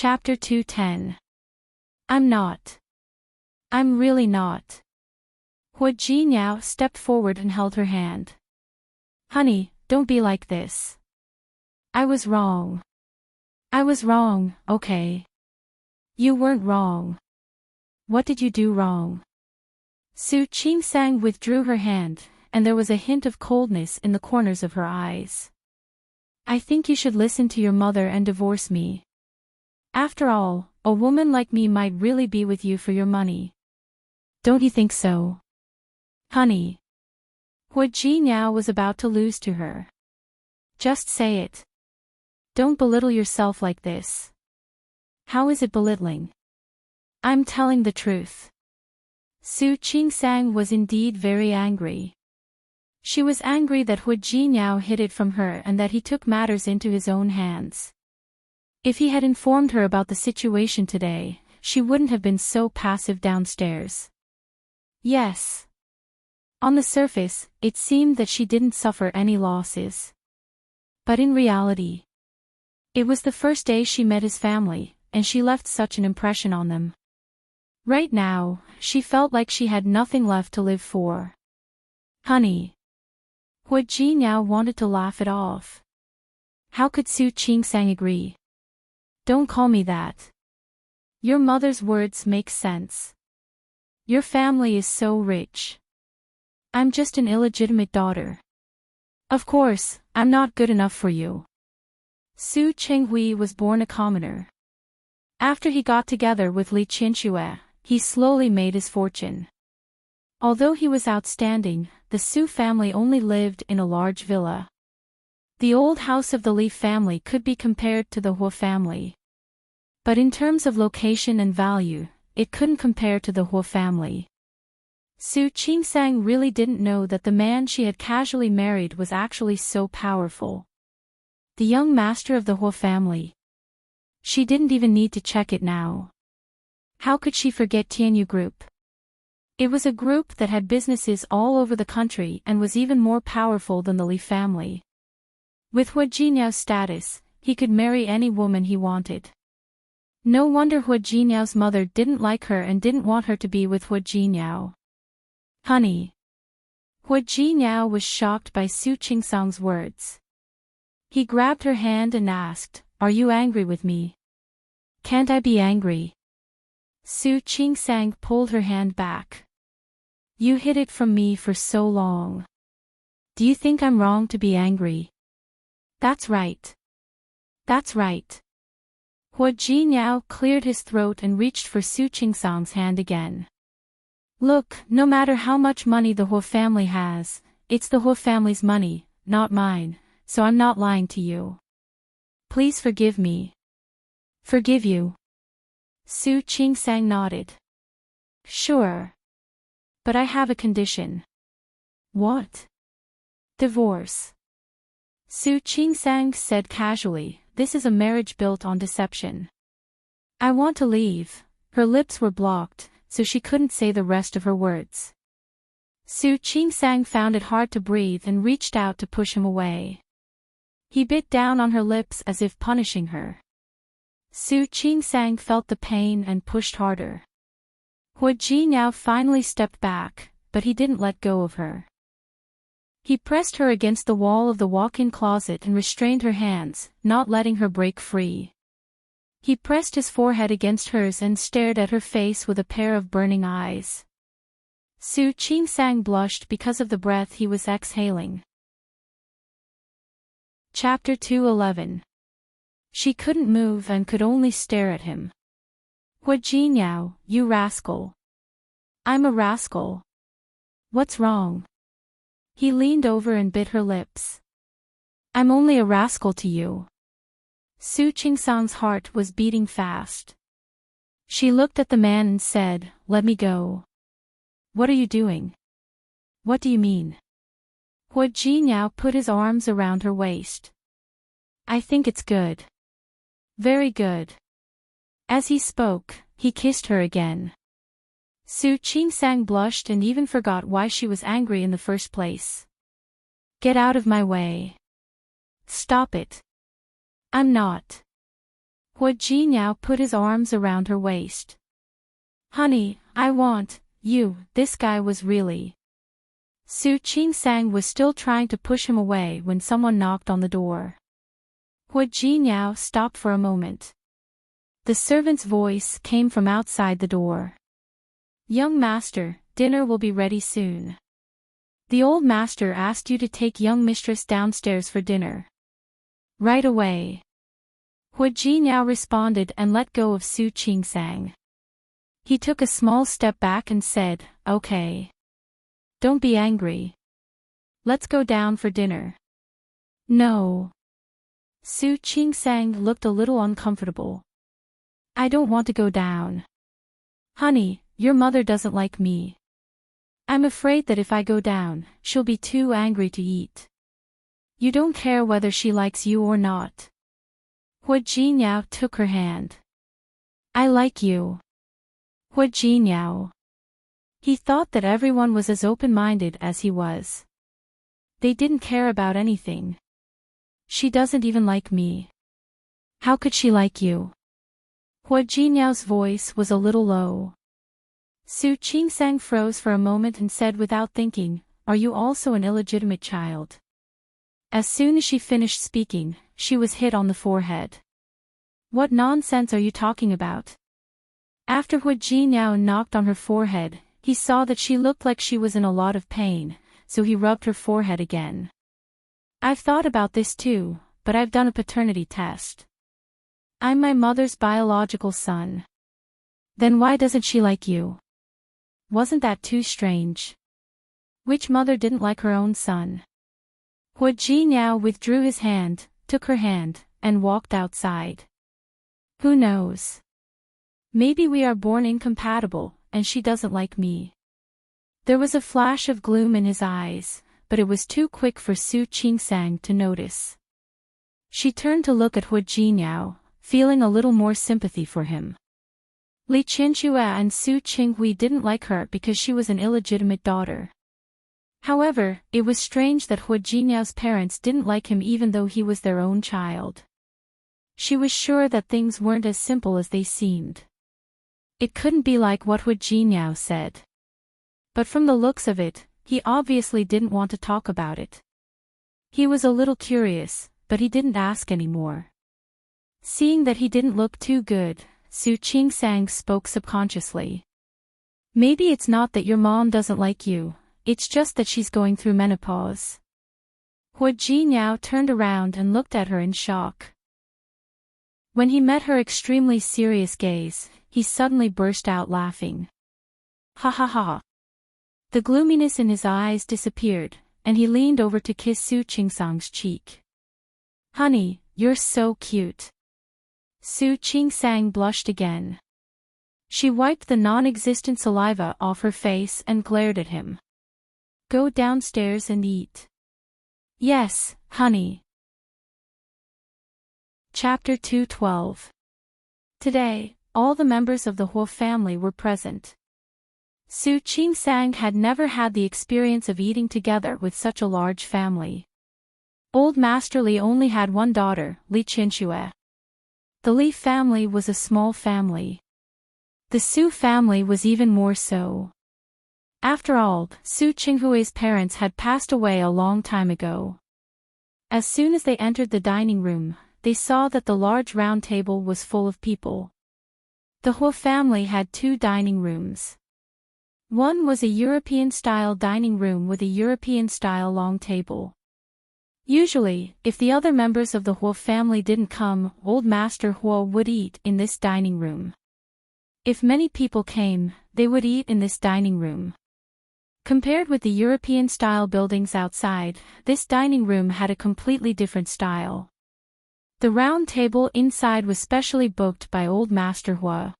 Chapter 210. I'm not. I'm really not. Hua Jinyao stepped forward and held her hand. Honey, don't be like this. I was wrong. I was wrong, okay. You weren't wrong. What did you do wrong? Su Qingsang withdrew her hand, and there was a hint of coldness in the corners of her eyes. I think you should listen to your mother and divorce me. After all, a woman like me might really be with you for your money. Don't you think so? Honey. Hua Jinyao was about to lose to her. Just say it. Don't belittle yourself like this. How is it belittling? I'm telling the truth. Su Qingsang was indeed very angry. She was angry that Hua Jinyao hid it from her and that he took matters into his own hands. If he had informed her about the situation today, she wouldn't have been so passive downstairs. Yes. On the surface, it seemed that she didn't suffer any losses. But in reality, it was the first day she met his family, and she left such an impression on them. Right now, she felt like she had nothing left to live for. Honey. Hua Jinyao wanted to laugh it off. How could Su Qingsang agree? Don't call me that. Your mother's words make sense. Your family is so rich. I'm just an illegitimate daughter. Of course, I'm not good enough for you. Su Chenghui was born a commoner. After he got together with Li Qinxue, he slowly made his fortune. Although he was outstanding, the Su family only lived in a large villa. The old house of the Li family could be compared to the Hua family. But in terms of location and value, it couldn't compare to the Hua family. Su Qingsang really didn't know that the man she had casually married was actually so powerful. The young master of the Hua family. She didn't even need to check it now. How could she forget Tianyu Group? It was a group that had businesses all over the country and was even more powerful than the Li family. With Hua Jinyao's status, he could marry any woman he wanted. No wonder Hua Jinyao's mother didn't like her and didn't want her to be with Hua Jinyao. Honey. Hua Jinyao was shocked by Su Qingsang's words. He grabbed her hand and asked, Are you angry with me? Can't I be angry? Su Qingsang pulled her hand back. You hid it from me for so long. Do you think I'm wrong to be angry? That's right. That's right. Hua Jinyao cleared his throat and reached for Su Qingsang's hand again. Look, no matter how much money the Hua family has, it's the Hua family's money, not mine, so I'm not lying to you. Please forgive me. Forgive you. Su Qingsang nodded. Sure. But I have a condition. What? Divorce. Su Qingsang said casually, This is a marriage built on deception. I want to leave. Her lips were blocked, so she couldn't say the rest of her words. Su Qingsang found it hard to breathe and reached out to push him away. He bit down on her lips as if punishing her. Su Qingsang felt the pain and pushed harder. Hua Jinyao finally stepped back, but he didn't let go of her. He pressed her against the wall of the walk-in closet and restrained her hands, not letting her break free. He pressed his forehead against hers and stared at her face with a pair of burning eyes. Su Qingsang blushed because of the breath he was exhaling. Chapter 211. She couldn't move and could only stare at him. Hua Jinyao, you rascal. I'm a rascal. What's wrong? He leaned over and bit her lips. I'm only a rascal to you. Su Qingsang's heart was beating fast. She looked at the man and said, Let me go. What are you doing? What do you mean? Hua Jinyao put his arms around her waist. I think it's good. Very good. As he spoke, he kissed her again. Su Qingsang blushed and even forgot why she was angry in the first place. Get out of my way. Stop it. I'm not. Hua Jinyao put his arms around her waist. Honey, I want you. This guy was really. Su Qingsang was still trying to push him away when someone knocked on the door. Hua Jinyao stopped for a moment. The servant's voice came from outside the door. Young master, dinner will be ready soon. The old master asked you to take young mistress downstairs for dinner. Right away. Hua Jinyao responded and let go of Su Qingsang. He took a small step back and said, Okay. Don't be angry. Let's go down for dinner. No. Su Qingsang looked a little uncomfortable. I don't want to go down. Honey, your mother doesn't like me. I'm afraid that if I go down, she'll be too angry to eat. You don't care whether she likes you or not. Hua Jinyao took her hand. I like you. Hua Jinyao. He thought that everyone was as open-minded as he was. They didn't care about anything. She doesn't even like me. How could she like you? Hua Jinyao's voice was a little low. Su Qingsang froze for a moment and said without thinking, Are you also an illegitimate child? As soon as she finished speaking, she was hit on the forehead. What nonsense are you talking about? After Hua Jinyao knocked on her forehead, he saw that she looked like she was in a lot of pain, so he rubbed her forehead again. I've thought about this too, but I've done a paternity test. I'm my mother's biological son. Then why doesn't she like you? Wasn't that too strange? Which mother didn't like her own son? Hua Jinyao withdrew his hand, took her hand, and walked outside. Who knows? Maybe we are born incompatible, and she doesn't like me. There was a flash of gloom in his eyes, but it was too quick for Su Qingsang to notice. She turned to look at Hua Jinyao, feeling a little more sympathy for him. Li Qinxue and Su Qinghui didn't like her because she was an illegitimate daughter. However, it was strange that Hua Jinyao's parents didn't like him even though he was their own child. She was sure that things weren't as simple as they seemed. It couldn't be like what Hua Jinyao said. But from the looks of it, he obviously didn't want to talk about it. He was a little curious, but he didn't ask anymore. Seeing that he didn't look too good, Su Qingsang spoke subconsciously. Maybe it's not that your mom doesn't like you, it's just that she's going through menopause. Hua Jinyao turned around and looked at her in shock. When he met her extremely serious gaze, he suddenly burst out laughing. Ha ha ha. The gloominess in his eyes disappeared, and he leaned over to kiss Su Qingsang's cheek. Honey, you're so cute. Su Qingsang blushed again. She wiped the non-existent saliva off her face and glared at him. Go downstairs and eat. Yes, honey. Chapter 212. Today, all the members of the Hua family were present. Su Qingsang had never had the experience of eating together with such a large family. Old Master Li only had one daughter, Li Qinxue. The Li family was a small family. The Su family was even more so. After all, Su Qinghui's parents had passed away a long time ago. As soon as they entered the dining room, they saw that the large round table was full of people. The Hua family had two dining rooms. One was a European-style dining room with a European-style long table. Usually, if the other members of the Hua family didn't come, Old Master Hua would eat in this dining room. If many people came, they would eat in this dining room. Compared with the European-style buildings outside, this dining room had a completely different style. The round table inside was specially booked by Old Master Hua.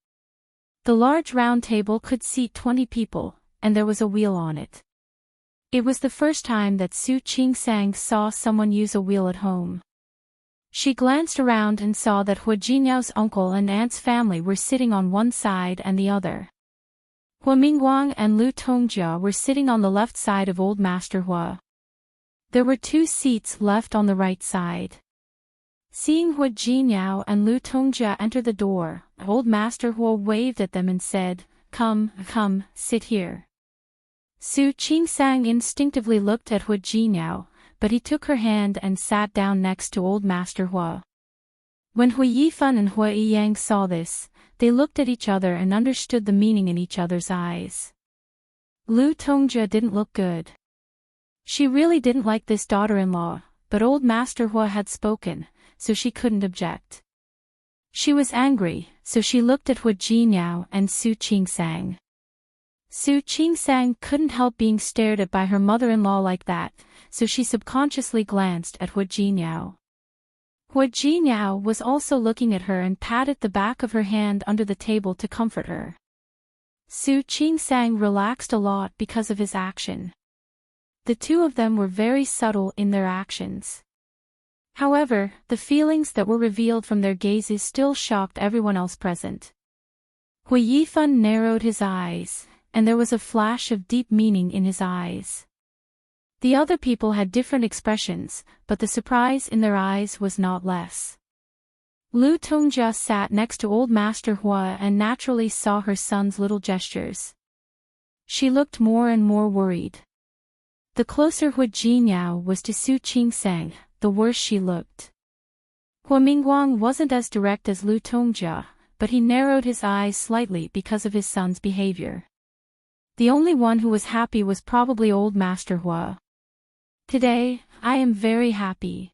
The large round table could seat 20 people, and there was a wheel on it. It was the first time that Su Qingsang saw someone use a wheel at home. She glanced around and saw that Hua Jinyao's uncle and aunt's family were sitting on one side and the other. Hua Mingguang and Lu Tongjia were sitting on the left side of Old Master Hua. There were two seats left on the right side. Seeing Hua Jinyao and Lu Tongjia enter the door, Old Master Hua waved at them and said, "Come, come, sit here." Su Qingsang instinctively looked at Hua Jinyao, but he took her hand and sat down next to Old Master Hua. When Hua Yifan and Hua Yiyang saw this, they looked at each other and understood the meaning in each other's eyes. Lu Tongjia didn't look good. She really didn't like this daughter-in-law, but Old Master Hua had spoken, so she couldn't object. She was angry, so she looked at Hua Jinyao and Su Qingsang. Su Qingsang couldn't help being stared at by her mother-in-law like that, so she subconsciously glanced at Hua Jinyao. Hua Jinyao was also looking at her and patted the back of her hand under the table to comfort her. Su Qingsang relaxed a lot because of his action. The two of them were very subtle in their actions. However, the feelings that were revealed from their gazes still shocked everyone else present. Hua Yifan narrowed his eyes, and there was a flash of deep meaning in his eyes. The other people had different expressions, but the surprise in their eyes was not less. Lu Tongjia sat next to Old Master Hua and naturally saw her son's little gestures. She looked more and more worried. The closer Hua Jinyao was to Su Qingsang, the worse she looked. Hua Mingguang wasn't as direct as Lu Tongjia, but he narrowed his eyes slightly because of his son's behavior. The only one who was happy was probably Old Master Hua. Today, I am very happy.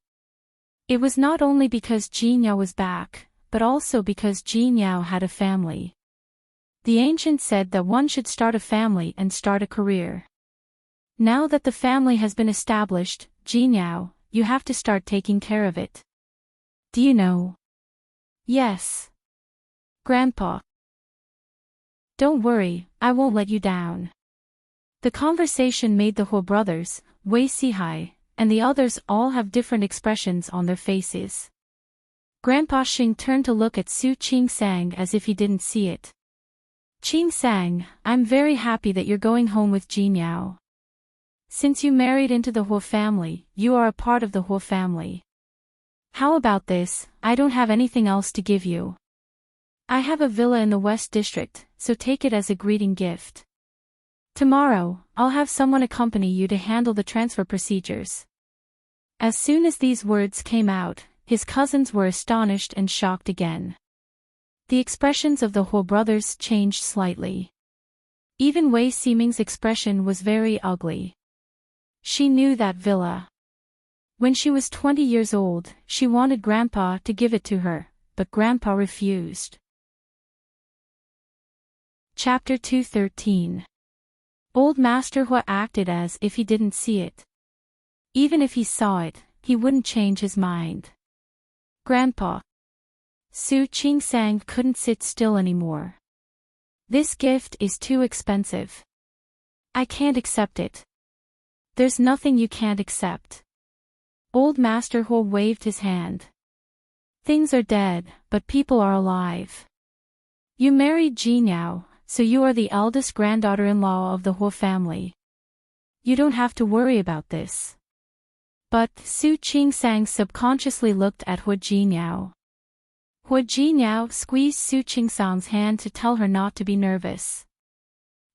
It was not only because Jinyao was back, but also because Jinyao had a family. The ancient said that one should start a family and start a career. Now that the family has been established, Jinyao, you have to start taking care of it. Do you know? Yes. Grandpa. Don't worry, I won't let you down. The conversation made the Hua brothers, Wei Sihai, and the others all have different expressions on their faces. Grandpa Xing turned to look at Su Qingsang as if he didn't see it. Qingsang, I'm very happy that you're going home with Jinyao. Since you married into the Hua family, you are a part of the Hua family. How about this? I don't have anything else to give you. I have a villa in the West District, so take it as a greeting gift. Tomorrow, I'll have someone accompany you to handle the transfer procedures. As soon as these words came out, his cousins were astonished and shocked again. The expressions of the Hua brothers changed slightly. Even Wei Ximing's expression was very ugly. She knew that villa. When she was 20 years old, she wanted Grandpa to give it to her, but Grandpa refused. Chapter 213. Old Master Hua acted as if he didn't see it. Even if he saw it, he wouldn't change his mind. Grandpa. Su Qingsang couldn't sit still anymore. This gift is too expensive. I can't accept it. There's nothing you can't accept. Old Master Hua waved his hand. Things are dead, but people are alive. You married Jinyao, so you are the eldest granddaughter-in-law of the Hua family. You don't have to worry about this. But Su Qingsang subconsciously looked at Hua Jinyao. Hua Jinyao squeezed Su Qingsang's hand to tell her not to be nervous.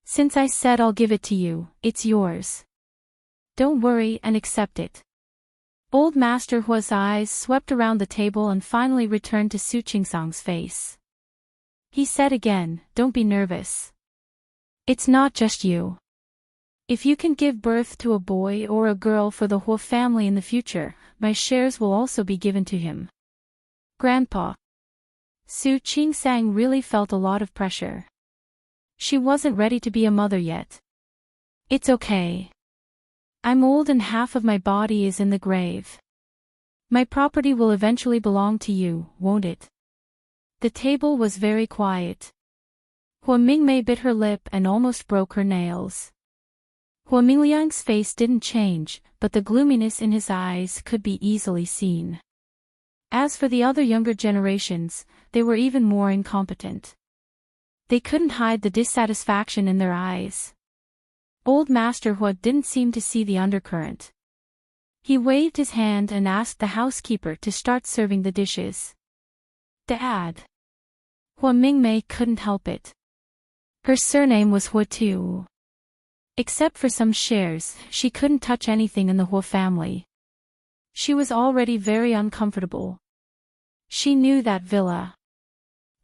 Since I said I'll give it to you, it's yours. Don't worry and accept it. Old Master Hua's eyes swept around the table and finally returned to Su Qingsang's face. He said again, don't be nervous. It's not just you. If you can give birth to a boy or a girl for the Hua family in the future, my shares will also be given to him. Grandpa. Su Qingsang really felt a lot of pressure. She wasn't ready to be a mother yet. It's okay. I'm old and half of my body is in the grave. My property will eventually belong to you, won't it? The table was very quiet. Hua Mingmei bit her lip and almost broke her nails. Hua Mingliang's face didn't change, but the gloominess in his eyes could be easily seen. As for the other younger generations, they were even more incompetent. They couldn't hide the dissatisfaction in their eyes. Old Master Hua didn't seem to see the undercurrent. He waved his hand and asked the housekeeper to start serving the dishes. Dad. Hua Mingmei couldn't help it. Her surname was Hua too. Except for some shares, she couldn't touch anything in the Hua family. She was already very uncomfortable. She knew that villa.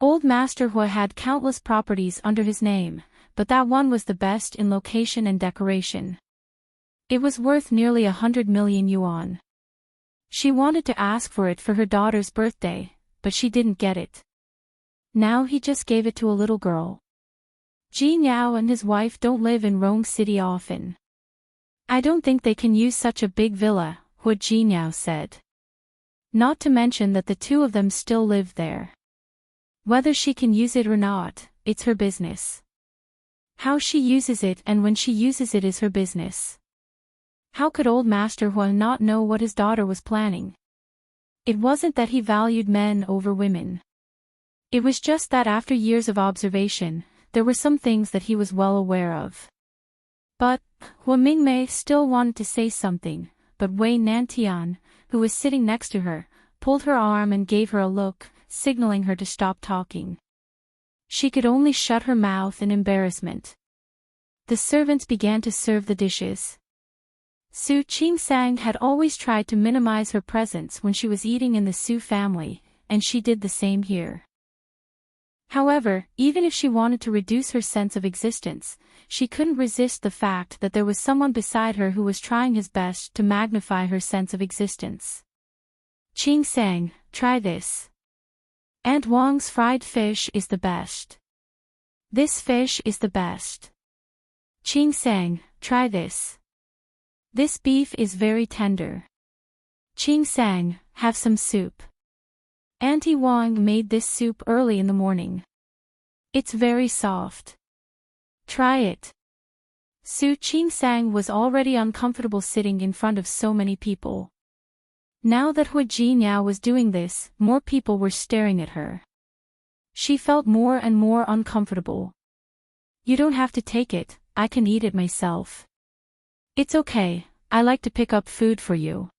Old Master Hua had countless properties under his name, but that one was the best in location and decoration. It was worth nearly 100 million yuan. She wanted to ask for it for her daughter's birthday, but she didn't get it. Now he just gave it to a little girl. Jin Yao and his wife don't live in Rong City often. I don't think they can use such a big villa, Hua Jin Yao said. Not to mention that the two of them still live there. Whether she can use it or not, it's her business. How she uses it and when she uses it is her business. How could old Master Hua not know what his daughter was planning? It wasn't that he valued men over women. It was just that after years of observation, there were some things that he was well aware of. But, Hua Mingmei still wanted to say something, but Wei Nantian, who was sitting next to her, pulled her arm and gave her a look, signaling her to stop talking. She could only shut her mouth in embarrassment. The servants began to serve the dishes. Su Qingsang had always tried to minimize her presence when she was eating in the Su family, and she did the same here. However, even if she wanted to reduce her sense of existence, she couldn't resist the fact that there was someone beside her who was trying his best to magnify her sense of existence. Qingsang, try this. Aunt Wang's fried fish is the best. This fish is the best. Qingsang, try this. This beef is very tender. Qingsang, have some soup. Auntie Wang made this soup early in the morning. It's very soft. Try it. Su Qingsang was already uncomfortable sitting in front of so many people. Now that Hua Jinyao was doing this, more people were staring at her. She felt more and more uncomfortable. You don't have to take it, I can eat it myself. It's okay, I like to pick up food for you.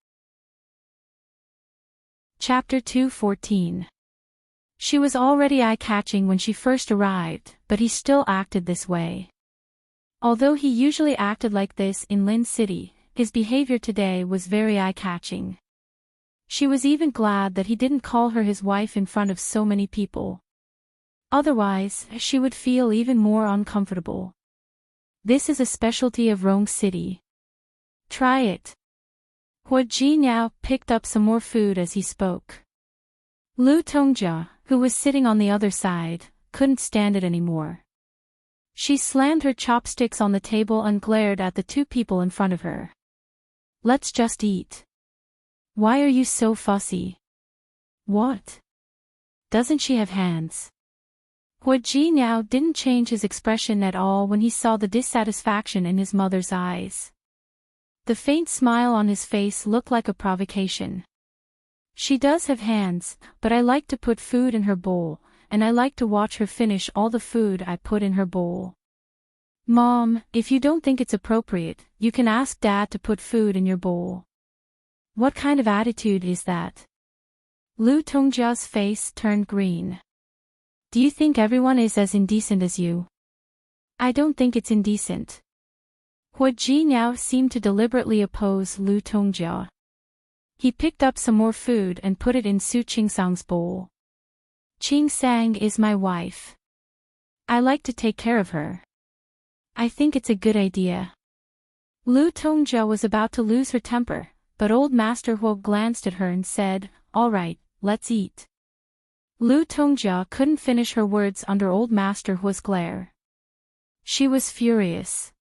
Chapter 2:14. She was already eye-catching when she first arrived, but he still acted this way. Although he usually acted like this in Lin City, his behavior today was very eye-catching. She was even glad that he didn't call her his wife in front of so many people. Otherwise, she would feel even more uncomfortable. This is a specialty of Rong City. Try it. Hua Jinyao picked up some more food as he spoke. Lu Tongjia, who was sitting on the other side, couldn't stand it anymore. She slammed her chopsticks on the table and glared at the two people in front of her. Let's just eat. Why are you so fussy? What? Doesn't she have hands? Hua Jinyao didn't change his expression at all when he saw the dissatisfaction in his mother's eyes. The faint smile on his face looked like a provocation. She does have hands, but I like to put food in her bowl, and I like to watch her finish all the food I put in her bowl. Mom, if you don't think it's appropriate, you can ask Dad to put food in your bowl. What kind of attitude is that? Lu Tongjia's face turned green. Do you think everyone is as indecent as you? I don't think it's indecent. Hua Jinyao seemed to deliberately oppose Lu Tongjia. He picked up some more food and put it in Su Qingsang's bowl. Qingsang is my wife. I like to take care of her. I think it's a good idea. Lu Tongjia was about to lose her temper, but old Master Hua glanced at her and said, "All right, let's eat." Lu Tongjia couldn't finish her words under old Master Hua's glare. She was furious.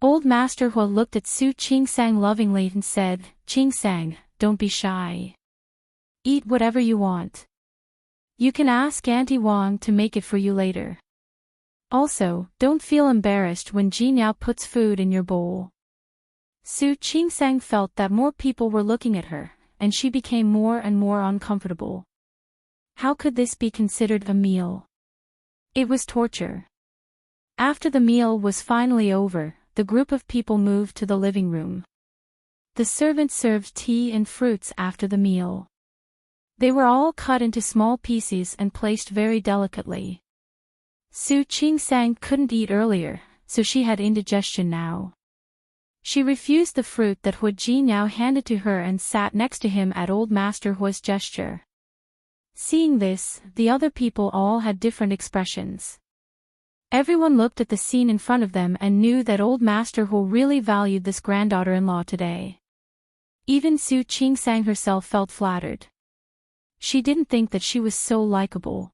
Old Master Hua looked at Su Qingsang lovingly and said, "Qingsang, don't be shy. Eat whatever you want. You can ask Auntie Wang to make it for you later. Also, don't feel embarrassed when Jinyao puts food in your bowl." Su Qingsang felt that more people were looking at her, and she became more and more uncomfortable. How could this be considered a meal? It was torture. After the meal was finally over, the group of people moved to the living room. The servant served tea and fruits after the meal. They were all cut into small pieces and placed very delicately. Su Qingsang couldn't eat earlier, so she had indigestion now. She refused the fruit that Hu Jinao handed to her and sat next to him at old Master Hua's gesture. Seeing this, the other people all had different expressions. Everyone looked at the scene in front of them and knew that old Master Hu really valued this granddaughter-in-law today. Even Su Qingsang herself felt flattered. She didn't think that she was so likable.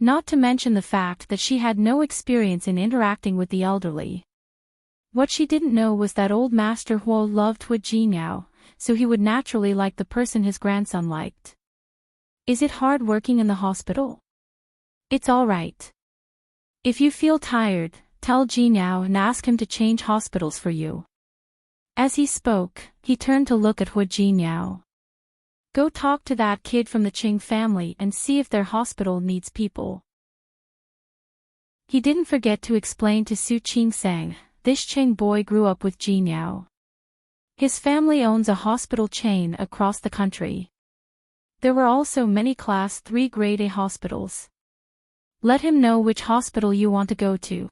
Not to mention the fact that she had no experience in interacting with the elderly. What she didn't know was that old Master Huo loved Hu Jinao, so he would naturally like the person his grandson liked. Is it hard working in the hospital? It's all right. If you feel tired, tell Jinao and ask him to change hospitals for you. As he spoke, he turned to look at Hu Jinao. Go talk to that kid from the Qing family and see if their hospital needs people. He didn't forget to explain to Su Qingsang, this Qing boy grew up with Jinao. His family owns a hospital chain across the country. There were also many Class 3 Grade A hospitals. Let him know which hospital you want to go to.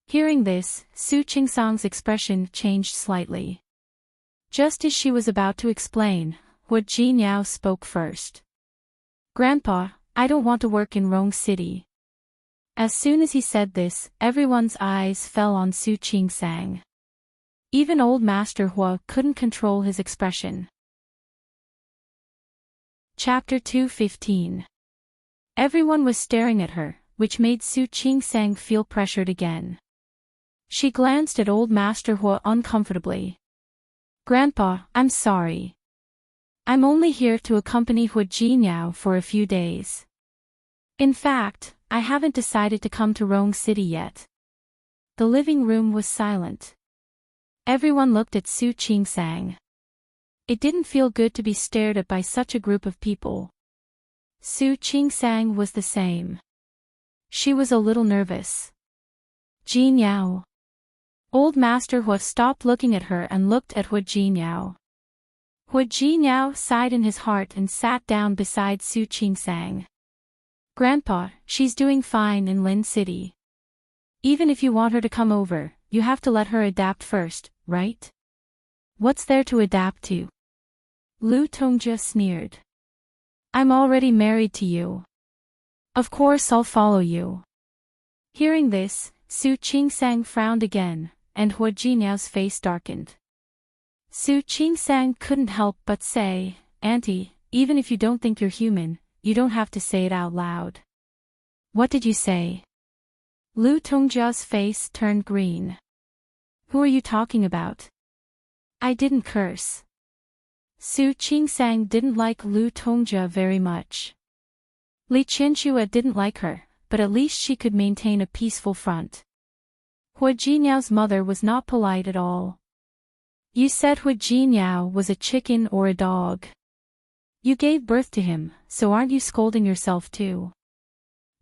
Hearing this, Su Qingsang's expression changed slightly. Just as she was about to explain, Hu Jinao spoke first. Grandpa, I don't want to work in Rong City. As soon as he said this, everyone's eyes fell on Su Qingsang. Even old Master Hua couldn't control his expression. Chapter 2:15. Everyone was staring at her, which made Su Qingsang feel pressured again. She glanced at old Master Hua uncomfortably. Grandpa, I'm sorry. I'm only here to accompany Hu Jinao for a few days. In fact, I haven't decided to come to Rong City yet. The living room was silent. Everyone looked at Su Qingsang. It didn't feel good to be stared at by such a group of people. Su Qingsang was the same. She was a little nervous. Jinao. Old Master Hua stopped looking at her and looked at Hu Jinao. Hu Jinao sighed in his heart and sat down beside Su Qingsang. Grandpa, she's doing fine in Lin City. Even if you want her to come over, you have to let her adapt first, right? What's there to adapt to? Lu Tongjia sneered. I'm already married to you. Of course I'll follow you. Hearing this, Su Qingsang frowned again, and Hu Jinao's face darkened. Su Qingsang couldn't help but say, Auntie, even if you don't think you're human, you don't have to say it out loud. What did you say? Lu Tongjia's face turned green. Who are you talking about? I didn't curse. Su Qingsang didn't like Lu Tongjia very much. Li Qianxua didn't like her, but at least she could maintain a peaceful front. Hu Jiniao's mother was not polite at all. You said Hu Jiniao was a chicken or a dog. You gave birth to him, so aren't you scolding yourself too?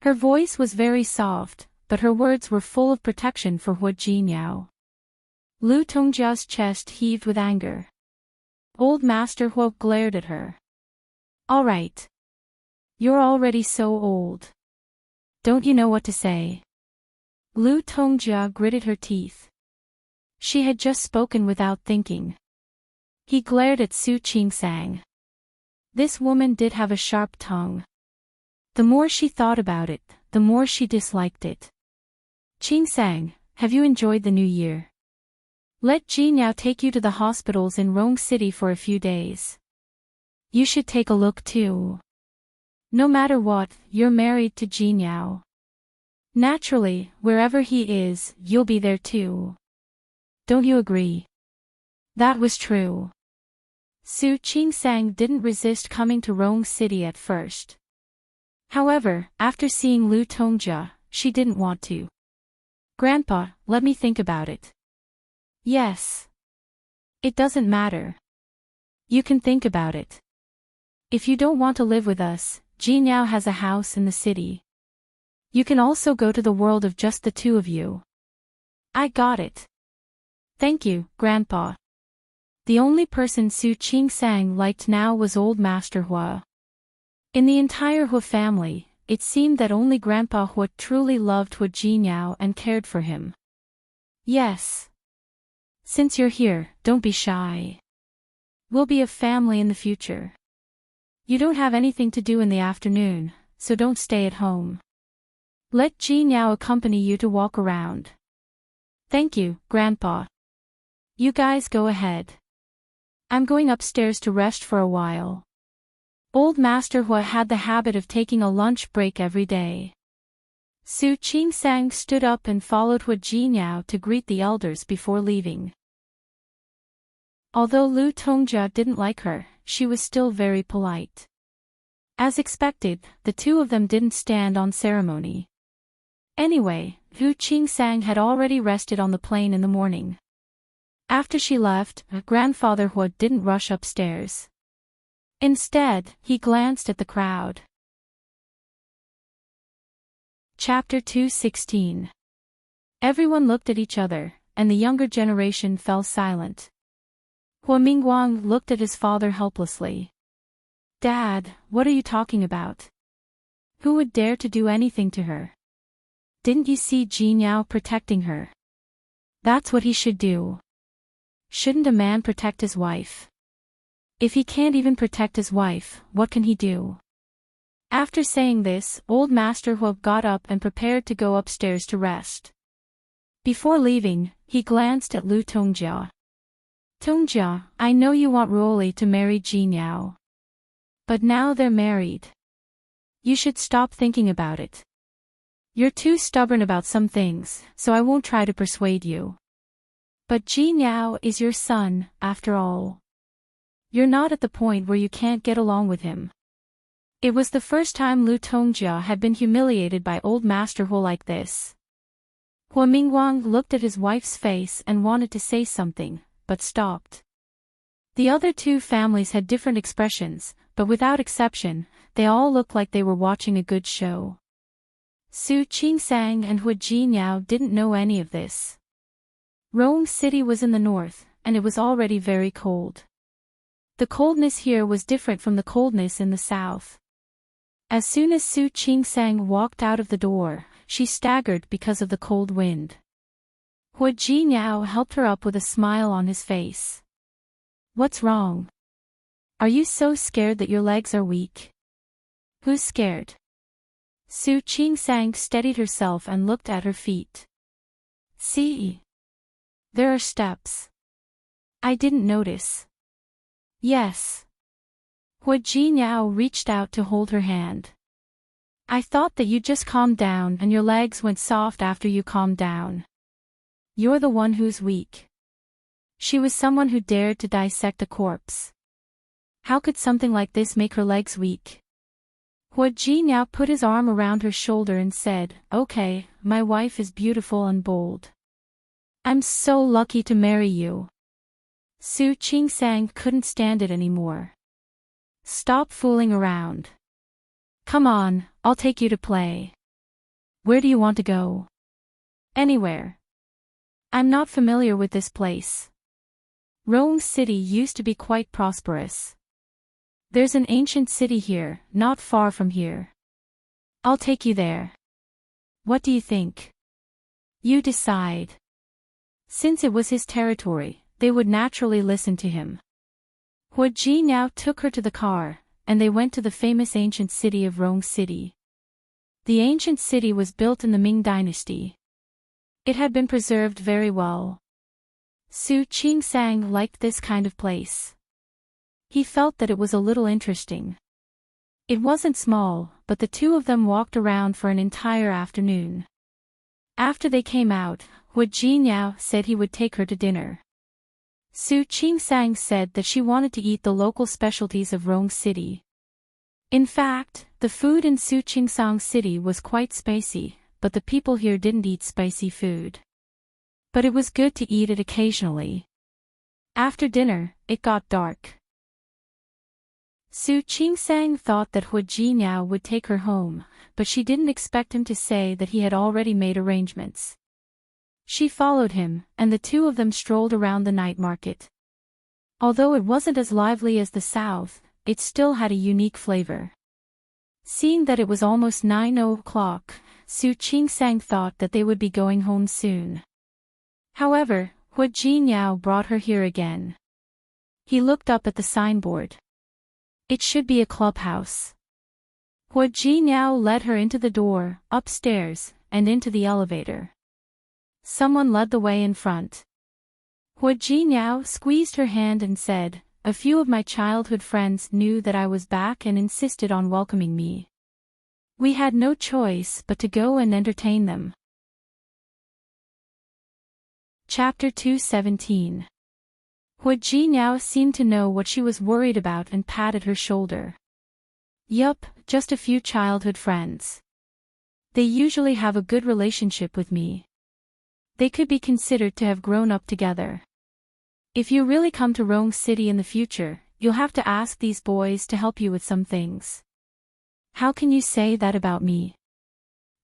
Her voice was very soft, but her words were full of protection for Hu Jiniao. Lu Tongjia's chest heaved with anger. Old Master Huo glared at her. All right. You're already so old. Don't you know what to say? Lu Tongjia gritted her teeth. She had just spoken without thinking. He glared at Su Qingsang. This woman did have a sharp tongue. The more she thought about it, the more she disliked it. Qingsang, have you enjoyed the new year? Let Jinao take you to the hospitals in Rong City for a few days. You should take a look too. No matter what, you're married to Jinao. Naturally, wherever he is, you'll be there too. Don't you agree? That was true. Su Qingsang didn't resist coming to Rong City at first. However, after seeing Lu Tongjia, she didn't want to. Grandpa, let me think about it. Yes. It doesn't matter. You can think about it. If you don't want to live with us, Jinao has a house in the city. You can also go to the world of just the two of you. I got it. Thank you, Grandpa. The only person Su Qingsang liked now was old Master Hua. In the entire Hua family, it seemed that only Grandpa Hua truly loved Hua Jinyao and cared for him. Yes. Since you're here, don't be shy. We'll be a family in the future. You don't have anything to do in the afternoon, so don't stay at home. Let Jinyao accompany you to walk around. Thank you, Grandpa. You guys go ahead. I'm going upstairs to rest for a while. Old Master Hua had the habit of taking a lunch break every day. Su Qingsang stood up and followed Hua Jinyao to greet the elders before leaving. Although Lu Tongjia didn't like her, she was still very polite. As expected, the two of them didn't stand on ceremony. Anyway, Hu Qingsang had already rested on the plane in the morning. After she left, Grandfather Hua didn't rush upstairs. Instead, he glanced at the crowd. Chapter 2:16. Everyone looked at each other, and the younger generation fell silent. Hua Mingguang looked at his father helplessly. Dad, what are you talking about? Who would dare to do anything to her? Didn't you see Jinyao protecting her? That's what he should do. Shouldn't a man protect his wife? If he can't even protect his wife, what can he do? After saying this, old Master Hua got up and prepared to go upstairs to rest. Before leaving, he glanced at Lu Tongjia. Tongjia, I know you want Ruoli to marry Jinyao. But now they're married. You should stop thinking about it. You're too stubborn about some things, so I won't try to persuade you. But Jinyao is your son, after all. You're not at the point where you can't get along with him. It was the first time Lu Tongjia had been humiliated by old Master Hua like this. Hua Mingguang looked at his wife's face and wanted to say something, but stopped. The other two families had different expressions, but without exception, they all looked like they were watching a good show. Su Qingsang and Hua Jinyao didn't know any of this. Rome City was in the north, and it was already very cold. The coldness here was different from the coldness in the south. As soon as Su Qingsang walked out of the door, she staggered because of the cold wind. Hua Jinyao helped her up with a smile on his face. What's wrong? Are you so scared that your legs are weak? Who's scared? Su Qingsang steadied herself and looked at her feet. See? There are steps. I didn't notice. Yes. Hua Jinyao reached out to hold her hand. I thought that you just calmed down and your legs went soft after you calmed down. You're the one who's weak. She was someone who dared to dissect a corpse. How could something like this make her legs weak? Hua Jinyao put his arm around her shoulder and said, Okay, my wife is beautiful and bold. I'm so lucky to marry you. Su Qingsang couldn't stand it anymore. Stop fooling around. Come on, I'll take you to play. Where do you want to go? Anywhere. I'm not familiar with this place. Rome City used to be quite prosperous. There's an ancient city here, not far from here. I'll take you there. What do you think? You decide. Since it was his territory, they would naturally listen to him. Hua Jinyao took her to the car, and they went to the famous ancient city of Rome City. The ancient city was built in the Ming dynasty. It had been preserved very well. Su Qingsang liked this kind of place. He felt that it was a little interesting. It wasn't small, but the two of them walked around for an entire afternoon. After they came out, Hua Jinyao said he would take her to dinner. Su Qingsang said that she wanted to eat the local specialties of Rome City. In fact, the food in Su Qingsang City was quite spicy, but the people here didn't eat spicy food. But it was good to eat it occasionally. After dinner, it got dark. Su Qingsang thought that Hua Jinyao would take her home, but she didn't expect him to say that he had already made arrangements. She followed him, and the two of them strolled around the night market. Although it wasn't as lively as the South, it still had a unique flavor. Seeing that it was almost 9 o'clock, Su Qingsang thought that they would be going home soon. However, Hu Jinyao brought her here again. He looked up at the signboard. It should be a clubhouse. Hu Jinyao led her into the door, upstairs, and into the elevator. Someone led the way in front. Hu Jinyao squeezed her hand and said, "A few of my childhood friends knew that I was back and insisted on welcoming me. We had no choice but to go and entertain them." Chapter 217. Hu Jinyao seemed to know what she was worried about and patted her shoulder. "Yup, just a few childhood friends. They usually have a good relationship with me. They could be considered to have grown up together. If you really come to Rome City in the future, you'll have to ask these boys to help you with some things." "How can you say that about me?"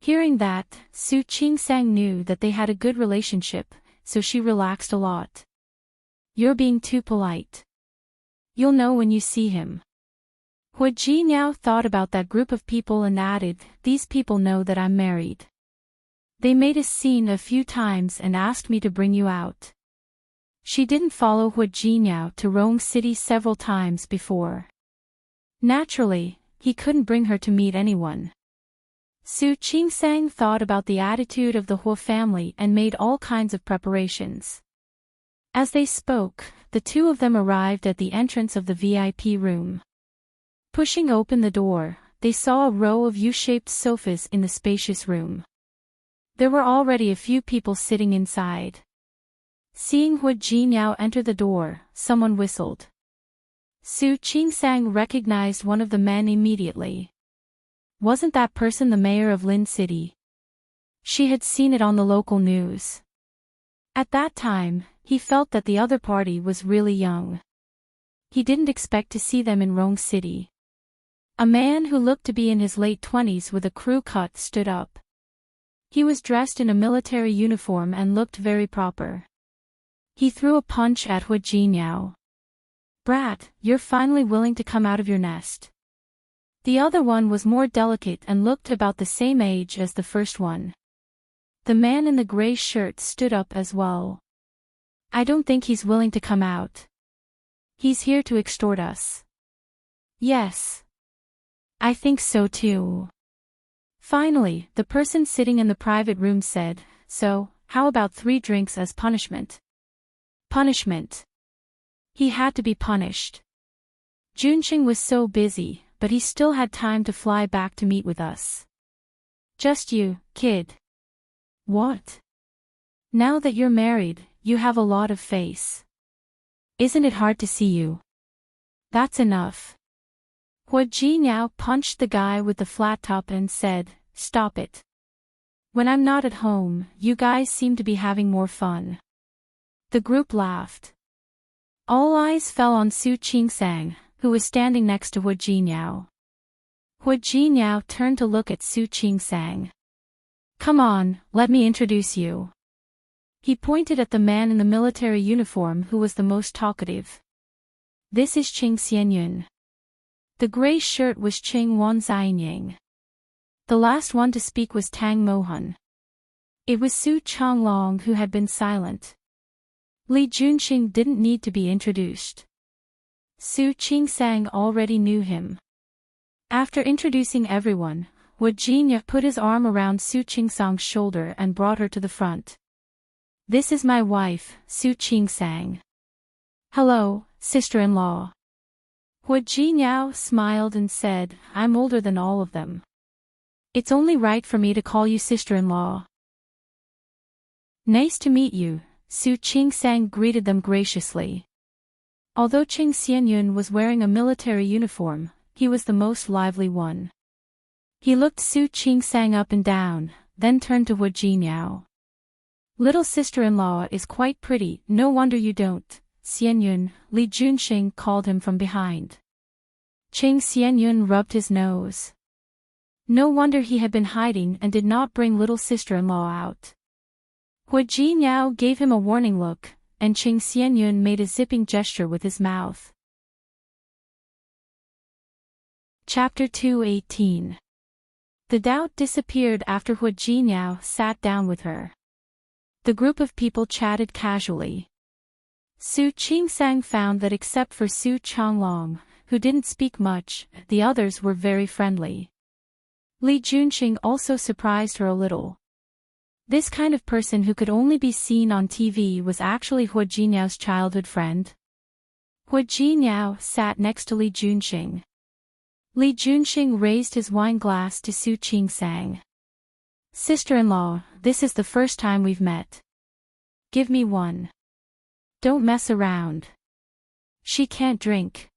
Hearing that, Su Qingsang knew that they had a good relationship, so she relaxed a lot. "You're being too polite. You'll know when you see him." Hu Jinyao thought about that group of people and added, "These people know that I'm married. They made a scene a few times and asked me to bring you out." She didn't follow Hu Jinyao to Rome City several times before. Naturally, he couldn't bring her to meet anyone. Su Qingsang thought about the attitude of the Hu family and made all kinds of preparations. As they spoke, the two of them arrived at the entrance of the VIP room. Pushing open the door, they saw a row of U-shaped sofas in the spacious room. There were already a few people sitting inside. Seeing Hu Jinyao enter the door, someone whistled. Su Qingsang recognized one of the men immediately. Wasn't that person the mayor of Lin City? She had seen it on the local news. At that time, he felt that the other party was really young. He didn't expect to see them in Rome City. A man who looked to be in his late 20s with a crew cut stood up. He was dressed in a military uniform and looked very proper. He threw a punch at Hu Jinyao. "Brat, you're finally willing to come out of your nest." The other one was more delicate and looked about the same age as the first one. The man in the gray shirt stood up as well. "I don't think he's willing to come out. He's here to extort us." "Yes. I think so too." Finally, the person sitting in the private room said, "So, how about 3 drinks as punishment?" Punishment. He had to be punished. Junqing was so busy, but he still had time to fly back to meet with us. "Just you, kid." "What?" "Now that you're married, you have a lot of face. Isn't it hard to see you?" "That's enough." Hu Jinyao punched the guy with the flat top and said, "Stop it. When I'm not at home, you guys seem to be having more fun." The group laughed. All eyes fell on Su Qingsang, who was standing next to Hu Jinyao. Hu Jinyao turned to look at Su Qingsang. "Come on, let me introduce you." He pointed at the man in the military uniform who was the most talkative. "This is Qing Xianyun." The gray shirt was Qing Wanzainying. The last one to speak was Tang Mohan. It was Su Changlong who had been silent. Li Junqing didn't need to be introduced. Su Qingsang already knew him. After introducing everyone, Hu Jinyao put his arm around Su Qingsang's shoulder and brought her to the front. "This is my wife, Su Qingsang." "Hello, sister-in-law." Hu Jinyao smiled and said, "I'm older than all of them. It's only right for me to call you sister-in-law." "Nice to meet you," Su Qingsang greeted them graciously. Although Qing Xianyun was wearing a military uniform, he was the most lively one. He looked Su Qingsang up and down, then turned to Hu Jinyao. "Little sister-in-law is quite pretty, no wonder you don't." "Xianyun," Li Junqing called him from behind. Qing Xianyun rubbed his nose. No wonder he had been hiding and did not bring little sister-in-law out. Hu Jinyao gave him a warning look, and Qing Xianyun made a zipping gesture with his mouth. Chapter 218. The doubt disappeared after Hu Jinyao sat down with her. The group of people chatted casually. Su Qingsang found that except for Su Changlong, who didn't speak much, the others were very friendly. Li Junqing also surprised her a little. This kind of person who could only be seen on TV was actually Hu Jinyao's childhood friend. Hu Jinyao sat next to Li Junqing. Li Junqing raised his wine glass to Su Qingsang. "Sister-in-law, this is the first time we've met. Give me one. Don't mess around. She can't drink."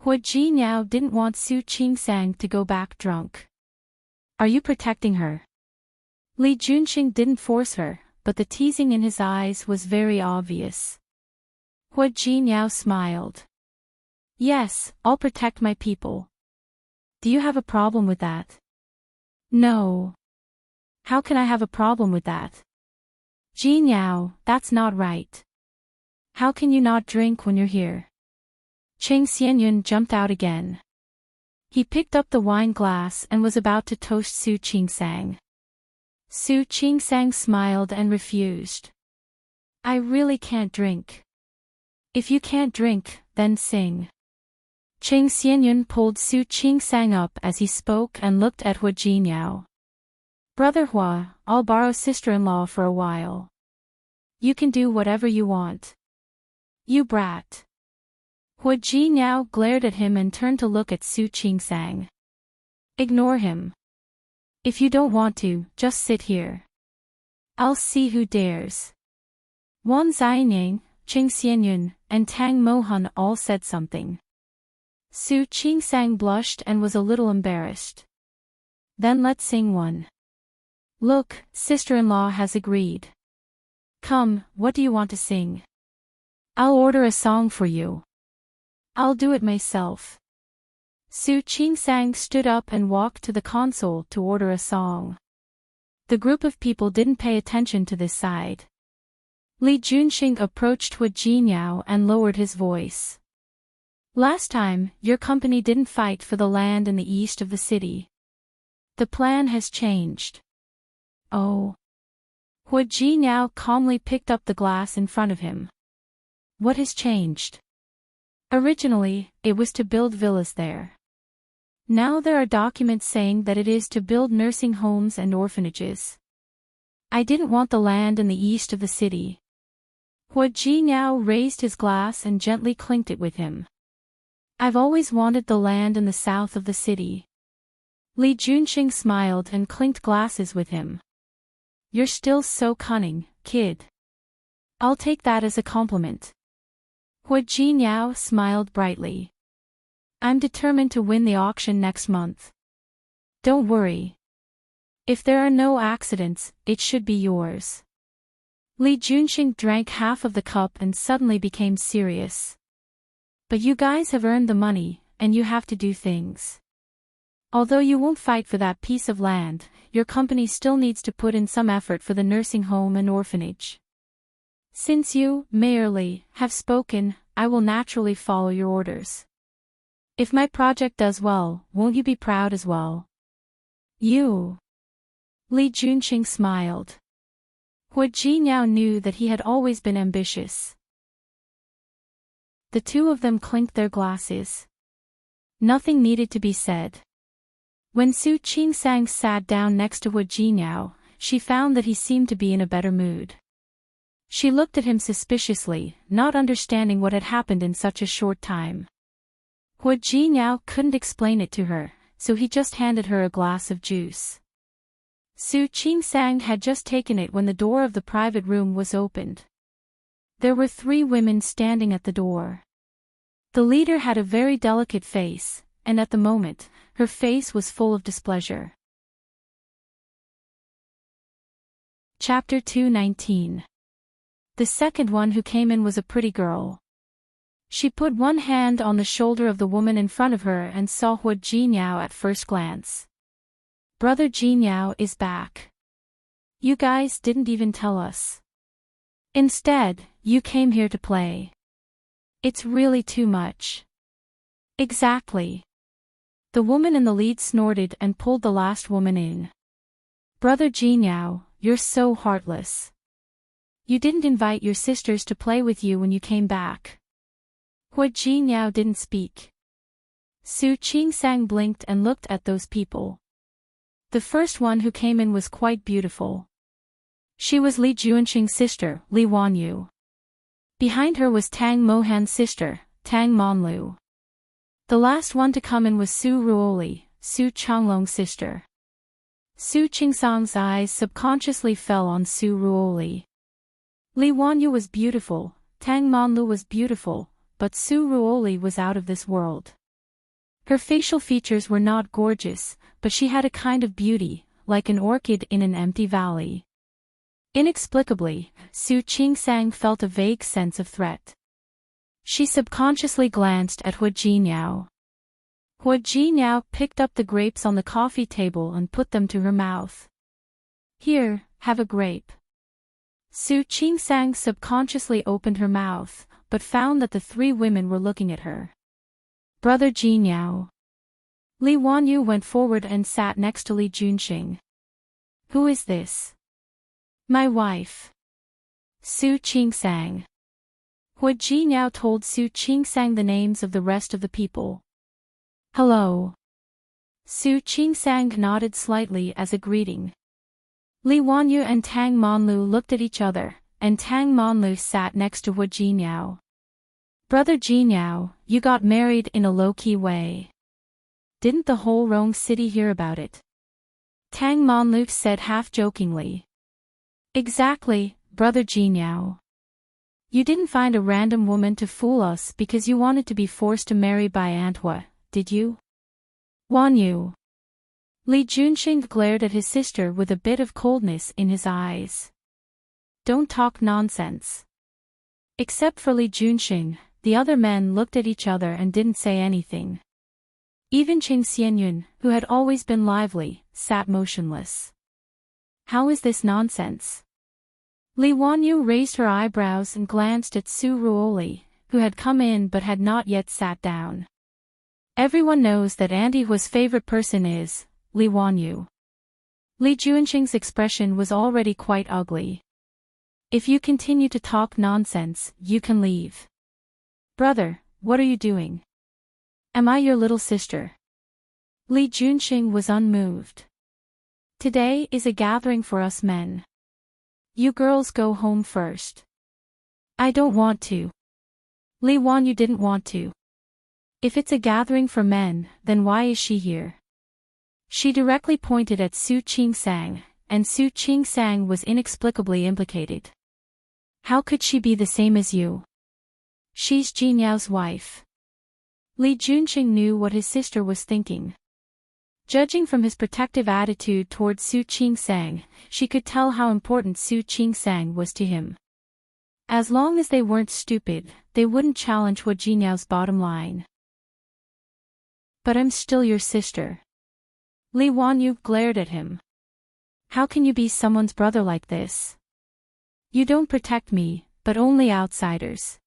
Hu Jinyao didn't want Su Qingsang to go back drunk. "Are you protecting her?" Li Junqing didn't force her, but the teasing in his eyes was very obvious. Hu Jinyao smiled. "Yes, I'll protect my people." "Do you have a problem with that?" "No." "How can I have a problem with that?" "Jinyao, that's not right. How can you not drink when you're here?" Qing Xianyun jumped out again. He picked up the wine glass and was about to toast Su Qingsang. Su Qingsang smiled and refused. "I really can't drink." "If you can't drink, then sing." Qing Xianyun pulled Su Qingsang up as he spoke and looked at Hu Jinyao. "Brother Hua, I'll borrow sister-in-law for a while. You can do whatever you want." "You brat." Hu Jinyao glared at him and turned to look at Su Qingsang. "Ignore him. If you don't want to, just sit here. I'll see who dares." Wan Xianying, Qing Xianyun, and Tang Mohan all said something. Su Qingsang blushed and was a little embarrassed. "Then let's sing one." "Look, sister-in-law has agreed. Come, what do you want to sing?" "I'll order a song for you." "I'll do it myself." Su Qingsang stood up and walked to the console to order a song. The group of people didn't pay attention to this side. Li Junqing approached Hu Jinyao and lowered his voice. "Last time, your company didn't fight for the land in the east of the city. The plan has changed." "Oh." Hu Jinyao calmly picked up the glass in front of him. "What has changed?" "Originally, it was to build villas there. Now there are documents saying that it is to build nursing homes and orphanages. I didn't want the land in the east of the city." Hu Jinyao raised his glass and gently clinked it with him. "I've always wanted the land in the south of the city." Li Junqing smiled and clinked glasses with him. "You're still so cunning, kid. I'll take that as a compliment." Hu Jinyao smiled brightly. "I'm determined to win the auction next month. Don't worry. If there are no accidents, it should be yours." Li Junqing drank half of the cup and suddenly became serious. "But you guys have earned the money, and you have to do things. Although you won't fight for that piece of land, your company still needs to put in some effort for the nursing home and orphanage. Since you, Mayor Li, have spoken, I will naturally follow your orders. If my project does well, won't you be proud as well?" "You." Li Junqing smiled. Hu Jinyao knew that he had always been ambitious. The two of them clinked their glasses. Nothing needed to be said. When Su Qingsang sat down next to Hu Jinyao, she found that he seemed to be in a better mood. She looked at him suspiciously, not understanding what had happened in such a short time. Hu Jinyao couldn't explain it to her, so he just handed her a glass of juice. Su Qingsang had just taken it when the door of the private room was opened. There were 3 women standing at the door. The leader had a very delicate face, and at the moment, her face was full of displeasure. Chapter 219. The second one who came in was a pretty girl. She put one hand on the shoulder of the woman in front of her and saw Hu Jinyao at first glance. "Brother Jinyao is back. You guys didn't even tell us." Instead, you came here to play. It's really too much. Exactly. The woman in the lead snorted and pulled the last woman in. Brother Jinyao, you're so heartless. You didn't invite your sisters to play with you when you came back. Hua Jinyao didn't speak. Su Qingsang blinked and looked at those people. The first one who came in was quite beautiful. She was Li Juanqing's sister, Li Wanyu. Behind her was Tang Mohan's sister, Tang Monlu. The last one to come in was Su Ruoli, Su Changlong's sister. Su Qingsang's eyes subconsciously fell on Su Ruoli. Li Wanyu was beautiful, Tang Monlu was beautiful, but Su Ruoli was out of this world. Her facial features were not gorgeous, but she had a kind of beauty, like an orchid in an empty valley. Inexplicably, Su Qingsang felt a vague sense of threat. She subconsciously glanced at Hua Jinyao. Hua Jinyao picked up the grapes on the coffee table and put them to her mouth. Here, have a grape. Su Qingsang subconsciously opened her mouth, but found that the three women were looking at her. Brother Jinyao. Li Wanyu went forward and sat next to Li Junxing. Who is this? My wife. Su Qingsang. Hua Jinyao told Su Qingsang the names of the rest of the people. Hello. Su Qingsang nodded slightly as a greeting. Li Wanyu and Tang Monlu looked at each other, and Tang Monlu sat next to Hua Jinyao. Brother Jinyao, you got married in a low-key way. Didn't the whole Rong city hear about it? Tang Monlu said half-jokingly. Exactly, Brother Jinyao. You didn't find a random woman to fool us because you wanted to be forced to marry by Antwa, did you? Wanyu. Li Junxing glared at his sister with a bit of coldness in his eyes. Don't talk nonsense. Except for Li Junxing, the other men looked at each other and didn't say anything. Even Qing Xianyun, who had always been lively, sat motionless. How is this nonsense? Li Wanyu raised her eyebrows and glanced at Su Ruoli, who had come in but had not yet sat down. Everyone knows that Auntie Hua's favorite person is Li Wanyu. Li Juanqing's expression was already quite ugly. If you continue to talk nonsense, you can leave. Brother, what are you doing? Am I your little sister? Li Junxing was unmoved. Today is a gathering for us men. You girls go home first. I don't want to. Li Wanyu didn't want to. If it's a gathering for men, then why is she here? She directly pointed at Su Qingsang, and Su Qingsang was inexplicably implicated. How could she be the same as you? She's Jinyao's wife. Li Junxing knew what his sister was thinking. Judging from his protective attitude towards Su Qingsang, she could tell how important Su Qingsang was to him. As long as they weren't stupid, they wouldn't challenge Hua Jinyao's bottom line. But I'm still your sister. Li Wanyu glared at him. How can you be someone's brother like this? You don't protect me, but only outsiders.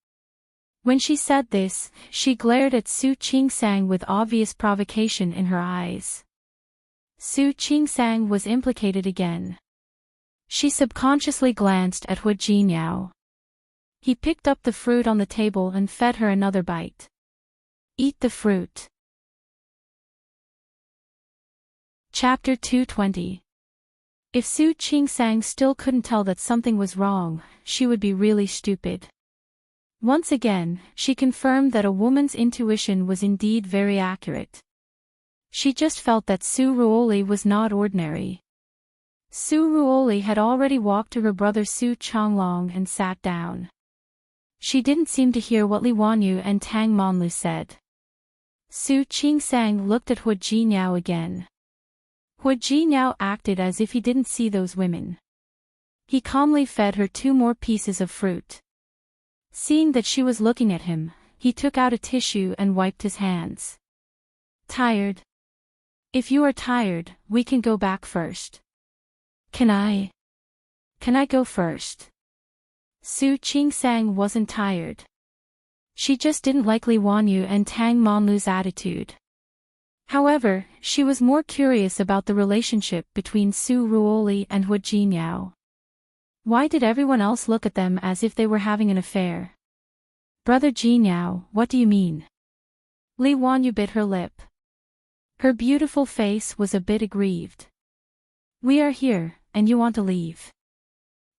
When she said this, she glared at Su Qingsang with obvious provocation in her eyes. Su Qingsang was implicated again. She subconsciously glanced at Hua Jinyao. He picked up the fruit on the table and fed her another bite. Eat the fruit. Chapter 220. If Su Qingsang still couldn't tell that something was wrong, she would be really stupid. Once again, she confirmed that a woman's intuition was indeed very accurate. She just felt that Su Ruoli was not ordinary. Su Ruoli had already walked to her brother Su Changlong and sat down. She didn't seem to hear what Li Wanyu and Tang Monlu said. Su Qingsang looked at Hua Jinyao again. Hua Jinyao acted as if he didn't see those women. He calmly fed her 2 more pieces of fruit. Seeing that she was looking at him, he took out a tissue and wiped his hands. Tired? If you are tired, we can go back first. Can I go first? Su Qingsang wasn't tired. She just didn't like Li Wanyu and Tang Monlu's attitude. However, she was more curious about the relationship between Su Ruoli and Hu Jinyao. Why did everyone else look at them as if they were having an affair? Brother Jinyao, what do you mean? Li Wanyu bit her lip. Her beautiful face was a bit aggrieved. We are here, and you want to leave?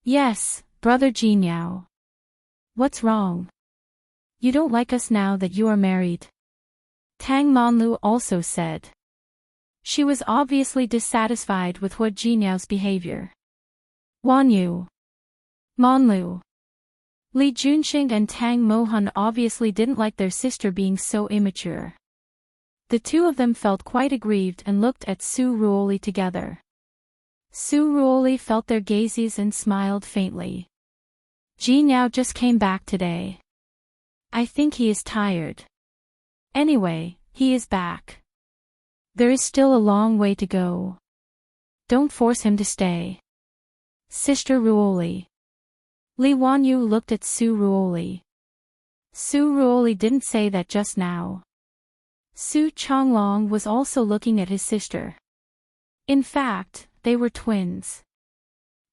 Yes, Brother Jinyao. What's wrong? You don't like us now that you are married? Tang Monlu also said. She was obviously dissatisfied with Hu Jinyao's behavior. Wanyu. Monlu. Li Junxing and Tang Mohan obviously didn't like their sister being so immature. The two of them felt quite aggrieved and looked at Su Ruoli together. Su Ruoli felt their gazes and smiled faintly. Jinyao just came back today. I think he is tired. Anyway, he is back. There is still a long way to go. Don't force him to stay. Sister Ruoli. Li Wanyu looked at Su Ruoli. Su Ruoli didn't say that just now. Su Chonglong was also looking at his sister. In fact, they were twins.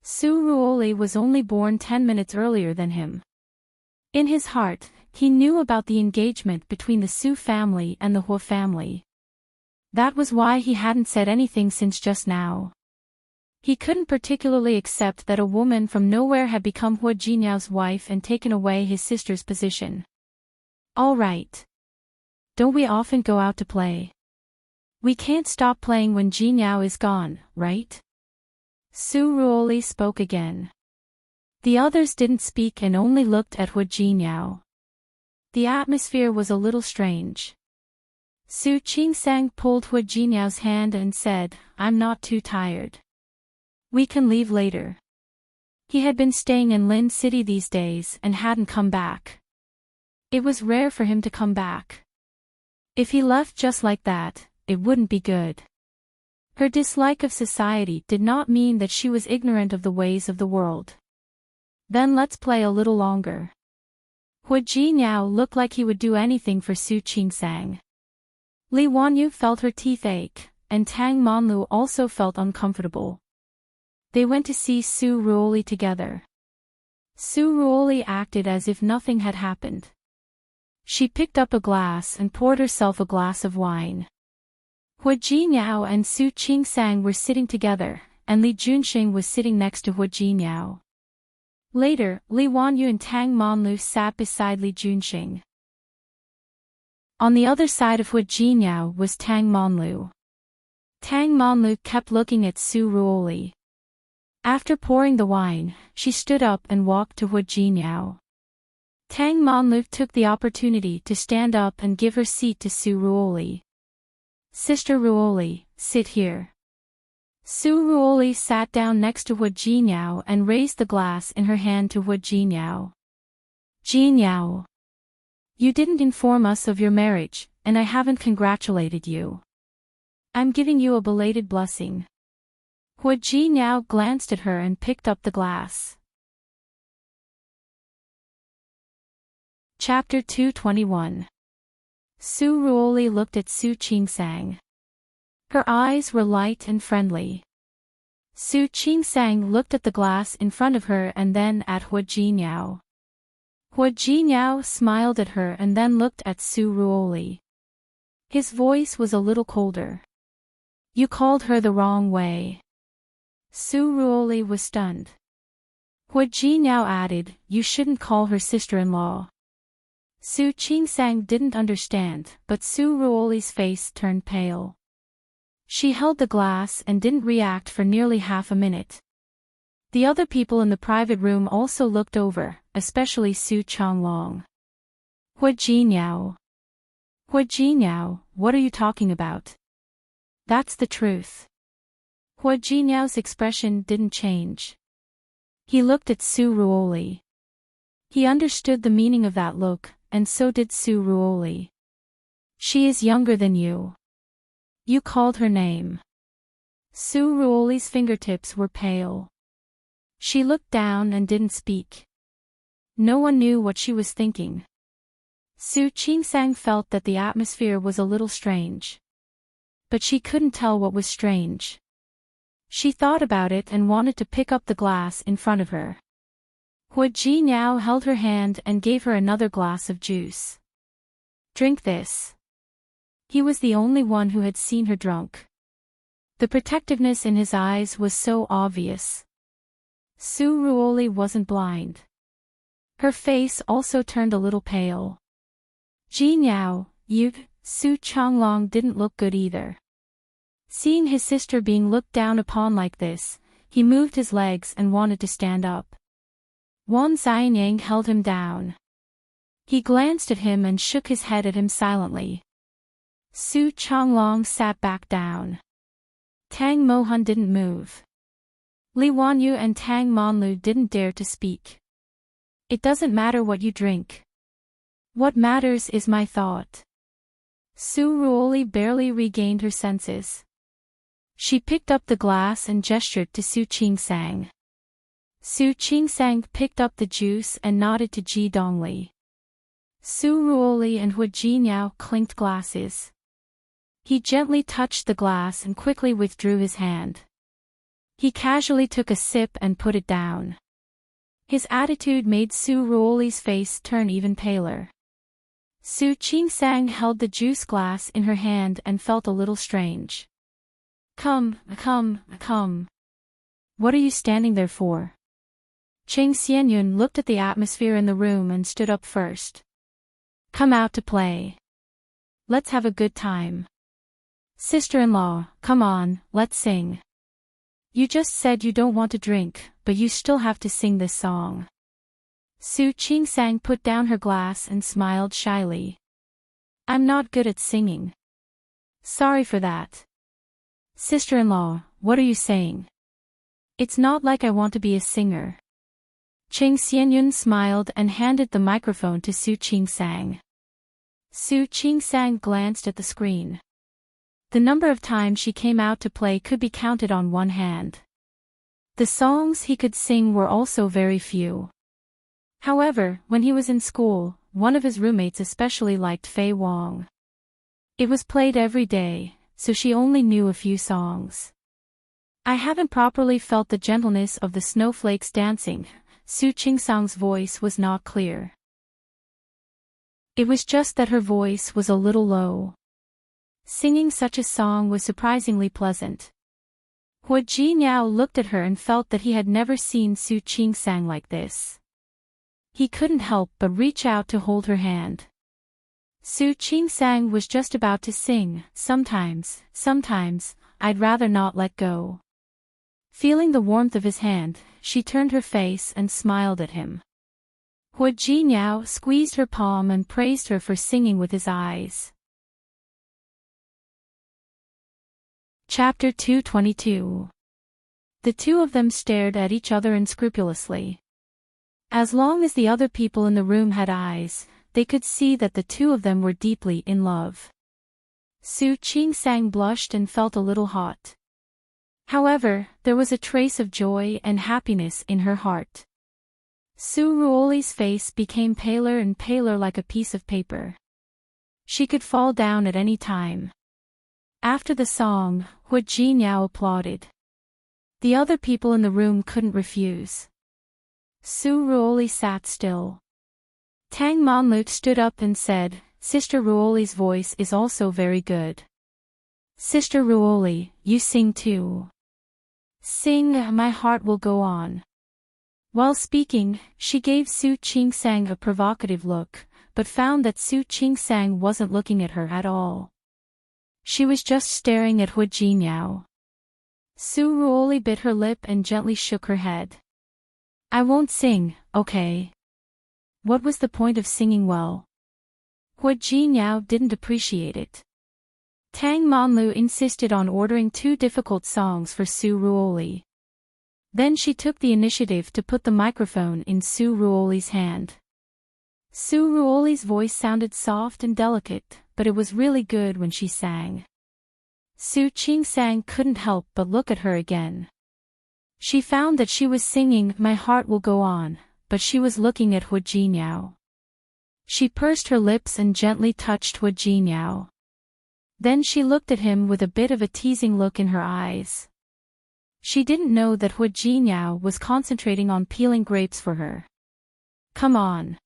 Su Ruoli was only born 10 minutes earlier than him. In his heart, he knew about the engagement between the Su family and the Hu family. That was why he hadn't said anything since just now. He couldn't particularly accept that a woman from nowhere had become Hu Jinyao's wife and taken away his sister's position. All right. Don't we often go out to play? We can't stop playing when Jinyao is gone, right? Su Ruoli spoke again. The others didn't speak and only looked at Hu Jinyao. The atmosphere was a little strange. Su Qingsang pulled Hu Jinyao's hand and said, I'm not too tired. We can leave later. He had been staying in Lin City these days and hadn't come back. It was rare for him to come back. If he left just like that, it wouldn't be good. Her dislike of society did not mean that she was ignorant of the ways of the world. Then let's play a little longer. Hu Jinyao looked like he would do anything for Su Qingsang. Li Wanyu felt her teeth ache, and Tang Monlu also felt uncomfortable. They went to see Su Ruoli together. Su Ruoli acted as if nothing had happened. She picked up a glass and poured herself a glass of wine. Hu Jinyao and Su Qingsang were sitting together, and Li Junxing was sitting next to Hu Jinyao. Later, Li Wanyu and Tang Monlu sat beside Li Junxing. On the other side of Hu Jinyao was Tang Monlu. Tang Monlu kept looking at Su Ruoli. After pouring the wine, she stood up and walked to Hu Jinyao. Tang Monlu took the opportunity to stand up and give her seat to Su Ruoli. Sister Ruoli, sit here. Su Ruoli sat down next to Hu Jinyao and raised the glass in her hand to Hu Jinyao. Jinyao. You didn't inform us of your marriage, and I haven't congratulated you. I'm giving you a belated blessing. Hu Jinyao glanced at her and picked up the glass. Chapter 221. Su Ruoli looked at Su Qingsang. Her eyes were light and friendly. Su Qingsang looked at the glass in front of her and then at Hu Jinyao. Hu Jinyao smiled at her and then looked at Su Ruoli. His voice was a little colder. You called her the wrong way. Su Ruoli was stunned. Hu Jinyao added, you shouldn't call her sister-in-law. Su Qingsang didn't understand, but Su Ruoli's face turned pale. She held the glass and didn't react for nearly half a minute. The other people in the private room also looked over, especially Su Chonglong. Hu Jinyao. Hu Jinyao, what are you talking about? That's the truth. Hu Jinyao's expression didn't change. He looked at Su Ruoli. He understood the meaning of that look, and so did Su Ruoli. She is younger than you. You called her name. Su Ruoli's fingertips were pale. She looked down and didn't speak. No one knew what she was thinking. Su Qingsang felt that the atmosphere was a little strange. But she couldn't tell what was strange. She thought about it and wanted to pick up the glass in front of her. Hu Jinyao held her hand and gave her another glass of juice. Drink this. He was the only one who had seen her drunk. The protectiveness in his eyes was so obvious. Su Ruoli wasn't blind. Her face also turned a little pale. Jinyao, Su Changlong didn't look good either. Seeing his sister being looked down upon like this, he moved his legs and wanted to stand up. Wan Xianyang held him down. He glanced at him and shook his head at him silently. Su Changlong sat back down. Tang Mohan didn't move. Li Wanyu and Tang Monlu didn't dare to speak. It doesn't matter what you drink. What matters is my thought. Su Ruoli barely regained her senses. She picked up the glass and gestured to Su Qingsang. Su Qingsang picked up the juice and nodded to Ji Dongli. Su Ruoli and Hu Jinyao clinked glasses. He gently touched the glass and quickly withdrew his hand. He casually took a sip and put it down. His attitude made Su Ruoli's face turn even paler. Su Qingsang held the juice glass in her hand and felt a little strange. Come. What are you standing there for? Cheng Xianyun looked at the atmosphere in the room and stood up first. Come out to play. Let's have a good time. Sister-in-law, come on, let's sing. You just said you don't want to drink, but you still have to sing this song. Su Qingsang put down her glass and smiled shyly. I'm not good at singing. Sorry for that. Sister-in-law, what are you saying? It's not like I want to be a singer. Cheng Xianyun smiled and handed the microphone to Su Qingsang. Su Qingsang glanced at the screen. The number of times she came out to play could be counted on one hand. The songs he could sing were also very few. However, when he was in school, one of his roommates especially liked Fei Wong. It was played every day, so she only knew a few songs. I haven't properly felt the gentleness of the snowflakes dancing. Su Qingsang's voice was not clear. It was just that her voice was a little low. Singing such a song was surprisingly pleasant. Hu Jinyao looked at her and felt that he had never seen Su Qingsang like this. He couldn't help but reach out to hold her hand. Su Qingsang was just about to sing, sometimes, I'd rather not let go. Feeling the warmth of his hand, she turned her face and smiled at him. Hu Jinyao squeezed her palm and praised her for singing with his eyes. Chapter 222. The two of them stared at each other unscrupulously. As long as the other people in the room had eyes, they could see that the two of them were deeply in love. Su Qingsang blushed and felt a little hot. However, there was a trace of joy and happiness in her heart. Su Ruoli's face became paler and paler like a piece of paper. She could fall down at any time. After the song, Hu Jinyao applauded. The other people in the room couldn't refuse. Su Ruoli sat still. Tang Monlu stood up and said, Sister Ruoli's voice is also very good. Sister Ruoli, you sing too. Sing, my heart will go on. While speaking, she gave Su Qingsang a provocative look, but found that Su Qingsang wasn't looking at her at all. She was just staring at Hu Jinyao. Su Ruoli bit her lip and gently shook her head. I won't sing, okay? What was the point of singing well? Hu Jinyao didn't appreciate it. Tang Monlu insisted on ordering 2 difficult songs for Su Ruoli. Then she took the initiative to put the microphone in Su Ruoli's hand. Su Ruoli's voice sounded soft and delicate, but it was really good when she sang. Su Qingsang couldn't help but look at her again. She found that she was singing My Heart Will Go On, but she was looking at Hu Jinyao. She pursed her lips and gently touched Hu Jinyao. Then she looked at him with a bit of a teasing look in her eyes. She didn't know that Hu Jinyao was concentrating on peeling grapes for her. Come on.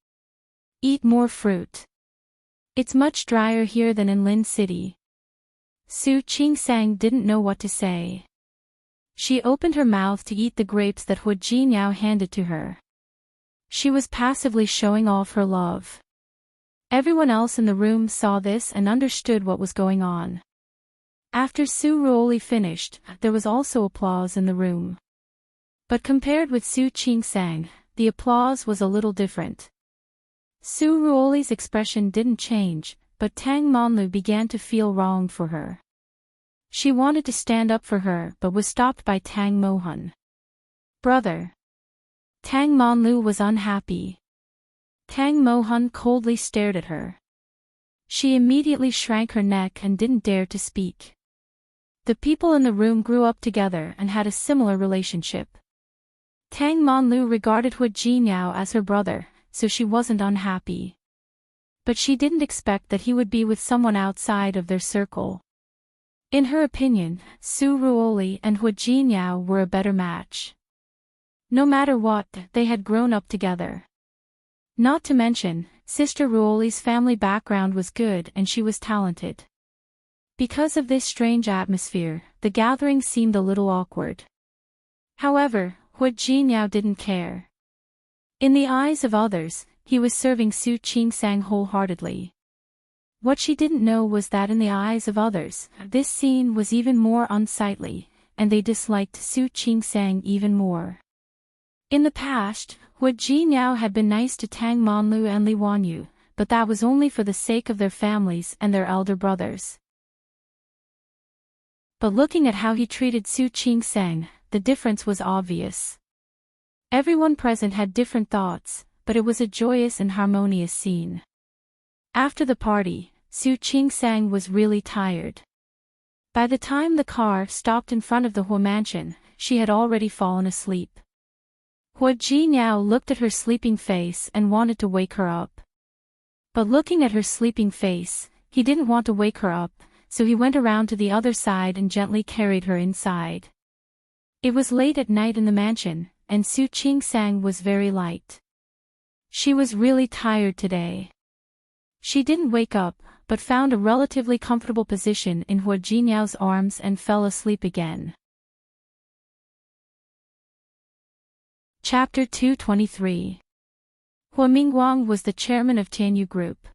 Eat more fruit. It's much drier here than in Lin City. Su Qingsang didn't know what to say. She opened her mouth to eat the grapes that Hu Jinyao handed to her. She was passively showing off her love. Everyone else in the room saw this and understood what was going on. After Su Ruoli finished, there was also applause in the room. But compared with Su Qingsang, the applause was a little different. Su Ruoli's expression didn't change, but Tang Monlu began to feel wronged for her. She wanted to stand up for her but was stopped by Tang Mohun. Brother. Tang Monlu was unhappy. Tang Mohun coldly stared at her. She immediately shrank her neck and didn't dare to speak. The people in the room grew up together and had a similar relationship. Tang Monlu regarded Hu Jinyao as her brother, so she wasn't unhappy. But she didn't expect that he would be with someone outside of their circle. In her opinion, Su Ruoli and Hu Jinyao were a better match. No matter what, they had grown up together. Not to mention, Sister Ruoli's family background was good and she was talented. Because of this strange atmosphere, the gathering seemed a little awkward. However, Hu Jinyao didn't care. In the eyes of others, he was serving Su Qingsang wholeheartedly. What she didn't know was that in the eyes of others, this scene was even more unsightly, and they disliked Su Qingsang even more. In the past, Hu Jinyao had been nice to Tang Monlu and Li Wanyu, but that was only for the sake of their families and their elder brothers. But looking at how he treated Su Qingsang, the difference was obvious. Everyone present had different thoughts, but it was a joyous and harmonious scene. After the party, Su Qingsang was really tired. By the time the car stopped in front of the Hu mansion, she had already fallen asleep. Hu Jinyao looked at her sleeping face and wanted to wake her up. But looking at her sleeping face, he didn't want to wake her up, so he went around to the other side and gently carried her inside. It was late at night in the mansion, and Su Qingsang was very light. She was really tired today. She didn't wake up, but found a relatively comfortable position in Hu Jinyao's arms and fell asleep again. Chapter 223. Hu Mingguang was the chairman of Tianyu Group.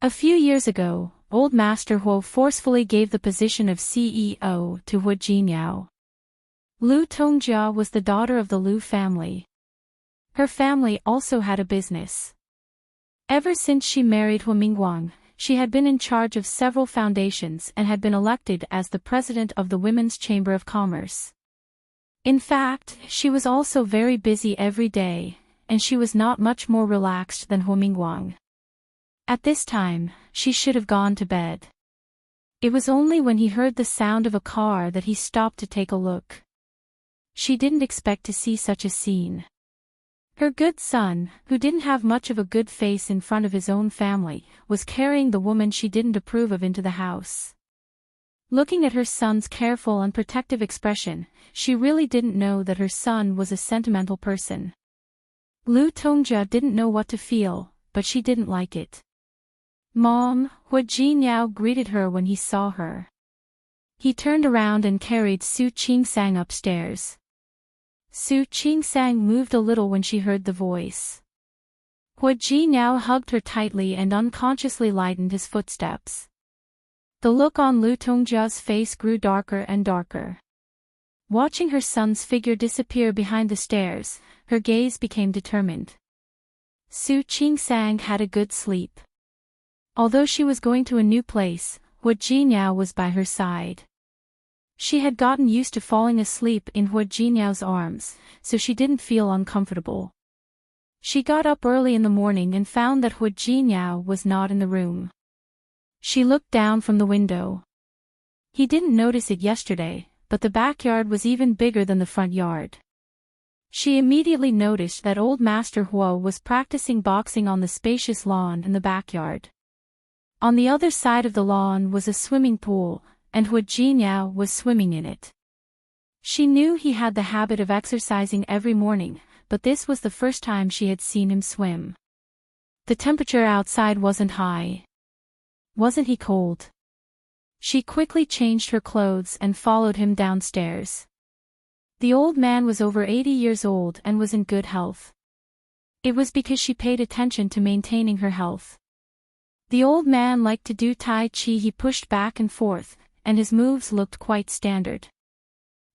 A few years ago, Old Master Hu forcefully gave the position of CEO to Hu Jinyao. Lu Tongjia was the daughter of the Lu family. Her family also had a business. Ever since she married Hu Mingguang, she had been in charge of several foundations and had been elected as the president of the Women's Chamber of Commerce. In fact, she was also very busy every day, and she was not much more relaxed than Hu Mingguang. At this time, she should have gone to bed. It was only when he heard the sound of a car that he stopped to take a look. She didn't expect to see such a scene. Her good son, who didn't have much of a good face in front of his own family, was carrying the woman she didn't approve of into the house. Looking at her son's careful and protective expression, she really didn't know that her son was a sentimental person. Lu Tongjia didn't know what to feel, but she didn't like it. Mom, Hu Jinyao greeted her when he saw her. He turned around and carried Su Qingsang upstairs. Su Qingsang moved a little when she heard the voice. Hu Jinyao hugged her tightly and unconsciously lightened his footsteps. The look on Lu Tongjia's face grew darker and darker. Watching her son's figure disappear behind the stairs, her gaze became determined. Su Qingsang had a good sleep. Although she was going to a new place, Hu Jinyao was by her side. She had gotten used to falling asleep in Hu Jinyao's arms, so she didn't feel uncomfortable. She got up early in the morning and found that Hu Jinyao was not in the room. She looked down from the window. He didn't notice it yesterday, but the backyard was even bigger than the front yard. She immediately noticed that old Master Huo was practicing boxing on the spacious lawn in the backyard. On the other side of the lawn was a swimming pool, and Hu Jinyao was swimming in it. She knew he had the habit of exercising every morning, but this was the first time she had seen him swim. The temperature outside wasn't high. Wasn't he cold? She quickly changed her clothes and followed him downstairs. The old man was over 80 years old and was in good health. It was because she paid attention to maintaining her health. The old man liked to do Tai Chi. He pushed back and forth, and his moves looked quite standard.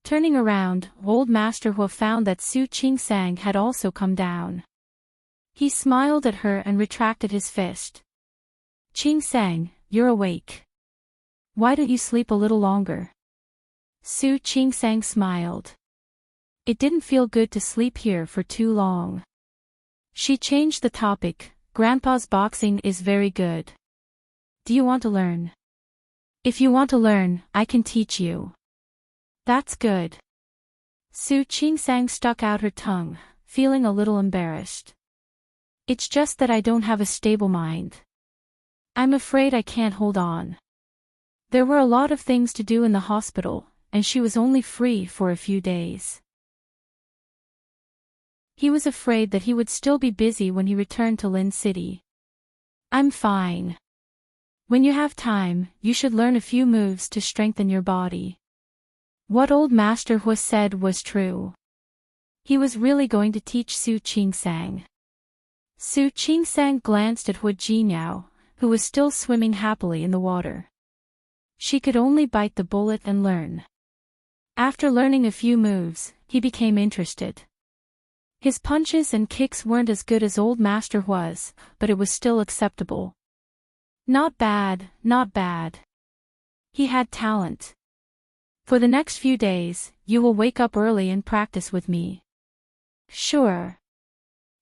Turning around, old Master Hu found that Su Qingsang had also come down. He smiled at her and retracted his fist. Qingsang, you're awake. Why don't you sleep a little longer? Su Qingsang smiled. It didn't feel good to sleep here for too long. She changed the topic. Grandpa's boxing is very good. Do you want to learn? If you want to learn, I can teach you. That's good. Su Qingsang stuck out her tongue, feeling a little embarrassed. It's just that I don't have a stable mind. I'm afraid I can't hold on. There were a lot of things to do in the hospital, and she was only free for a few days. He was afraid that he would still be busy when he returned to Lin City. I'm fine. When you have time, you should learn a few moves to strengthen your body. What old Master Hu said was true. He was really going to teach Su Qingsang. Su Qingsang glanced at Hu Jinyao, who was still swimming happily in the water. She could only bite the bullet and learn. After learning a few moves, he became interested. His punches and kicks weren't as good as old Master Hu's, but it was still acceptable. Not bad, not bad. He had talent. For the next few days, you will wake up early and practice with me. Sure.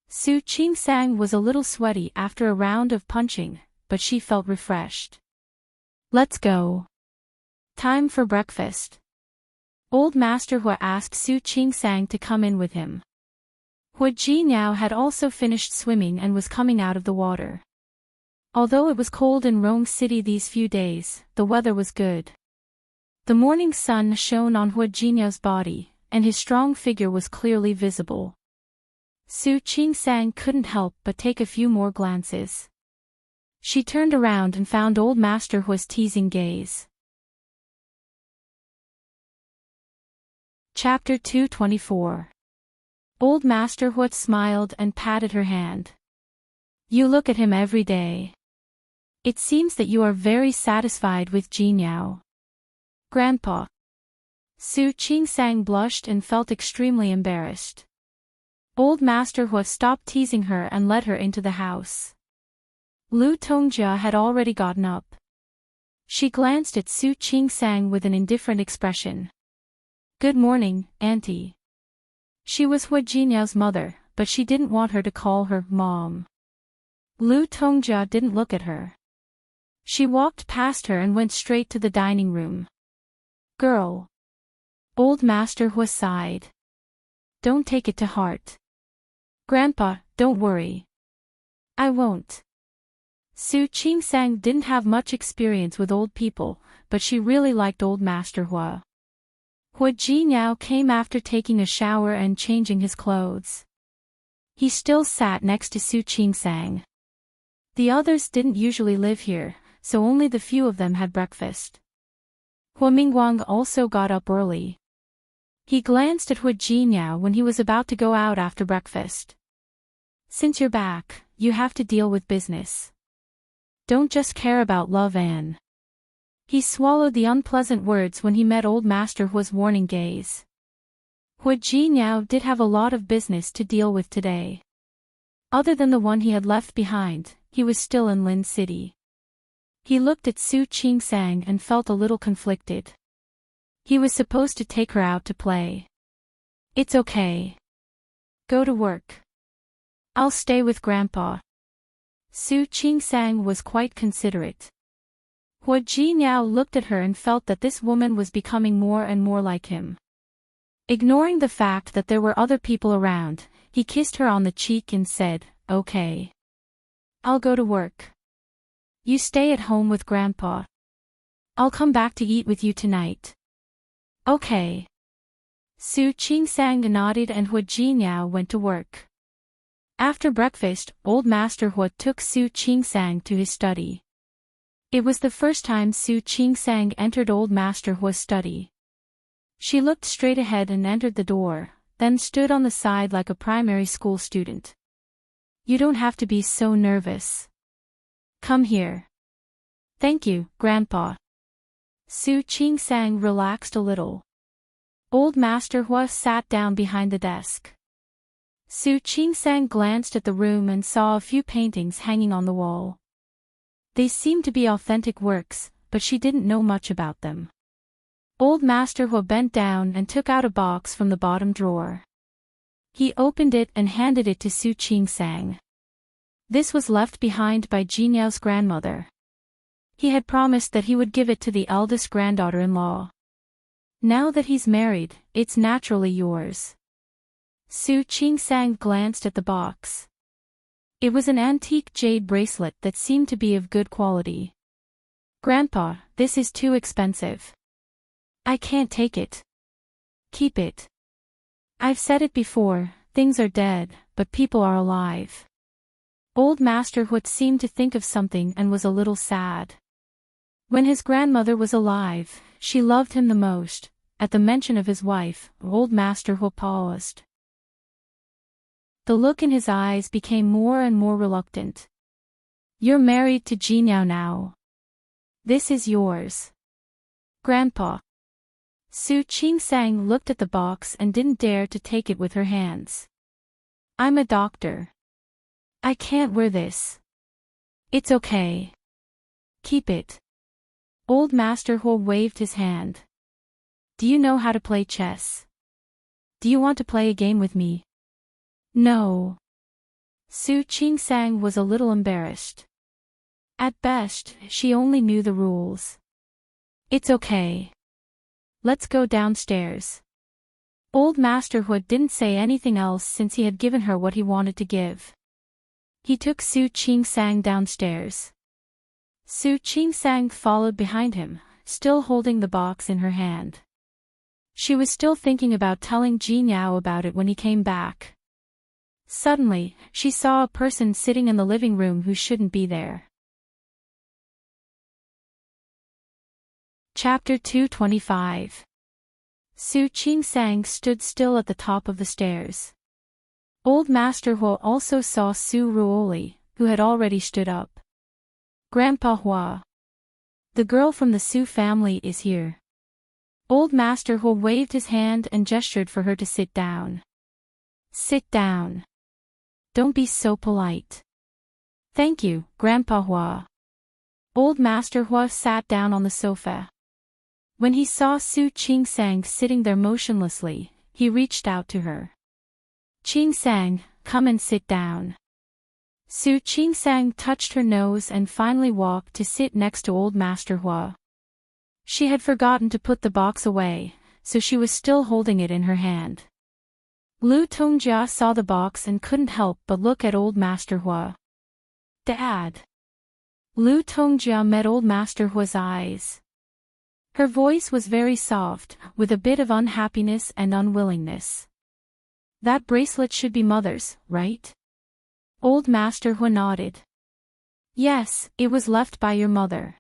Su Qingsang was a little sweaty after a round of punching, but she felt refreshed. Let's go. Time for breakfast. Old Master Hu asked Su Qingsang to come in with him. Hu Jinyao had also finished swimming and was coming out of the water. Although it was cold in Rome City these few days, the weather was good. The morning sun shone on Hu Jinyao's body, and his strong figure was clearly visible. Su Qingsang couldn't help but take a few more glances. She turned around and found old Master Hu's teasing gaze. Chapter 224. Old Master Hu smiled and patted her hand. You look at him every day. It seems that you are very satisfied with Jinyao. Grandpa. Su Qingsang blushed and felt extremely embarrassed. Old Master Hu stopped teasing her and led her into the house. Lu Tongjia had already gotten up. She glanced at Su Qingsang with an indifferent expression. Good morning, Auntie. She was Hu Jinyao's mother, but she didn't want her to call her Mom. Lu Tongjia didn't look at her. She walked past her and went straight to the dining room. Girl. Old Master Hu sighed. Don't take it to heart. Grandpa, don't worry. I won't. Su Qingsang didn't have much experience with old people, but she really liked old Master Hu. Hu Jinyao came after taking a shower and changing his clothes. He still sat next to Su Qingsang. The others didn't usually live here, so only the few of them had breakfast. Hu Mingguang also got up early. He glanced at Hu Jinyao when he was about to go out after breakfast. Since you're back, you have to deal with business. Don't just care about love and... He swallowed the unpleasant words when he met old Master Hu's warning gaze. Hu Jinyao did have a lot of business to deal with today. Other than the one he had left behind, he was still in Lin City. He looked at Su Qingsang and felt a little conflicted. He was supposed to take her out to play. It's okay. Go to work. I'll stay with Grandpa. Su Qingsang was quite considerate. Hu Jinyao looked at her and felt that this woman was becoming more and more like him. Ignoring the fact that there were other people around, he kissed her on the cheek and said, "Okay. I'll go to work. You stay at home with Grandpa. I'll come back to eat with you tonight." "Okay." Su Qingsang nodded and Hu Jinyao went to work. After breakfast, Old Master Hu took Su Qingsang to his study. It was the first time Su Qingsang entered Old Master Hu's study. She looked straight ahead and entered the door, then stood on the side like a primary school student. "You don't have to be so nervous. Come here." "Thank you, Grandpa." Su Qingsang relaxed a little. Old Master Hu sat down behind the desk. Su Qingsang glanced at the room and saw a few paintings hanging on the wall. They seemed to be authentic works, but she didn't know much about them. Old Master Hu bent down and took out a box from the bottom drawer. He opened it and handed it to Su Qingsang. This was left behind by Jinyao's grandmother. He had promised that he would give it to the eldest granddaughter-in-law. Now that he's married, it's naturally yours. Su Qingsang glanced at the box. It was an antique jade bracelet that seemed to be of good quality. "Grandpa, this is too expensive. I can't take it." "Keep it. I've said it before, things are dead, but people are alive." Old Master Hu seemed to think of something and was a little sad. When his grandmother was alive, she loved him the most. At the mention of his wife, Old Master Hu paused. The look in his eyes became more and more reluctant. "You're married to Jinyao now. This is yours. Grandpa." Su Qingsang looked at the box and didn't dare to take it with her hands. "I'm a doctor. I can't wear this." "It's okay. Keep it." Old Master Hu waved his hand. "Do you know how to play chess? Do you want to play a game with me?" "No." Su Qingsang was a little embarrassed. At best, she only knew the rules. "It's okay. Let's go downstairs." Old Master Hu didn't say anything else since he had given her what he wanted to give. He took Su Qingsang downstairs. Su Qingsang followed behind him, still holding the box in her hand. She was still thinking about telling Jinyao about it when he came back. Suddenly, she saw a person sitting in the living room who shouldn't be there. Chapter 225. Su Qingsang stood still at the top of the stairs. Old Master Hu also saw Su Ruoli, who had already stood up. "Grandpa Hua. The girl from the Su family is here." Old Master Hu waved his hand and gestured for her to sit down. "Sit down. Don't be so polite." "Thank you, Grandpa Hua." Old Master Hu sat down on the sofa. When he saw Su Qingsang sitting there motionlessly, he reached out to her. "Qingsang, come and sit down." Su Qingsang touched her nose and finally walked to sit next to Old Master Hu. She had forgotten to put the box away, so she was still holding it in her hand. Lu Tongjia saw the box and couldn't help but look at Old Master Hu. "Dad." Lu Tongjia met Old Master Hu's eyes. Her voice was very soft, with a bit of unhappiness and unwillingness. "That bracelet should be Mother's, right?" Old Master Hu nodded. "Yes, it was left by your mother.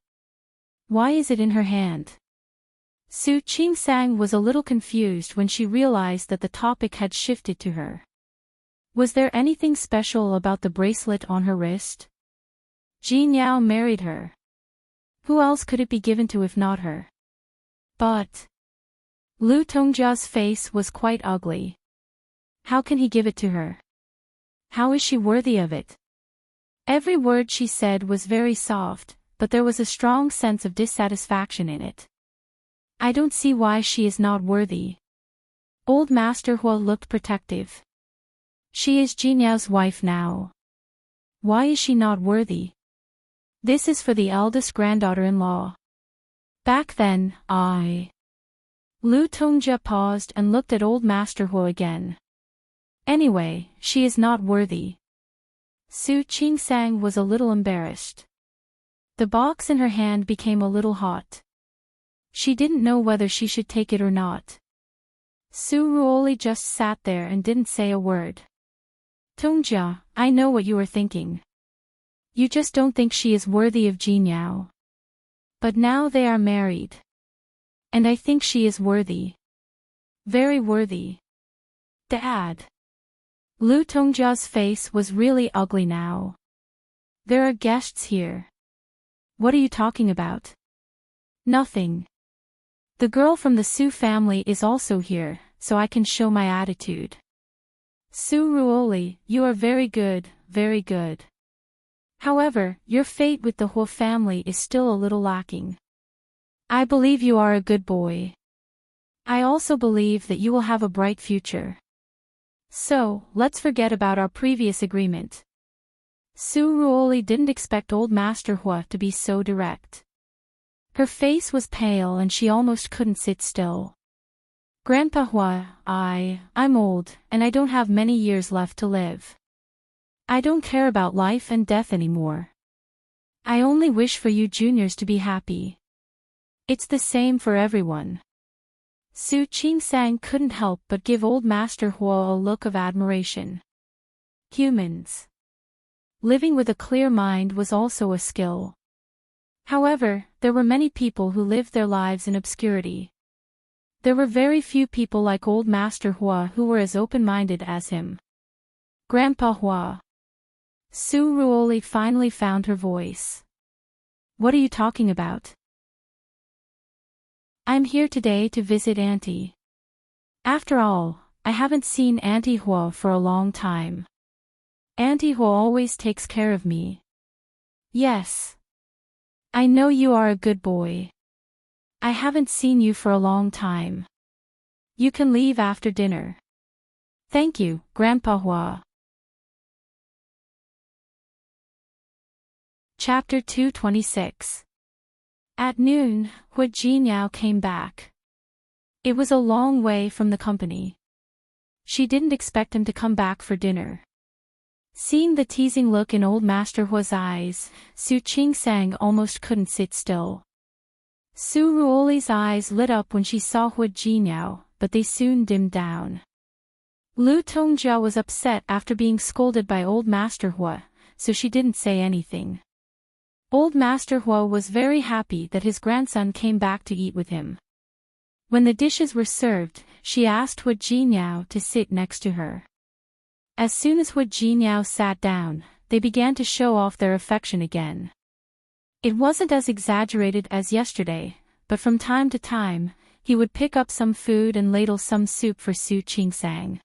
Why is it in her hand?" Su Qingsang was a little confused when she realized that the topic had shifted to her. Was there anything special about the bracelet on her wrist? Jinyao married her. Who else could it be given to if not her? But Lu Tongjia's face was quite ugly. How can he give it to her? How is she worthy of it? Every word she said was very soft, but there was a strong sense of dissatisfaction in it. "I don't see why she is not worthy." Old Master Hu looked protective. "She is Jinyao's wife now. Why is she not worthy? This is for the eldest granddaughter-in-law. Back then, Lu Tongjia paused and looked at Old Master Hu again. Anyway, she is not worthy. Su Qingsang was a little embarrassed. The box in her hand became a little hot. She didn't know whether she should take it or not. Su Ruoli just sat there and didn't say a word. Tongjia, I know what you are thinking. You just don't think she is worthy of Jinyao. But now they are married. And I think she is worthy. Very worthy. Dad. Lu Tongjia's face was really ugly now. There are guests here. What are you talking about? Nothing. The girl from the Su family is also here, so I can show my attitude. Su Ruoli, you are very good, very good. However, your fate with the Huo family is still a little lacking. I believe you are a good boy. I also believe that you will have a bright future. So, let's forget about our previous agreement. Su Ruoli didn't expect Old Master Hua to be so direct. Her face was pale and she almost couldn't sit still. Grandpa Hua, I'm old, and I don't have many years left to live. I don't care about life and death anymore. I only wish for you juniors to be happy. It's the same for everyone. Su Qingsang couldn't help but give Old Master Hua a look of admiration. Humans. Living with a clear mind was also a skill. However, there were many people who lived their lives in obscurity. There were very few people like Old Master Hua who were as open-minded as him. Grandpa Hua. Su Ruoli finally found her voice. What are you talking about? I'm here today to visit Auntie. After all, I haven't seen Auntie Hua for a long time. Auntie Hua always takes care of me. Yes. I know you are a good boy. I haven't seen you for a long time. You can leave after dinner. Thank you, Grandpa Hua. Chapter 226. At noon, Hu Jinyao came back. It was a long way from the company. She didn't expect him to come back for dinner. Seeing the teasing look in Old Master Hua's eyes, Su Qingsang almost couldn't sit still. Su Ruoli's eyes lit up when she saw Hu Jinyao, but they soon dimmed down. Lu Tongjia was upset after being scolded by Old Master Hua, so she didn't say anything. Old Master Hua was very happy that his grandson came back to eat with him. When the dishes were served, she asked Hu Jinyao to sit next to her. As soon as Hu Jinyao sat down, they began to show off their affection again. It wasn't as exaggerated as yesterday, but from time to time, he would pick up some food and ladle some soup for Su Qingsang.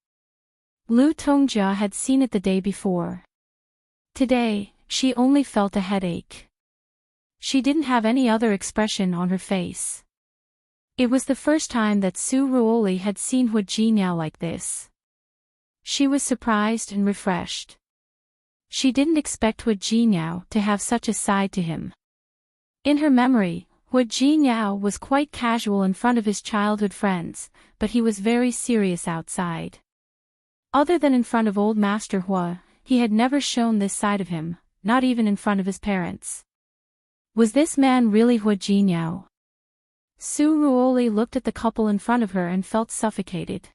Lu Tongjia had seen it the day before. Today, she only felt a headache. She didn't have any other expression on her face. It was the first time that Su Ruoli had seen Hu Jinyao like this. She was surprised and refreshed. She didn't expect Hu Jinyao to have such a side to him. In her memory, Hu Jinyao was quite casual in front of his childhood friends, but he was very serious outside. Other than in front of Old Master Hua, he had never shown this side of him, not even in front of his parents. Was this man really Hu Jinyao? Su Ruoli looked at the couple in front of her and felt suffocated.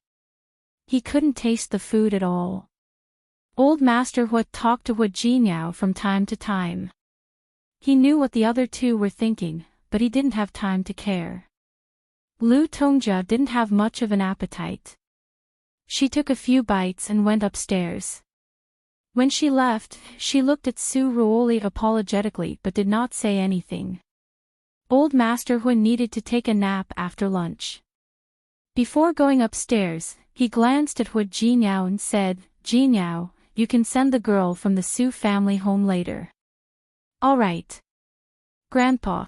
He couldn't taste the food at all. Old Master Hua talked to Hu Jinyao from time to time. He knew what the other two were thinking, but he didn't have time to care. Lu Tongjia didn't have much of an appetite. She took a few bites and went upstairs. When she left, she looked at Su Ruoli apologetically but did not say anything. Old Master Hu needed to take a nap after lunch. Before going upstairs, he glanced at Hu Jinyao and said, "Jinyao, you can send the girl from the Su family home later." "All right. Grandpa."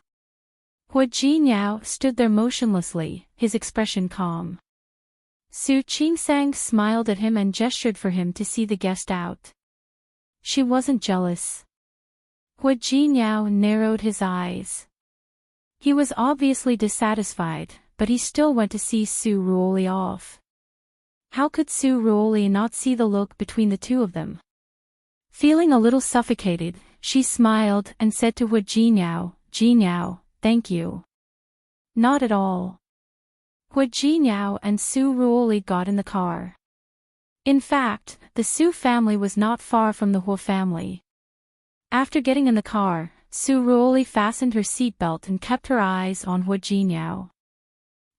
Hu Jinyao stood there motionlessly, his expression calm. Su Qingsang smiled at him and gestured for him to see the guest out. She wasn't jealous. Hu Jinyao narrowed his eyes. He was obviously dissatisfied, but he still went to see Su Ruoli off. How could Su Ruoli not see the look between the two of them? Feeling a little suffocated, she smiled and said to Hu Jinyao, thank you. Not at all. Hu Jinyao and Su Ruoli got in the car. In fact, the Su family was not far from the Hu family. After getting in the car, Su Ruoli fastened her seatbelt and kept her eyes on Hu Jinyao.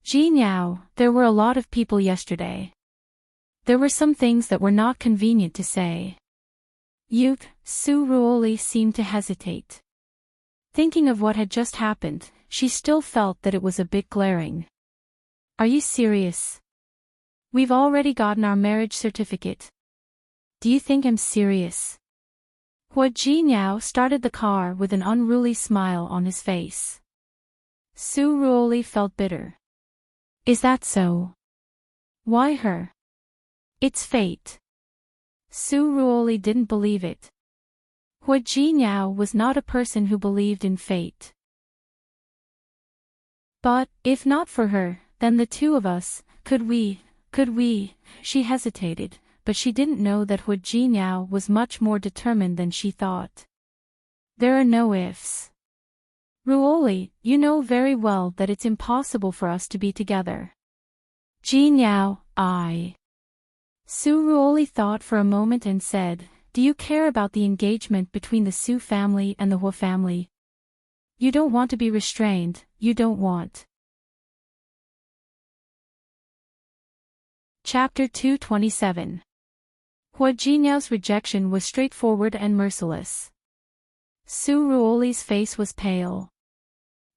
Jinyao, there were a lot of people yesterday. There were some things that were not convenient to say. Su Ruoli seemed to hesitate. Thinking of what had just happened, she still felt that it was a bit glaring. Are you serious? We've already gotten our marriage certificate. Do you think I'm serious? Hu Jinyao started the car with an unruly smile on his face. Su Ruoli felt bitter. Is that so? Why her? It's fate. Su Ruoli didn't believe it. Hu Jinyao was not a person who believed in fate. But, if not for her, then the two of us, could we, she hesitated, but she didn't know that Hu Jinyao was much more determined than she thought. There are no ifs. Ruoli, you know very well that it's impossible for us to be together. Jinyao, Su Ruoli thought for a moment and said, do you care about the engagement between the Su family and the Hu family? You don't want to be restrained, you don't want. Chapter 227. Hu Jinyao's rejection was straightforward and merciless. Su Ruoli's face was pale.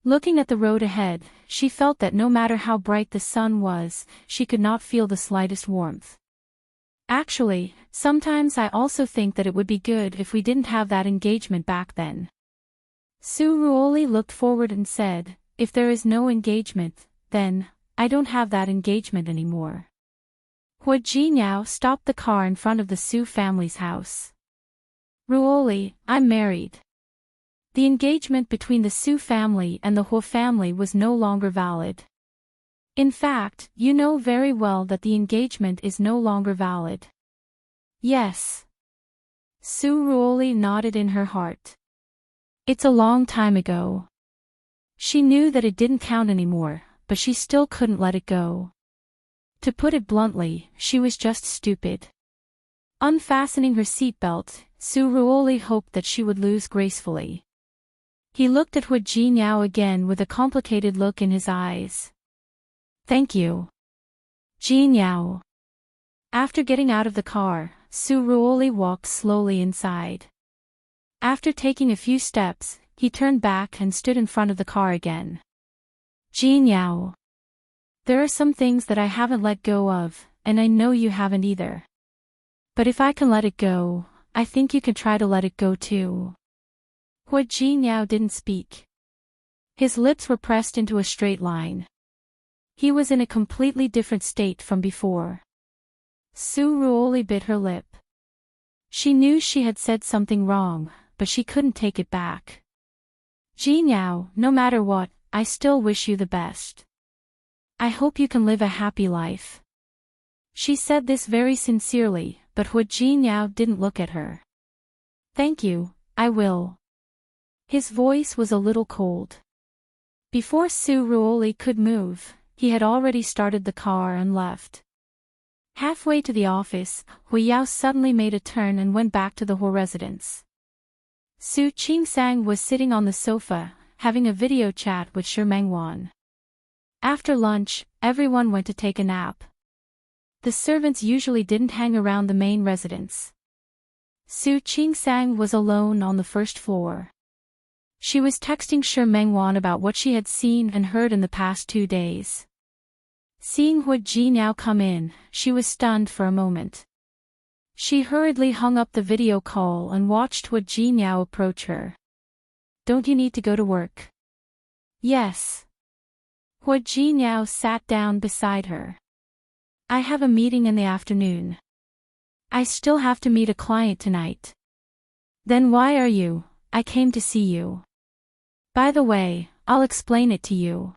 Looking at the road ahead, she felt that no matter how bright the sun was, she could not feel the slightest warmth. Actually, sometimes I also think that it would be good if we didn't have that engagement back then. Su Ruoli looked forward and said, if there is no engagement, then, I don't have that engagement anymore. Hu Jinyao stopped the car in front of the Su family's house. Ruoli, I'm married. The engagement between the Su family and the Hu family was no longer valid. In fact, you know very well that the engagement is no longer valid. Yes. Su Ruoli nodded in her heart. It's a long time ago. She knew that it didn't count anymore, but she still couldn't let it go. To put it bluntly, she was just stupid. Unfastening her seatbelt, Su Ruoli hoped that she would lose gracefully. He looked at Hu Jinyao again with a complicated look in his eyes. Thank you. Jinyao. After getting out of the car, Su Ruoli walked slowly inside. After taking a few steps, he turned back and stood in front of the car again. Jinyao. There are some things that I haven't let go of, and I know you haven't either. But if I can let it go, I think you can try to let it go too. Hu Jinyao didn't speak. His lips were pressed into a straight line. He was in a completely different state from before. Su Ruoli bit her lip. She knew she had said something wrong, but she couldn't take it back. Jinyao, no matter what, I still wish you the best. I hope you can live a happy life. She said this very sincerely, but Hu Jinyao didn't look at her. Thank you, I will. His voice was a little cold. Before Su Ruoli could move, he had already started the car and left. Halfway to the office, Hu Yao suddenly made a turn and went back to the Hu residence. Su Qingsang was sitting on the sofa, having a video chat with Shi Mengwan. After lunch, everyone went to take a nap. The servants usually didn't hang around the main residence. Su Qingsang was alone on the first floor. She was texting Shi Mengwan about what she had seen and heard in the past 2 days. Seeing Hu Jinyao come in, she was stunned for a moment. She hurriedly hung up the video call and watched Hu Jinyao approach her. Don't you need to go to work? Yes. Hu Jinyao sat down beside her. I have a meeting in the afternoon. I still have to meet a client tonight. Then why are you? I came to see you. By the way, I'll explain it to you.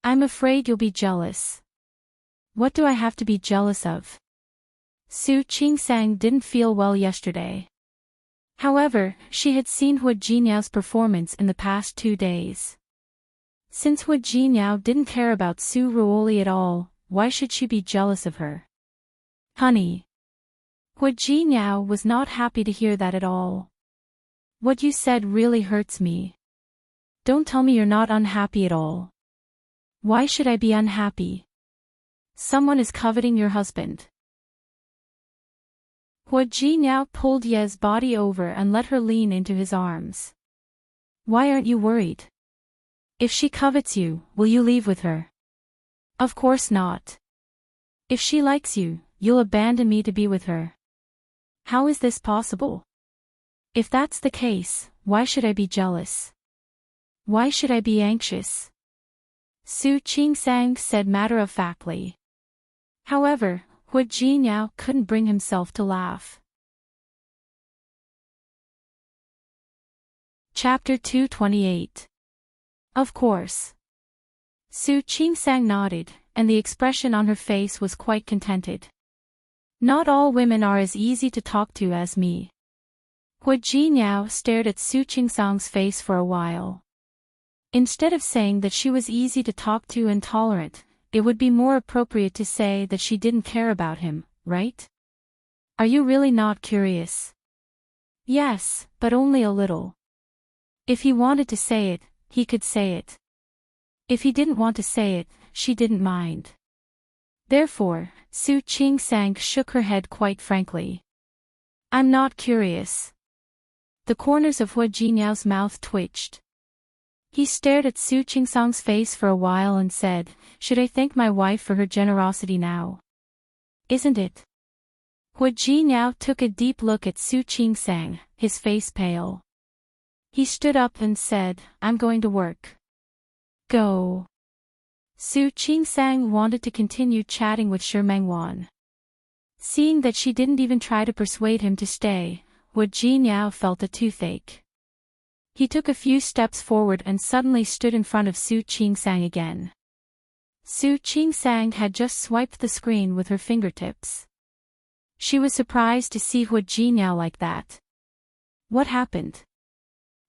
I'm afraid you'll be jealous. What do I have to be jealous of? Su Qingsang didn't feel well yesterday. However, she had seen Hu Jinyao's performance in the past 2 days. Since Hu Jinyao didn't care about Su Ruoli at all, why should she be jealous of her? Honey. Hu Jinyao was not happy to hear that at all. What you said really hurts me. Don't tell me you're not unhappy at all. Why should I be unhappy? Someone is coveting your husband. Hu Jinyao pulled Ye's body over and let her lean into his arms. Why aren't you worried? If she covets you, will you leave with her? Of course not. If she likes you, you'll abandon me to be with her. How is this possible? If that's the case, why should I be jealous? Why should I be anxious? Su Qingsang said matter-of-factly. However, Hu Jinyao couldn't bring himself to laugh. Chapter 228. Of course. Su Qingsang nodded, and the expression on her face was quite contented. Not all women are as easy to talk to as me. Hu Jinyao stared at Su Qingsang's face for a while. Instead of saying that she was easy to talk to and tolerant, it would be more appropriate to say that she didn't care about him, right? Are you really not curious? Yes, but only a little. If he wanted to say it, he could say it. If he didn't want to say it, she didn't mind. Therefore, Su Qingsang shook her head quite frankly. I'm not curious. The corners of Hu Jinyao's mouth twitched. He stared at Su Qingsang's face for a while and said, should I thank my wife for her generosity now? Isn't it? Hu Jinyao took a deep look at Su Qingsang, his face pale. He stood up and said, I'm going to work. Go. Su Qingsang wanted to continue chatting with Shi Mengwan. Seeing that she didn't even try to persuade him to stay, Hu Jinyao felt a toothache. He took a few steps forward and suddenly stood in front of Su Qingsang again. Su Qingsang had just swiped the screen with her fingertips. She was surprised to see Hu Jinyao like that. What happened?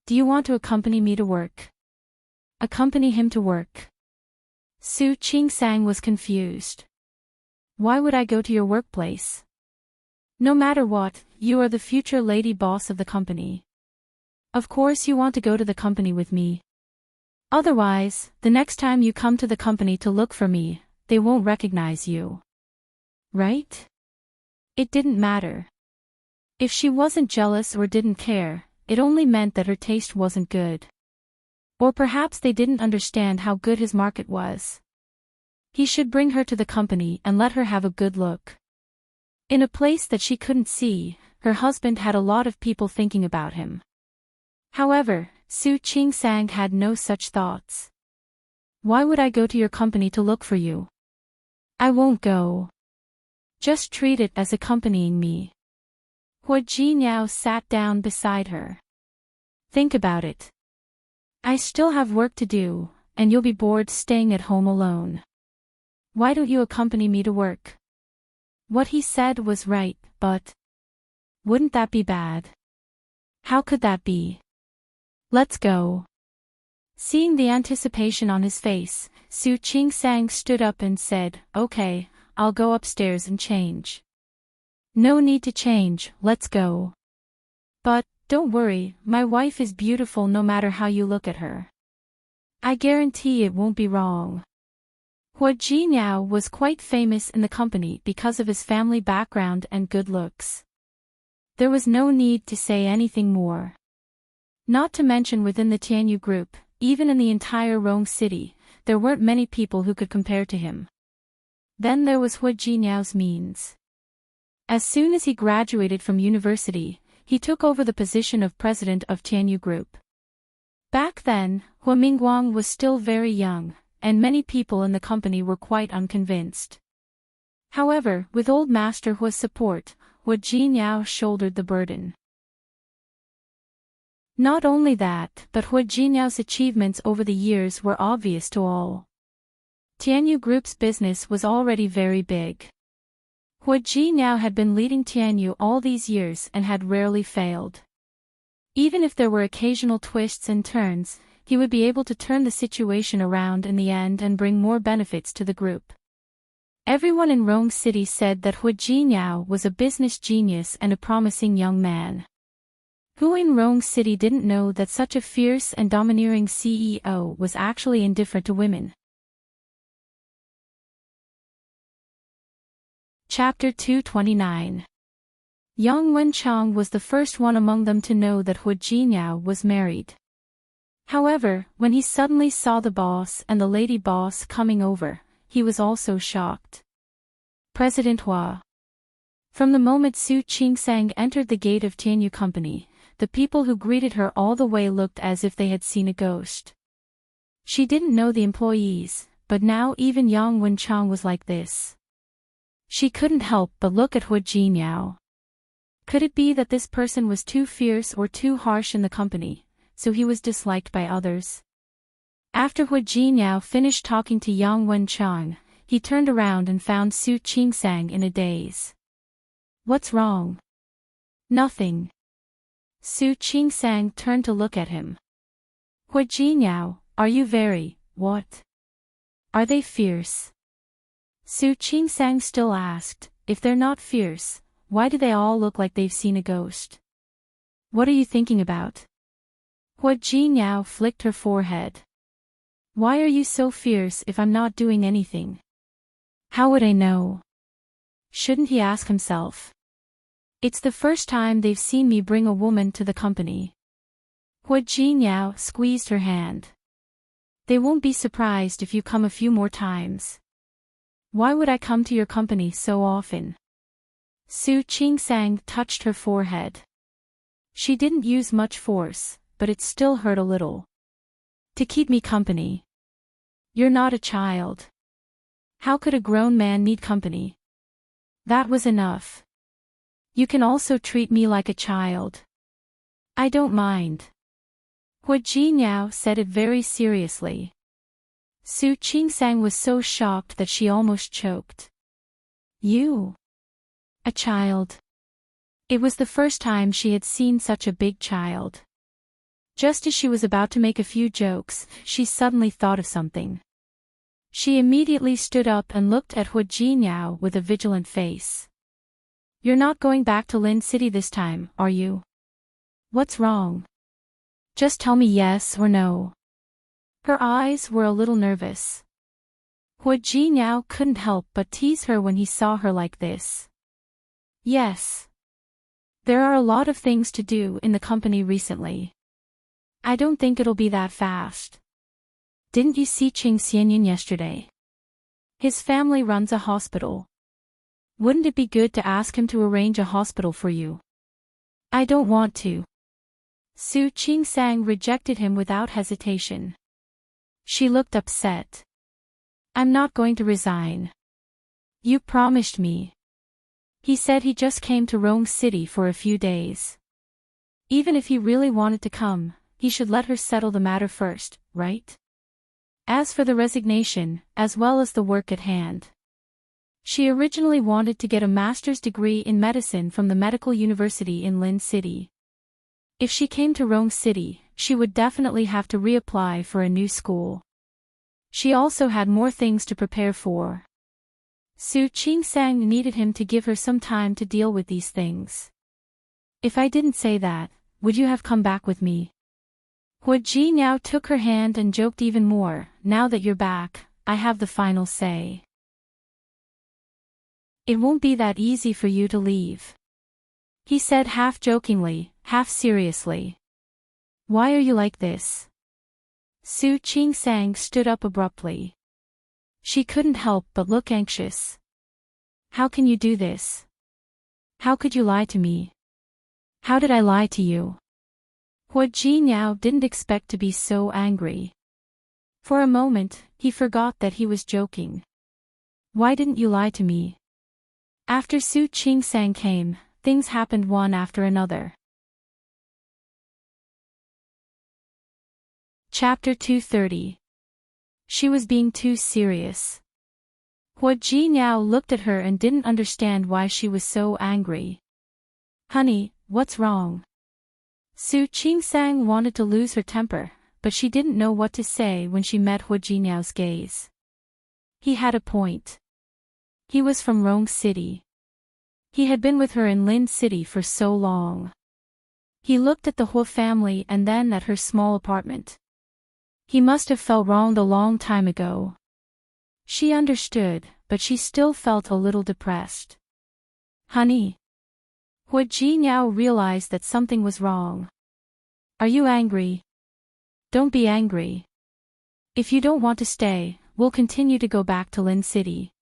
Do you want to accompany me to work? Accompany him to work? Su Qingsang was confused. Why would I go to your workplace? No matter what, you are the future lady boss of the company. Of course you want to go to the company with me. Otherwise, the next time you come to the company to look for me, they won't recognize you. Right? It didn't matter. If she wasn't jealous or didn't care, it only meant that her taste wasn't good. Or perhaps they didn't understand how good his market was. He should bring her to the company and let her have a good look. In a place that she couldn't see, her husband had a lot of people thinking about him. However, Su Qingsang had no such thoughts. Why would I go to your company to look for you? I won't go. Just treat it as accompanying me. Hu Jinyao sat down beside her. Think about it. I still have work to do, and you'll be bored staying at home alone. Why don't you accompany me to work? What he said was right, but wouldn't that be bad? How could that be? Let's go. Seeing the anticipation on his face, Su Qingsang stood up and said, okay, I'll go upstairs and change. No need to change, let's go. But, don't worry, my wife is beautiful no matter how you look at her. I guarantee it won't be wrong. Hu Jinyao was quite famous in the company because of his family background and good looks. There was no need to say anything more. Not to mention within the Tianyu group, even in the entire Rong city, there weren't many people who could compare to him. Then there was Hu Jinyao's means. As soon as he graduated from university, he took over the position of president of Tianyu Group. Back then, Hu Mingguang was still very young, and many people in the company were quite unconvinced. However, with old Master Hu's support, Hu Jinyao shouldered the burden. Not only that, but Hu Jinyao's achievements over the years were obvious to all. Tianyu Group's business was already very big. Hu Jinyao had been leading Tianyu all these years and had rarely failed. Even if there were occasional twists and turns, he would be able to turn the situation around in the end and bring more benefits to the group. Everyone in Rome City said that Hu Jinyao was a business genius and a promising young man. Who in Rome City didn't know that such a fierce and domineering CEO was actually indifferent to women? Chapter 229. Yang Wenchang was the first one among them to know that Hu Jinyao was married. However, when he suddenly saw the boss and the lady boss coming over, he was also shocked. President Hua. From the moment Su Qingsang entered the gate of Tianyu Company, the people who greeted her all the way looked as if they had seen a ghost. She didn't know the employees, but now even Yang Wenchang was like this. She couldn't help but look at Hu Jinyao. Could it be that this person was too fierce or too harsh in the company, so he was disliked by others? After Hu Jinyao finished talking to Yang Wenchang, he turned around and found Su Qingsang in a daze. What's wrong? Nothing. Su Qingsang turned to look at him. Hu Jinyao, are you very, what? Are they fierce? Su Qingsang still asked, if they're not fierce, why do they all look like they've seen a ghost? What are you thinking about? Hu Jinyao flicked her forehead. Why are you so fierce if I'm not doing anything? How would I know? Shouldn't he ask himself? It's the first time they've seen me bring a woman to the company. Hu Jinyao squeezed her hand. They won't be surprised if you come a few more times. Why would I come to your company so often? Su Qingsang touched her forehead. She didn't use much force, but it still hurt a little. To keep me company. You're not a child. How could a grown man need company? That was enough. You can also treat me like a child. I don't mind. Hu Jinyao said it very seriously. Su Qingsang was so shocked that she almost choked. You? A child? It was the first time she had seen such a big child. Just as she was about to make a few jokes, she suddenly thought of something. She immediately stood up and looked at Hu Jinyao with a vigilant face. You're not going back to Lin City this time, are you? What's wrong? Just tell me yes or no. Her eyes were a little nervous. Hu Jinyao couldn't help but tease her when he saw her like this. Yes. There are a lot of things to do in the company recently. I don't think it'll be that fast. Didn't you see Qing Xianyan yesterday? His family runs a hospital. Wouldn't it be good to ask him to arrange a hospital for you? I don't want to. Su Qingsang rejected him without hesitation. She looked upset. I'm not going to resign. You promised me. He said he just came to Rome City for a few days. Even if he really wanted to come, he should let her settle the matter first, right? As for the resignation, as well as the work at hand. She originally wanted to get a master's degree in medicine from the medical university in Lin City. If she came to Rome City, she would definitely have to reapply for a new school. She also had more things to prepare for. Su Qingsang needed him to give her some time to deal with these things. If I didn't say that, would you have come back with me? Hu Jinyao took her hand and joked even more, now that you're back, I have the final say. It won't be that easy for you to leave. He said half jokingly, half seriously. Why are you like this? Su Qingsang stood up abruptly. She couldn't help but look anxious. How can you do this? How could you lie to me? How did I lie to you? Hu Jinyao didn't expect to be so angry. For a moment, he forgot that he was joking. Why didn't you lie to me? After Su Qingsang came, things happened one after another. Chapter 230. She was being too serious. Hua Jinyao looked at her and didn't understand why she was so angry. Honey, what's wrong? Su Qingsang wanted to lose her temper, but she didn't know what to say when she met Hua Jinyao's gaze. He had a point. He was from Rong City. He had been with her in Lin City for so long. He looked at the Hua family and then at her small apartment. He must have felt wronged a long time ago. She understood, but she still felt a little depressed. Honey. Hua Jinyao realized that something was wrong. Are you angry? Don't be angry. If you don't want to stay, we'll continue to go back to Lin City.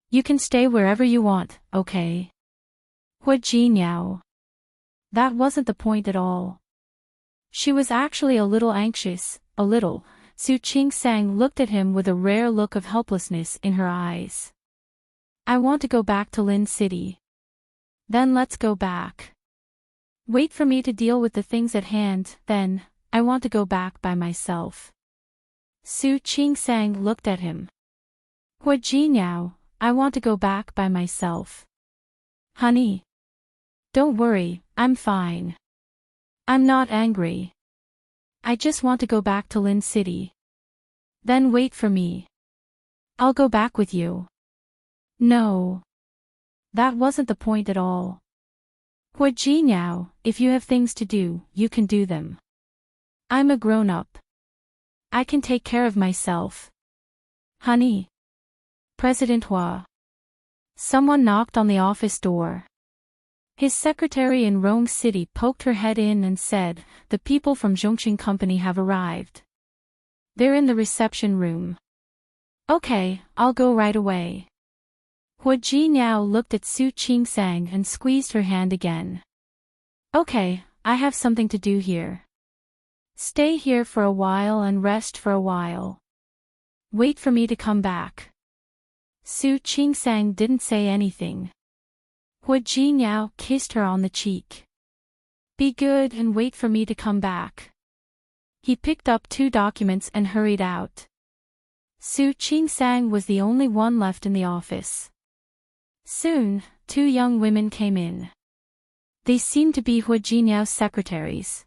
You can stay wherever you want, okay? Hua Jinyao. That wasn't the point at all. She was actually a little anxious, a little. Su Qingsang looked at him with a rare look of helplessness in her eyes. I want to go back to Lin City. Then let's go back. Wait for me to deal with the things at hand, then, I want to go back by myself. Su Qingsang looked at him. Hua Jinyao, I want to go back by myself. Honey. Don't worry, I'm fine. I'm not angry. I just want to go back to Lin City. Then wait for me. I'll go back with you. No. That wasn't the point at all. Hua Jinyao, if you have things to do, you can do them. I'm a grown-up. I can take care of myself. Honey. President Hua. Someone knocked on the office door. His secretary in Rome City poked her head in and said, the people from Zhongqing Company have arrived. They're in the reception room. Okay, I'll go right away. Hua Jinyao looked at Su Qingsang and squeezed her hand again. Okay, I have something to do here. Stay here for a while and rest for a while. Wait for me to come back. Su Qingsang didn't say anything. Hua Jinyao kissed her on the cheek. Be good and wait for me to come back. He picked up 2 documents and hurried out. Su Qingsang was the only one left in the office. Soon, 2 young women came in. They seemed to be Hua Jinyao's secretaries.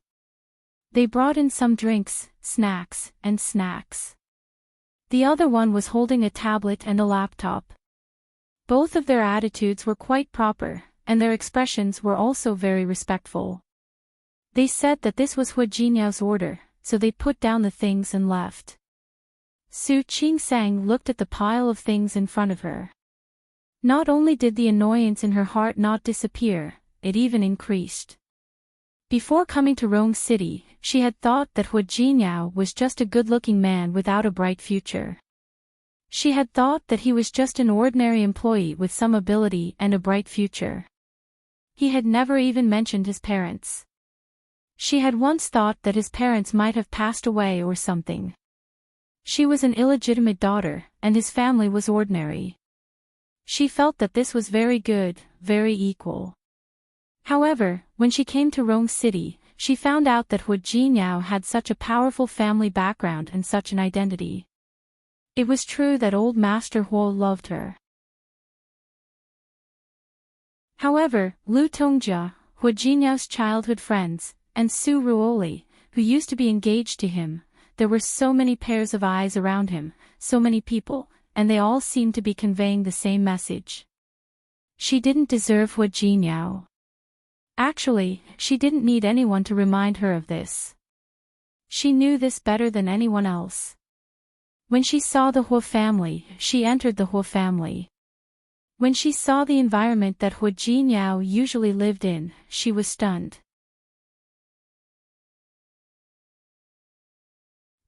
They brought in some drinks, snacks. The other one was holding a tablet and a laptop. Both of their attitudes were quite proper, and their expressions were also very respectful. They said that this was Hua Jinyao's order, so they put down the things and left. Su Qingsang looked at the pile of things in front of her. Not only did the annoyance in her heart not disappear, it even increased. Before coming to Rome City, she had thought that Hua Jinyao was just a good-looking man without a bright future. She had thought that he was just an ordinary employee with some ability and a bright future. He had never even mentioned his parents. She had once thought that his parents might have passed away or something. She was an illegitimate daughter, and his family was ordinary. She felt that this was very good, very equal. However, when she came to Rome City, she found out that Hua Jinyao had such a powerful family background and such an identity. It was true that old Master Hua loved her. However, Lu Tongjia, Hua Jinyao's childhood friends, and Su Ruoli, who used to be engaged to him, there were so many pairs of eyes around him, so many people, and they all seemed to be conveying the same message. She didn't deserve Hua Jinyao. Actually, she didn't need anyone to remind her of this. She knew this better than anyone else. When she saw the Hua family, she entered the Hua family. When she saw the environment that Hua Jinyao usually lived in, she was stunned.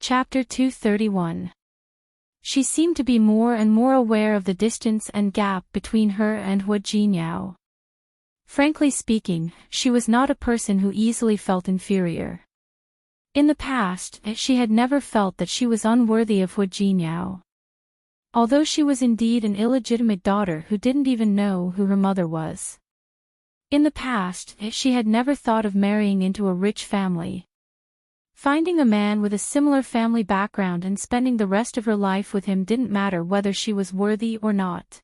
Chapter 231. She seemed to be more and more aware of the distance and gap between her and Hua Jinyao. Frankly speaking, she was not a person who easily felt inferior. In the past, she had never felt that she was unworthy of Hua Jinyao. Although she was indeed an illegitimate daughter who didn't even know who her mother was. In the past, she had never thought of marrying into a rich family. Finding a man with a similar family background and spending the rest of her life with him didn't matter whether she was worthy or not.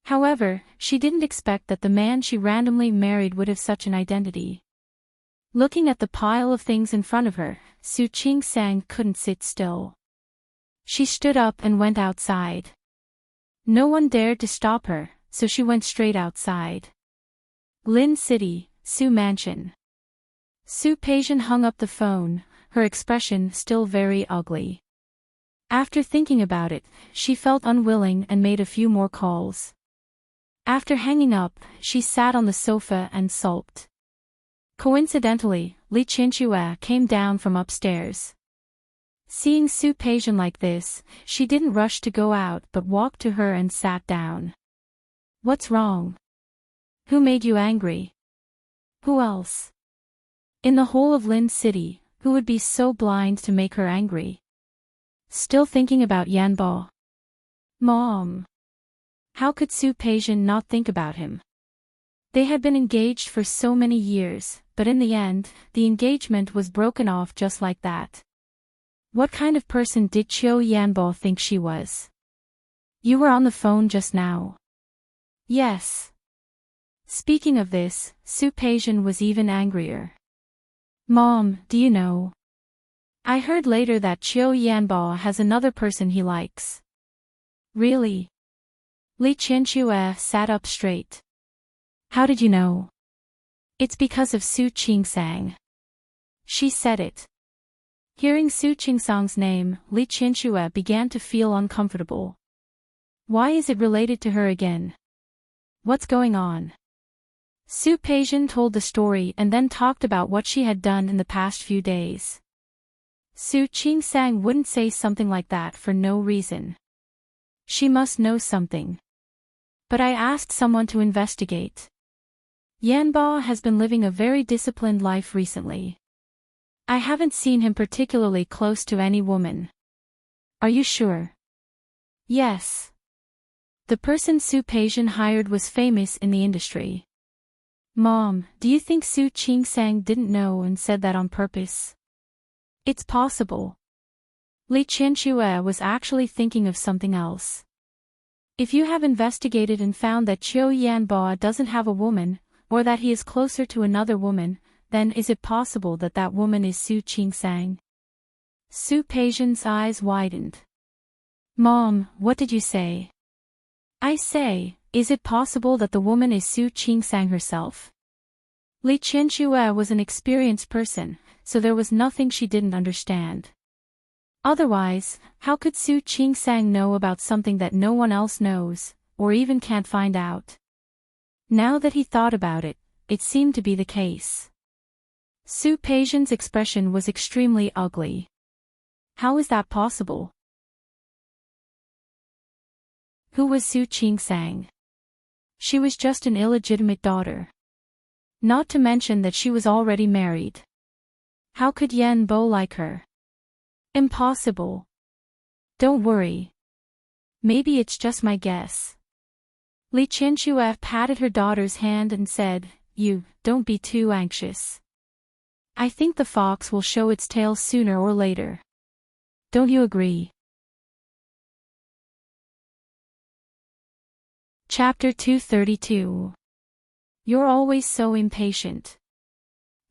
However, she didn't expect that the man she randomly married would have such an identity. Looking at the pile of things in front of her, Su Qing-sang couldn't sit still. She stood up and went outside. No one dared to stop her, so she went straight outside. Lin City, Su Mansion. Su Peijian hung up the phone, her expression still very ugly. After thinking about it, she felt unwilling and made a few more calls. After hanging up, she sat on the sofa and sulked. Coincidentally, Li Qinchue came down from upstairs. Seeing Su Peijian like this, she didn't rush to go out but walked to her and sat down. What's wrong? Who made you angry? Who else? In the whole of Lin City, who would be so blind to make her angry? Still thinking about Yanbo? Mom. How could Su Peijian not think about him? They had been engaged for so many years, but in the end, the engagement was broken off just like that. What kind of person did Qiu Yanbo think she was? You were on the phone just now. Yes. Speaking of this, Su Peijian was even angrier. Mom, do you know? I heard later that Qiu Yanbo has another person he likes. Really? Li Qianxue sat up straight. How did you know? It's because of Su Qing-sang. She said it. Hearing Su Qing-sang's name, Li Qianxue began to feel uncomfortable. Why is it related to her again? What's going on? Su Peijian told the story and then talked about what she had done in the past few days. Su Qing-sang wouldn't say something like that for no reason. She must know something. But I asked someone to investigate. Yanbo has been living a very disciplined life recently. I haven't seen him particularly close to any woman. Are you sure? Yes. The person Su Peijian hired was famous in the industry. Mom, do you think Su Qing-sang didn't know and said that on purpose? It's possible. Li Qianxue was actually thinking of something else. If you have investigated and found that Qiu Yanbo doesn't have a woman, or that he is closer to another woman, then is it possible that that woman is Su Qing-sang? Su Peijian's eyes widened. Mom, what did you say? I say, is it possible that the woman is Su Qing-sang herself? Li Qianxue was an experienced person, so there was nothing she didn't understand. Otherwise, how could Su Qing-sang know about something that no one else knows, or even can't find out? Now that he thought about it, it seemed to be the case. Su Peijian's expression was extremely ugly. How is that possible? Who was Su Qing-sang? She was just an illegitimate daughter. Not to mention that she was already married. How could Yanbo like her? Impossible. Don't worry. Maybe it's just my guess. Li Qianxue patted her daughter's hand and said, don't be too anxious. I think the fox will show its tail sooner or later. Don't you agree? Chapter 232. You're always so impatient.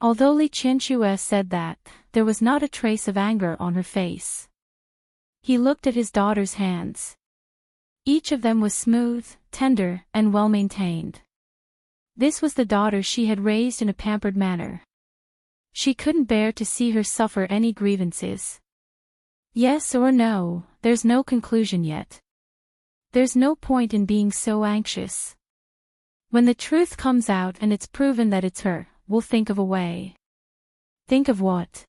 Although Li Qianxue said that, there was not a trace of anger on her face. He looked at his daughter's hands. Each of them was smooth, tender, and well-maintained. This was the daughter she had raised in a pampered manner. She couldn't bear to see her suffer any grievances. Yes or no, there's no conclusion yet. There's no point in being so anxious. When the truth comes out and it's proven that it's her, we'll think of a way. Think of what?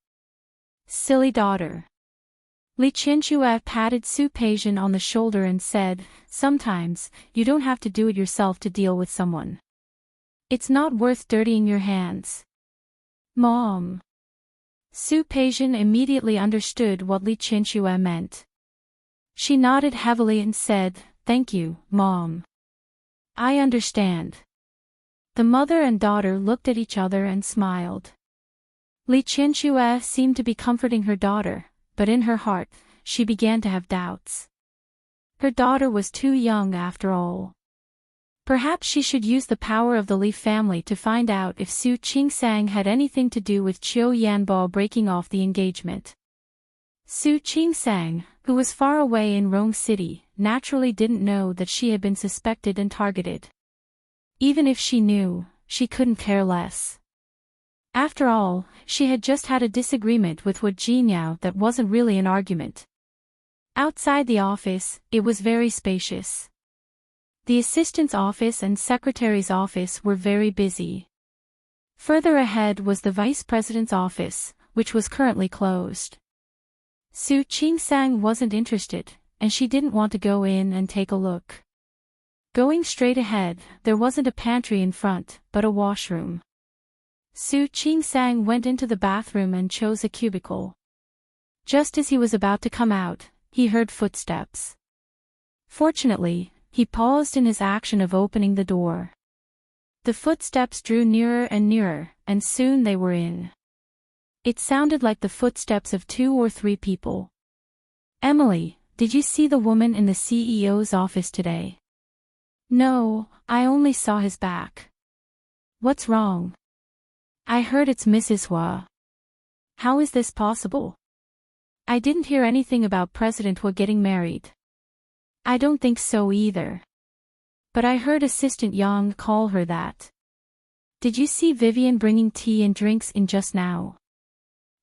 Silly daughter. Li Qianxue patted Su Peijian on the shoulder and said, sometimes, you don't have to do it yourself to deal with someone. It's not worth dirtying your hands. Mom. Su Peijian immediately understood what Li Qianxue meant. She nodded heavily and said, thank you, Mom. I understand. The mother and daughter looked at each other and smiled. Li Qianxue seemed to be comforting her daughter, but in her heart, she began to have doubts. Her daughter was too young after all. Perhaps she should use the power of the Li family to find out if Su Qingsang had anything to do with Qiu Yanbo breaking off the engagement. Su Qingsang, who was far away in Rome City, naturally didn't know that she had been suspected and targeted. Even if she knew, she couldn't care less. After all, she had just had a disagreement with Wu Jinyao that wasn't really an argument. Outside the office, it was very spacious. The assistant's office and secretary's office were very busy. Further ahead was the vice president's office, which was currently closed. Su Qingsang wasn't interested, and she didn't want to go in and take a look. Going straight ahead, there wasn't a pantry in front, but a washroom. Su Qingsang went into the bathroom and chose a cubicle. Just as he was about to come out, he heard footsteps. Fortunately, he paused in his action of opening the door. The footsteps drew nearer and nearer, and soon they were in. It sounded like the footsteps of 2 or 3 people. "Emily, did you see the woman in the CEO's office today?" "No, I only saw his back." "What's wrong?" "I heard it's Mrs. Hua." "How is this possible?" "I didn't hear anything about President Hua getting married." "I don't think so either. But I heard Assistant Yang call her that." "Did you see Vivian bringing tea and drinks in just now?"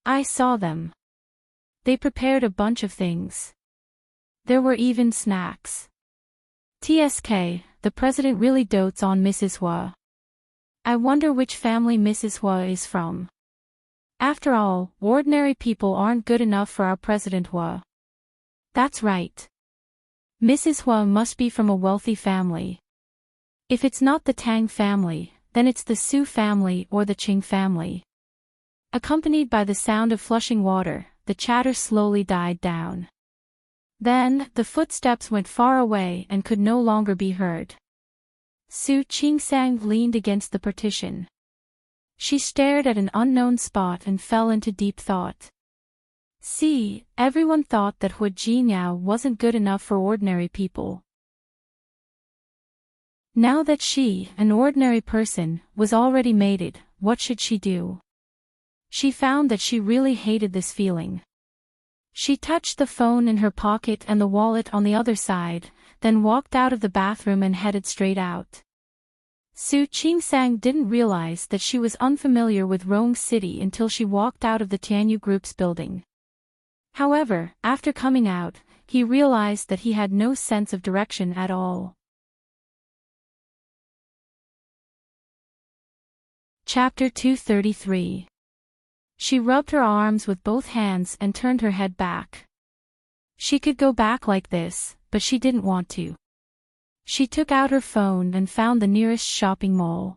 "I saw them. They prepared a bunch of things. There were even snacks." TSK, the president really dotes on Mrs. Hua. I wonder which family Mrs. Hua is from. After all, ordinary people aren't good enough for our President Hua. That's right. Mrs. Hua must be from a wealthy family. If it's not the Tang family, then it's the Su family or the Qing family. Accompanied by the sound of flushing water, the chatter slowly died down. Then, the footsteps went far away and could no longer be heard. Su Qingsang leaned against the partition. She stared at an unknown spot and fell into deep thought. See, everyone thought that Hu Jinyao wasn't good enough for ordinary people. Now that she, an ordinary person, was already mated, what should she do? She found that she really hated this feeling. She touched the phone in her pocket and the wallet on the other side, then walked out of the bathroom and headed straight out. Su Qingsang didn't realize that she was unfamiliar with Rome City until she walked out of the Tianyu Group's building. However, after coming out, he realized that he had no sense of direction at all. Chapter 233. She rubbed her arms with both hands and turned her head back. She could go back like this, but she didn't want to. She took out her phone and found the nearest shopping mall.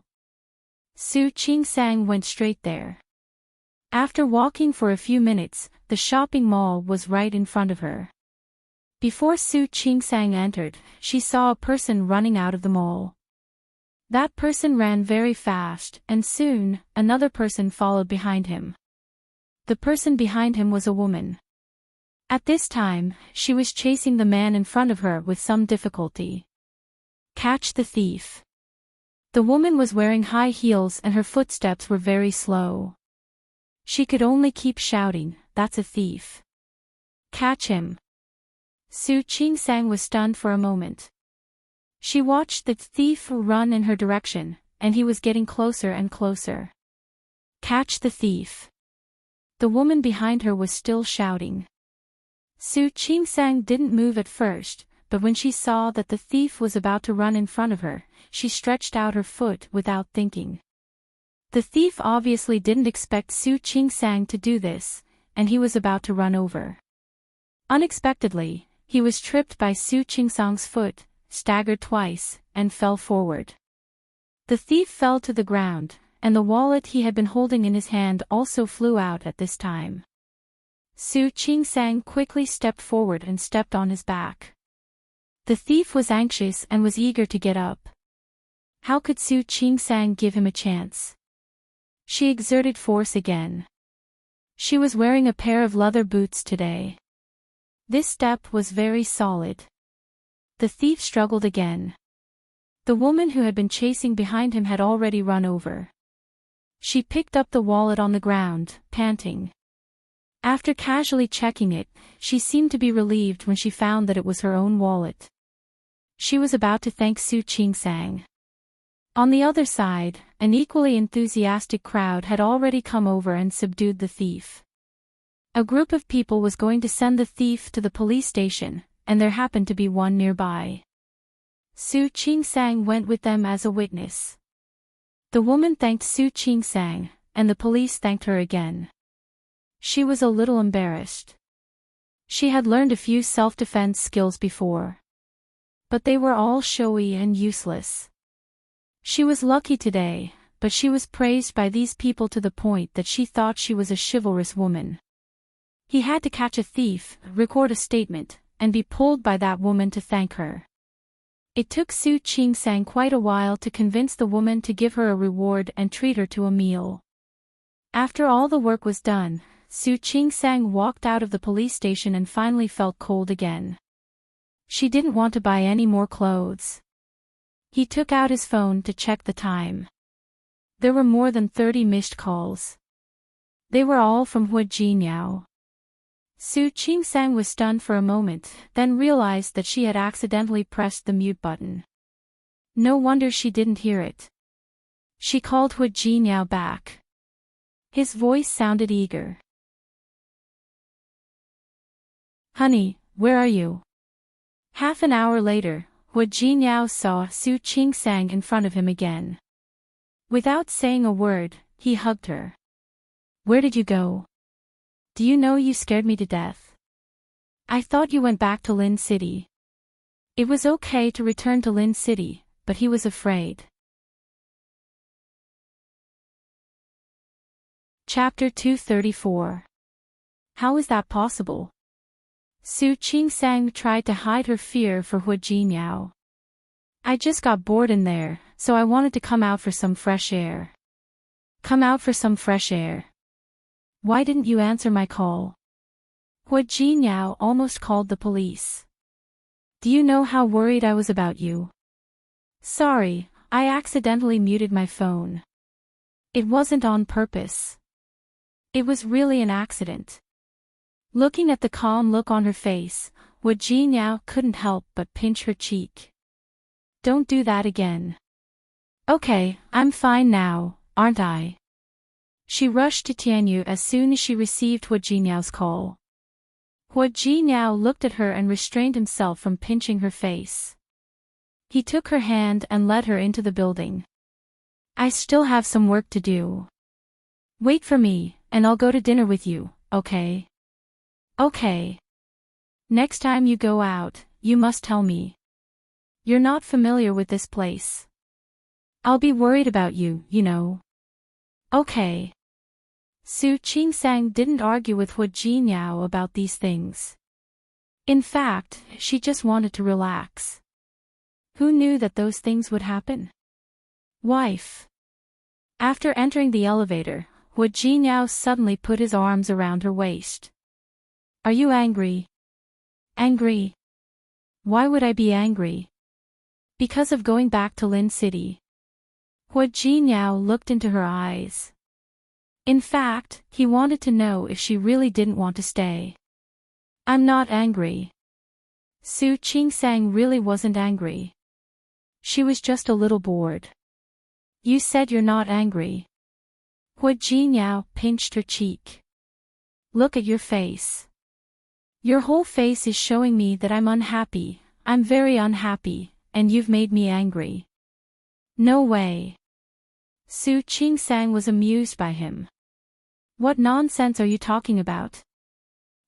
Su Qingsang went straight there. After walking for a few minutes, the shopping mall was right in front of her. Before Su Qingsang entered, she saw a person running out of the mall. That person ran very fast, and soon, another person followed behind him. The person behind him was a woman. At this time, she was chasing the man in front of her with some difficulty. Catch the thief. The woman was wearing high heels and her footsteps were very slow. She could only keep shouting, "That's a thief. Catch him." Su Qingsang was stunned for a moment. She watched the thief run in her direction, and he was getting closer and closer. Catch the thief. The woman behind her was still shouting. Su Qingsang didn't move at first, but when she saw that the thief was about to run in front of her, she stretched out her foot without thinking. The thief obviously didn't expect Su Qingsang to do this, and he was about to run over. Unexpectedly, he was tripped by Su Qingsang's foot, staggered twice, and fell forward. The thief fell to the ground, and the wallet he had been holding in his hand also flew out at this time. Su Qingsang quickly stepped forward and stepped on his back. The thief was anxious and was eager to get up. How could Su Qingsang give him a chance? She exerted force again. She was wearing a pair of leather boots today. This step was very solid. The thief struggled again. The woman who had been chasing behind him had already run over. She picked up the wallet on the ground, panting. After casually checking it, she seemed to be relieved when she found that it was her own wallet. She was about to thank Su Qingsang. On the other side, an equally enthusiastic crowd had already come over and subdued the thief. A group of people was going to send the thief to the police station, and there happened to be one nearby. Su Qingsang went with them as a witness. The woman thanked Su Qingsang, and the police thanked her again. She was a little embarrassed. She had learned a few self-defense skills before. But they were all showy and useless. She was lucky today, but she was praised by these people to the point that she thought she was a chivalrous woman. He had to catch a thief, record a statement, and be pulled by that woman to thank her. It took Su Qingsang quite a while to convince the woman to give her a reward and treat her to a meal. After all the work was done, Su Qingsang walked out of the police station and finally felt cold again. She didn't want to buy any more clothes. He took out his phone to check the time. There were more than 30 missed calls. They were all from Hu Jinyao. Su Qingsang was stunned for a moment, then realized that she had accidentally pressed the mute button. No wonder she didn't hear it. She called Hu Jinyao back. His voice sounded eager. "Honey, where are you?" Half an hour later, Hu Jinyao saw Su Qingsang in front of him again. Without saying a word, he hugged her. "Where did you go? Do you know you scared me to death? I thought you went back to Lin City." It was okay to return to Lin City, but he was afraid. Chapter 234. How is that possible? Su Qingsang tried to hide her fear for Hu Jinyao. "I just got bored in there, so I wanted to come out for some fresh air." "Come out for some fresh air? Why didn't you answer my call?" Hu Jinyao almost called the police. "Do you know how worried I was about you?" "Sorry, I accidentally muted my phone. It wasn't on purpose. It was really an accident." Looking at the calm look on her face, Hu Jinyao couldn't help but pinch her cheek. "Don't do that again." "Okay, I'm fine now, aren't I?" She rushed to Tianyu as soon as she received Hu Jinyao's call. Hu Jinyao looked at her and restrained himself from pinching her face. He took her hand and led her into the building. "I still have some work to do. Wait for me, and I'll go to dinner with you, okay?" "Okay. Next time you go out, you must tell me. You're not familiar with this place. I'll be worried about you, you know." "Okay." Su Qingsang didn't argue with Hu Jinyao about these things. In fact, she just wanted to relax. Who knew that those things would happen? Wife. After entering the elevator, Hu Jinyao suddenly put his arms around her waist. "Are you angry?" "Angry? Why would I be angry?" "Because of going back to Lin City." Hu Jinyao looked into her eyes. In fact, he wanted to know if she really didn't want to stay. "I'm not angry." Su Qingsang really wasn't angry. She was just a little bored. "You said you're not angry." Hu Jinyao pinched her cheek. "Look at your face. Your whole face is showing me that I'm unhappy, I'm very unhappy, and you've made me angry." "No way." Su Qingsang was amused by him. "What nonsense are you talking about?"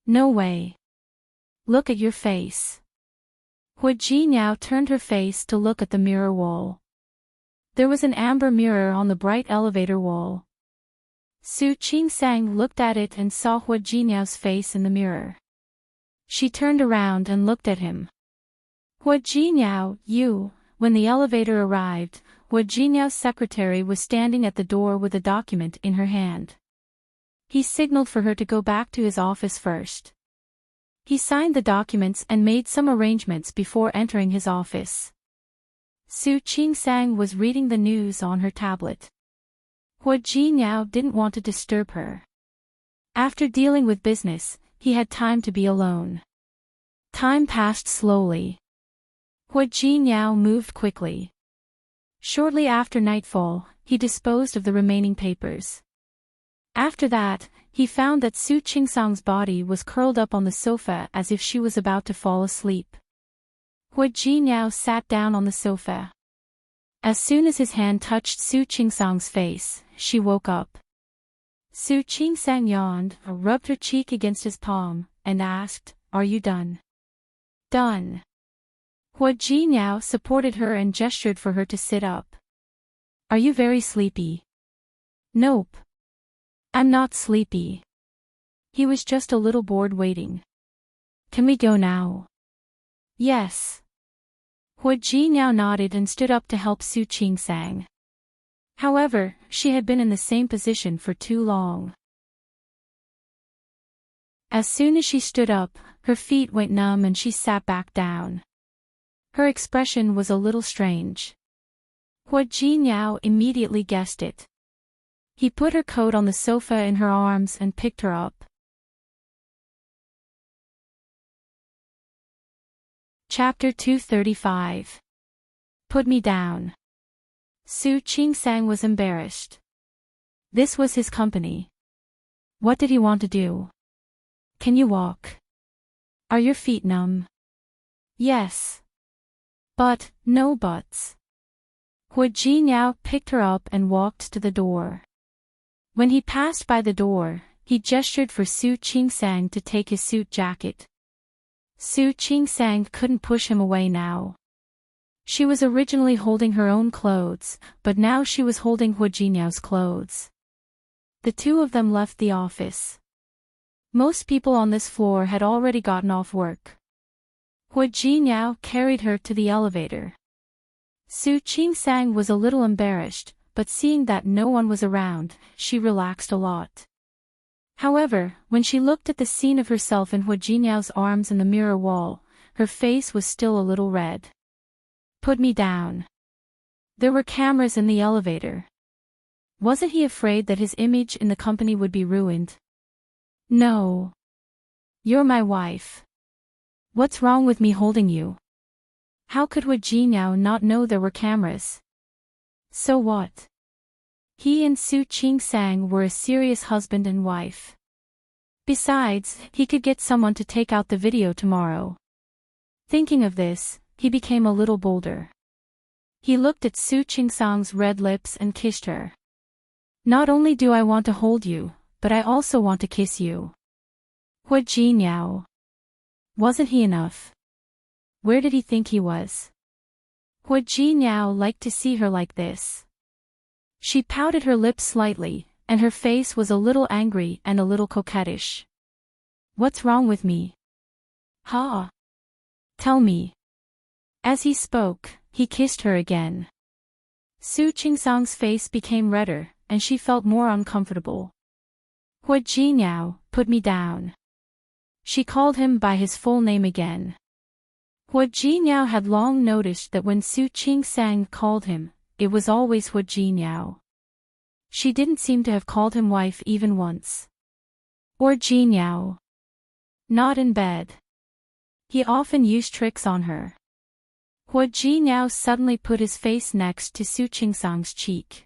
"No way. Look at your face." Hu Jinyao turned her face to look at the mirror wall. There was an amber mirror on the bright elevator wall. Su Qingsang looked at it and saw Hu Jinyao's face in the mirror. She turned around and looked at him. "Hu Jinyao, you..." When the elevator arrived, Hu Jinyao's secretary was standing at the door with a document in her hand. He signaled for her to go back to his office first. He signed the documents and made some arrangements before entering his office. Su Qing-sang was reading the news on her tablet. Hua Jinyao didn't want to disturb her. After dealing with business, he had time to be alone. Time passed slowly. Hua Jinyao moved quickly. Shortly after nightfall, he disposed of the remaining papers. After that, he found that Su Qingsang's body was curled up on the sofa as if she was about to fall asleep. Hua Jinyao sat down on the sofa. As soon as his hand touched Su Qingsang's face, she woke up. Su Qingsang yawned, rubbed her cheek against his palm, and asked, "Are you done?" "Done." Hua Jinyao supported her and gestured for her to sit up. "Are you very sleepy?" "Nope. I'm not sleepy." He was just a little bored waiting. "Can we go now?" "Yes." Hua Jinyao nodded and stood up to help Su Qingsang. However, she had been in the same position for too long. As soon as she stood up, her feet went numb and she sat back down. Her expression was a little strange. Hua Jinyao immediately guessed it. He put her coat on the sofa in her arms and picked her up. Chapter 235. Put me down. Su Qingsang was embarrassed. This was his company. What did he want to do? Can you walk? Are your feet numb? Yes. But, no buts. Hua Jinyao picked her up and walked to the door. When he passed by the door, he gestured for Su Qingsang to take his suit jacket. Su Qingsang couldn't push him away now. She was originally holding her own clothes, but now she was holding Hua Jinyao's clothes. The two of them left the office. Most people on this floor had already gotten off work. Hua Jinyao carried her to the elevator. Su Qingsang was a little embarrassed, but seeing that no one was around, she relaxed a lot. However, when she looked at the scene of herself in Hua Jinyao's arms in the mirror wall, her face was still a little red. Put me down. There were cameras in the elevator. Wasn't he afraid that his image in the company would be ruined? No. You're my wife. What's wrong with me holding you? How could Hua Jinyao not know there were cameras? So what? He and Su Qingsang were a serious husband and wife. Besides, he could get someone to take out the video tomorrow. Thinking of this, he became a little bolder. He looked at Su Qingsang's red lips and kissed her. Not only do I want to hold you, but I also want to kiss you. Hua Jinyao. Wasn't he enough? Where did he think he was? Hua Jinyao liked to see her like this. She pouted her lips slightly, and her face was a little angry and a little coquettish. What's wrong with me? Ha! Tell me. As he spoke, he kissed her again. Su Qingsang's face became redder, and she felt more uncomfortable. Hua Jinyao, put me down. She called him by his full name again. Hua Jinyao had long noticed that when Su Qingsang called him, it was always Hua Jinyao. She didn't seem to have called him wife even once. Or Jinyao. Not in bed. He often used tricks on her. Hua Jinyao suddenly put his face next to Su Qingsang's cheek.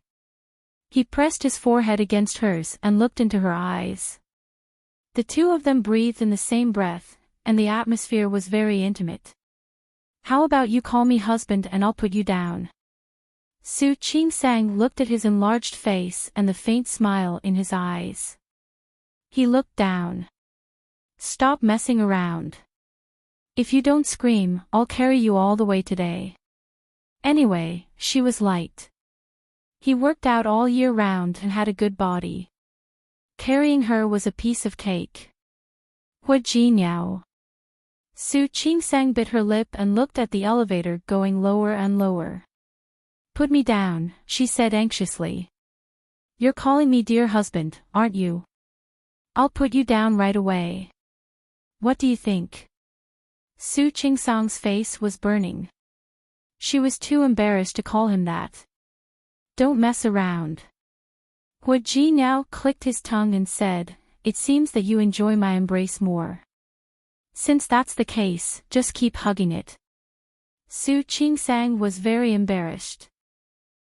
He pressed his forehead against hers and looked into her eyes. The two of them breathed in the same breath, and the atmosphere was very intimate. How about you call me husband and I'll put you down? Su Qingsang looked at his enlarged face and the faint smile in his eyes. He looked down. Stop messing around. If you don't scream, I'll carry you all the way today. Anyway, she was light. He worked out all year round and had a good body. Carrying her was a piece of cake. Hua Jinyao. Su Qingsang bit her lip and looked at the elevator going lower and lower. Put me down, she said anxiously. You're calling me dear husband, aren't you? I'll put you down right away. What do you think? Su Qingsang's face was burning. She was too embarrassed to call him that. Don't mess around. Hu Jinyao clicked his tongue and said, it seems that you enjoy my embrace more. Since that's the case, just keep hugging it. Su Qingsang was very embarrassed.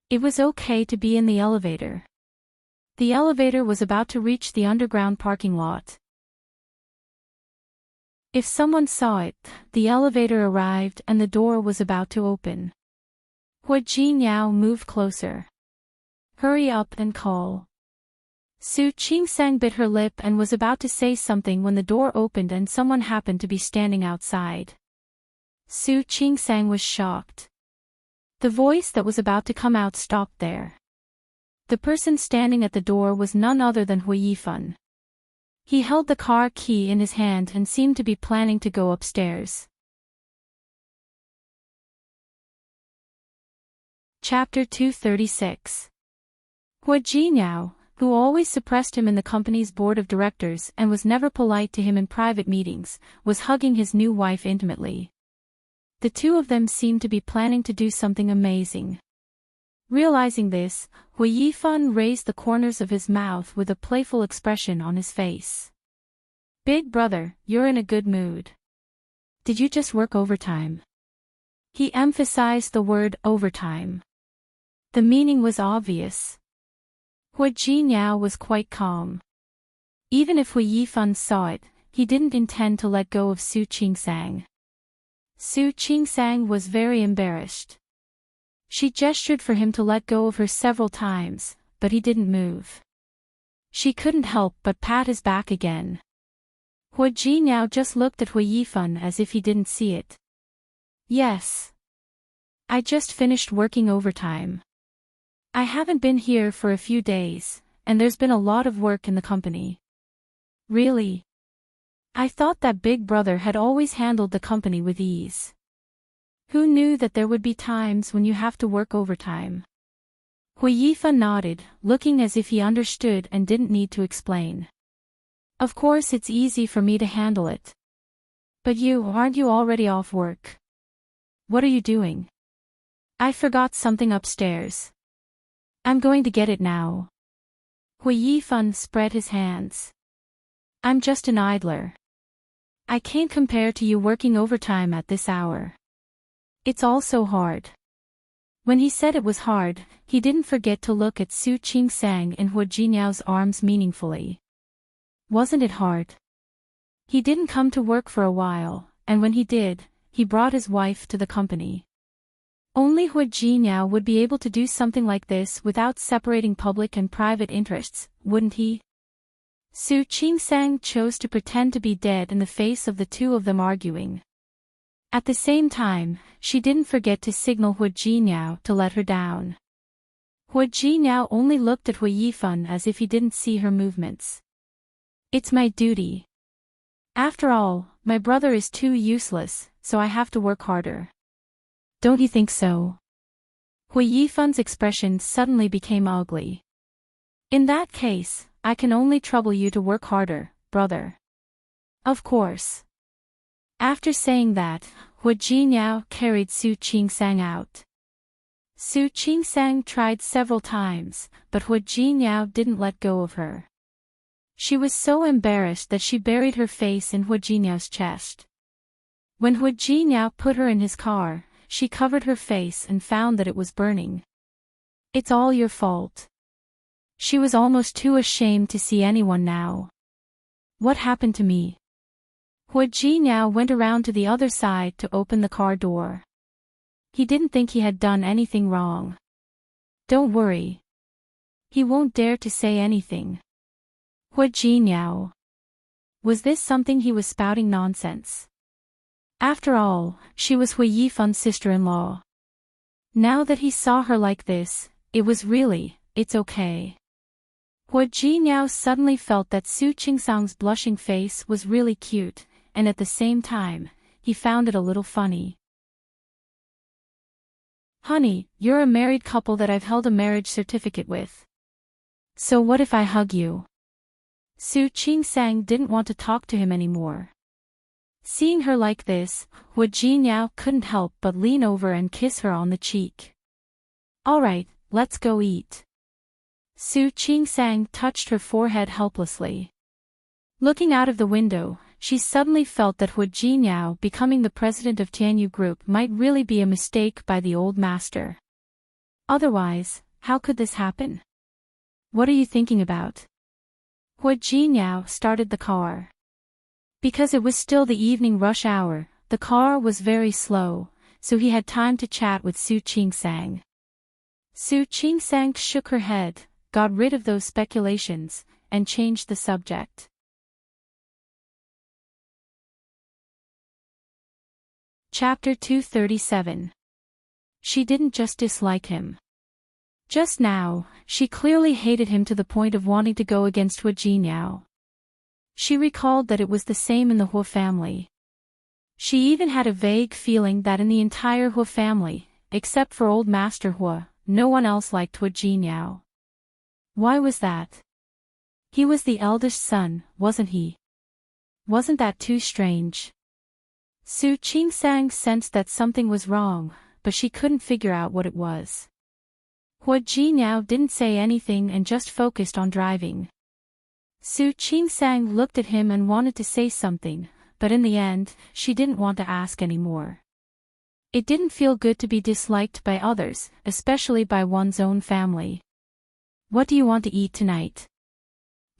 It was okay to be in the elevator. The elevator was about to reach the underground parking lot. If someone saw it, the elevator arrived and the door was about to open. Hu Jinyao moved closer. Hurry up and call. Su Qingsang bit her lip and was about to say something when the door opened and someone happened to be standing outside. Su Qingsang was shocked. The voice that was about to come out stopped there. The person standing at the door was none other than Hui Yifan. He held the car key in his hand and seemed to be planning to go upstairs. Chapter 236. Hu Jinyao, who always suppressed him in the company's board of directors and was never polite to him in private meetings, was hugging his new wife intimately. The two of them seemed to be planning to do something amazing. Realizing this, Hui Yifan raised the corners of his mouth with a playful expression on his face. Big brother, you're in a good mood. Did you just work overtime? He emphasized the word overtime. The meaning was obvious. Hu Jinyao was quite calm. Even if Hui Yifan saw it, he didn't intend to let go of Su Qingsang. Su Qingsang was very embarrassed. She gestured for him to let go of her several times, but he didn't move. She couldn't help but pat his back again. Hu Jinyao just looked at Hui Yifan as if he didn't see it. Yes. I just finished working overtime. I haven't been here for a few days, and there's been a lot of work in the company. Really? I thought that Big Brother had always handled the company with ease. Who knew that there would be times when you have to work overtime? Hui Yifan nodded, looking as if he understood and didn't need to explain. Of course it's easy for me to handle it. But aren't you already off work? What are you doing? I forgot something upstairs. I'm going to get it now. Hui Yifan spread his hands. I'm just an idler. I can't compare to you working overtime at this hour. It's all so hard. When he said it was hard, he didn't forget to look at Su Qingsang in Hu Jinyao's arms meaningfully. Wasn't it hard? He didn't come to work for a while, and when he did, he brought his wife to the company. Only Hu Jinyao would be able to do something like this without separating public and private interests, wouldn't he? Su Qingsang chose to pretend to be dead in the face of the two of them arguing. At the same time, she didn't forget to signal Hu Jinyao to let her down. Hu Jinyao only looked at Hui Yifan as if he didn't see her movements. It's my duty. After all, my brother is too useless, so I have to work harder. Don't you think so? Hui Yifan's expression suddenly became ugly. In that case, I can only trouble you to work harder, brother. Of course. After saying that, Hu Jinyao carried Su Qingsang out. Su Qingsang tried several times, but Hu Jinyao didn't let go of her. She was so embarrassed that she buried her face in Hu Jinyao's chest. When Hu Jinyao put her in his car, she covered her face and found that it was burning. It's all your fault. She was almost too ashamed to see anyone now. What happened to me? Hu Jinyao went around to the other side to open the car door. He didn't think he had done anything wrong. Don't worry. He won't dare to say anything. Hu Jinyao. Was this something he was spouting nonsense? After all, she was Hui Yifan's sister-in-law. Now that he saw her like this, it's okay. Hu Jinyao suddenly felt that Su Qingsang's blushing face was really cute, and at the same time, he found it a little funny. Honey, you're a married couple that I've held a marriage certificate with. So what if I hug you? Su Qingsang didn't want to talk to him anymore. Seeing her like this, Hu Jinyao couldn't help but lean over and kiss her on the cheek. Alright, let's go eat. Su Qingsang touched her forehead helplessly. Looking out of the window, she suddenly felt that Hu Jinyao becoming the president of Tianyu Group might really be a mistake by the old master. Otherwise, how could this happen? What are you thinking about? Hu Jinyao started the car. Because it was still the evening rush hour, the car was very slow, so he had time to chat with Su Qingsang. Su Qingsang shook her head, got rid of those speculations, and changed the subject. Chapter 237. She didn't just dislike him. Just now, she clearly hated him to the point of wanting to go against Hu Jinyao. She recalled that it was the same in the Hu family. She even had a vague feeling that in the entire Hu family, except for old Master Hu, no one else liked Hu Jinyao. Why was that? He was the eldest son, wasn't he? Wasn't that too strange? Su Qingsang sensed that something was wrong, but she couldn't figure out what it was. Hu Jinyao didn't say anything and just focused on driving. Su Qingsang looked at him and wanted to say something, but in the end, she didn't want to ask anymore. It didn't feel good to be disliked by others, especially by one's own family. What do you want to eat tonight?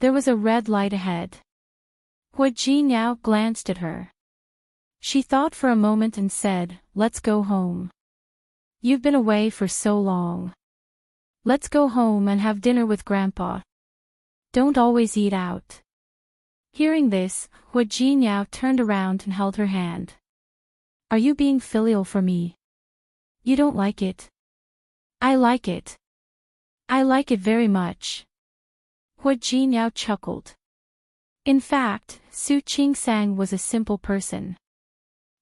There was a red light ahead. Hu Jinyao glanced at her. She thought for a moment and said, "Let's go home. You've been away for so long. Let's go home and have dinner with Grandpa. Don't always eat out." Hearing this, Hu Jinyao turned around and held her hand. "Are you being filial for me? You don't like it?" "I like it. I like it very much." Hu Jinyao chuckled. In fact, Su Qingsang was a simple person.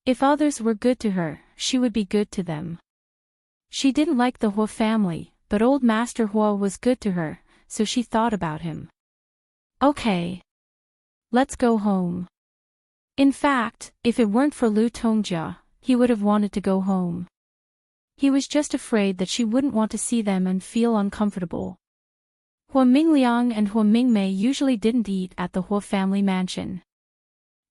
If others were good to her, she would be good to them. She didn't like the Hu family, but old Master Hu was good to her, so she thought about him. Okay. Let's go home. In fact, if it weren't for Lu Tongjia, he would have wanted to go home. He was just afraid that she wouldn't want to see them and feel uncomfortable. Hu Mingliang and Hu Mingmei usually didn't eat at the Hu family mansion.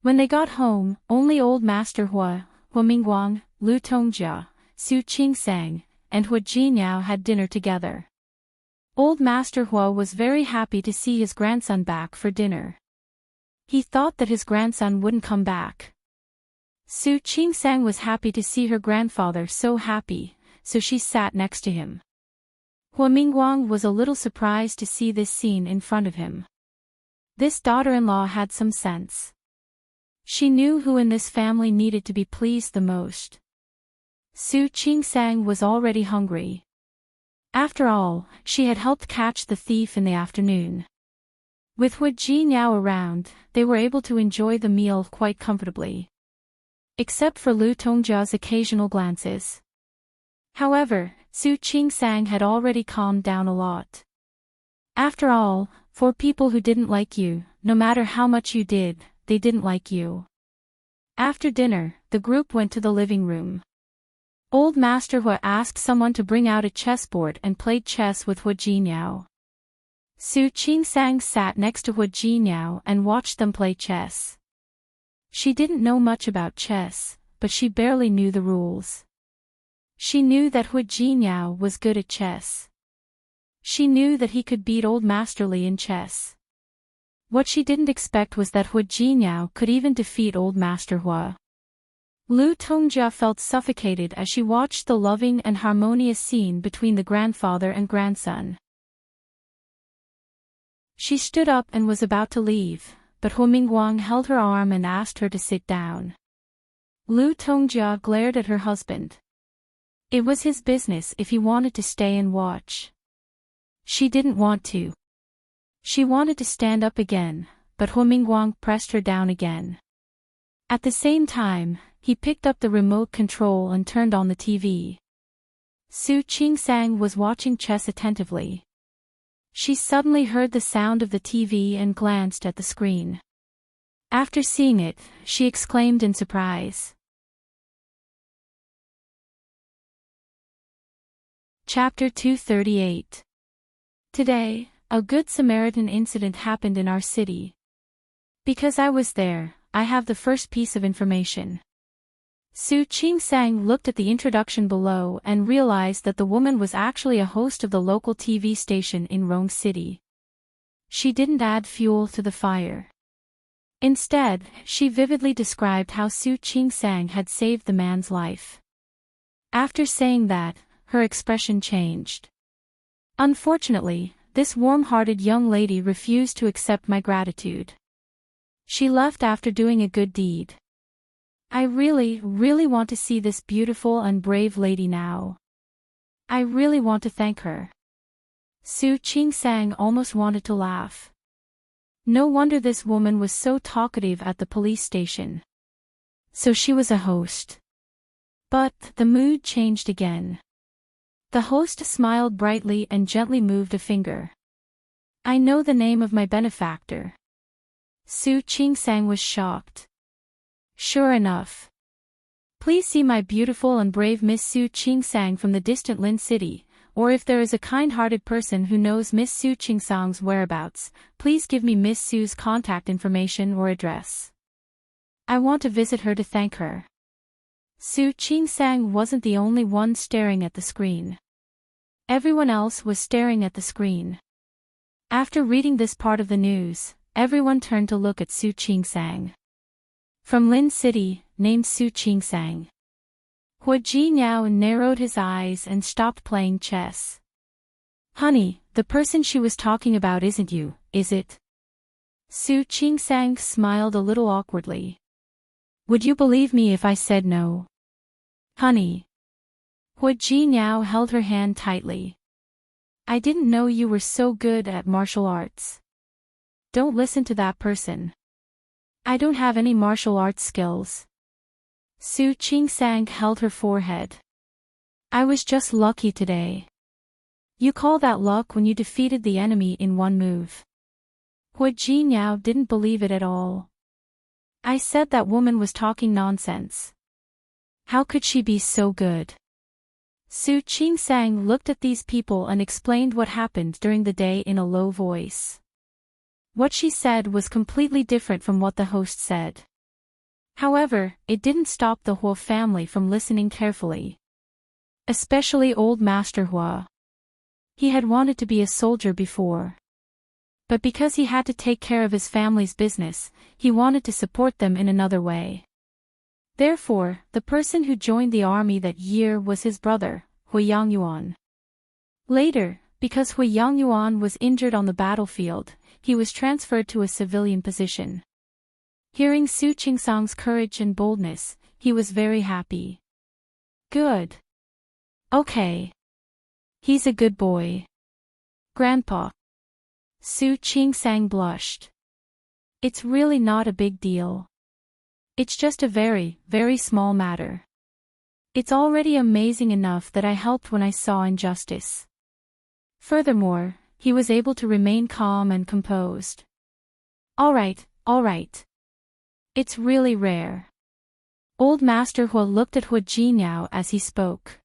When they got home, only old Master Hu, Hu Mingguang, Lu Tongjia, Su Qingsang, and Hu Jinyao had dinner together. Old Master Hu was very happy to see his grandson back for dinner. He thought that his grandson wouldn't come back. Su Qingsang was happy to see her grandfather so happy, so she sat next to him. Hu Mingguang was a little surprised to see this scene in front of him. This daughter-in-law had some sense. She knew who in this family needed to be pleased the most. Su Qingsang was already hungry. After all, she had helped catch the thief in the afternoon. With Hu Jinyao around, they were able to enjoy the meal quite comfortably. Except for Lu Tongjia's occasional glances. However, Su Qingsang had already calmed down a lot. After all, for people who didn't like you, no matter how much you did, they didn't like you. After dinner, the group went to the living room. Old Master Hu asked someone to bring out a chessboard and played chess with Hu Jinyao. Su Qingsang sat next to Hu Jinyao and watched them play chess. She didn't know much about chess, but she barely knew the rules. She knew that Hu Jinyao was good at chess. She knew that he could beat old Master Li in chess. What she didn't expect was that Hu Jinyao could even defeat old Master Hu. Lu Tongjia felt suffocated as she watched the loving and harmonious scene between the grandfather and grandson. She stood up and was about to leave, but Hu Mingguang held her arm and asked her to sit down. Lu Tongjia glared at her husband. It was his business if he wanted to stay and watch. She didn't want to. She wanted to stand up again, but Hu Mingguang pressed her down again. At the same time, he picked up the remote control and turned on the TV. Su Qingsang was watching chess attentively. She suddenly heard the sound of the TV and glanced at the screen. After seeing it, she exclaimed in surprise. Chapter 238. Today, a Good Samaritan incident happened in our city. Because I was there, I have the first piece of information. Su Qing-sang looked at the introduction below and realized that the woman was actually a host of the local TV station in Rome City. She didn't add fuel to the fire. Instead, she vividly described how Su Qing-sang had saved the man's life. After saying that, her expression changed. Unfortunately, this warm-hearted young lady refused to accept my gratitude. She left after doing a good deed. I really want to see this beautiful and brave lady now. I really want to thank her. Su Qing-sang almost wanted to laugh. No wonder this woman was so talkative at the police station. So she was a host. But the mood changed again. The host smiled brightly and gently moved a finger. I know the name of my benefactor. Su Qing-sang was shocked. Sure enough. Please see my beautiful and brave Miss Su Qing-sang from the distant Lin City, or if there is a kind-hearted person who knows Miss Su Qing-sang's whereabouts, please give me Miss Su's contact information or address. I want to visit her to thank her. Su Qing-sang wasn't the only one staring at the screen. Everyone else was staring at the screen. After reading this part of the news, everyone turned to look at Su Qing-sang. From Lin City, named Su Qing-sang. Hua Jinyao narrowed his eyes and stopped playing chess. Honey, the person she was talking about isn't you, is it? Su Qing-sang smiled a little awkwardly. Would you believe me if I said no? Honey. Hua Jinyao held her hand tightly. I didn't know you were so good at martial arts. Don't listen to that person. I don't have any martial arts skills. Su Qing-sang held her forehead. I was just lucky today. You call that luck when you defeated the enemy in one move. Hua Jinyao didn't believe it at all. I said that woman was talking nonsense. How could she be so good? Su Qing-sang looked at these people and explained what happened during the day in a low voice. What she said was completely different from what the host said. However, it didn't stop the Hua family from listening carefully. Especially old Master Hua. He had wanted to be a soldier before. But because he had to take care of his family's business, he wanted to support them in another way. Therefore, the person who joined the army that year was his brother, Hua Yangyuan. Later, because Hua Yangyuan was injured on the battlefield, he was transferred to a civilian position. Hearing Su Qing-sang's courage and boldness, he was very happy. Good. Okay. He's a good boy. Grandpa. Su Qing-sang blushed. It's really not a big deal. It's just a very small matter. It's already amazing enough that I helped when I saw injustice. Furthermore, he was able to remain calm and composed. All right. It's really rare. Old Master Hua looked at Hua Jinyao as he spoke.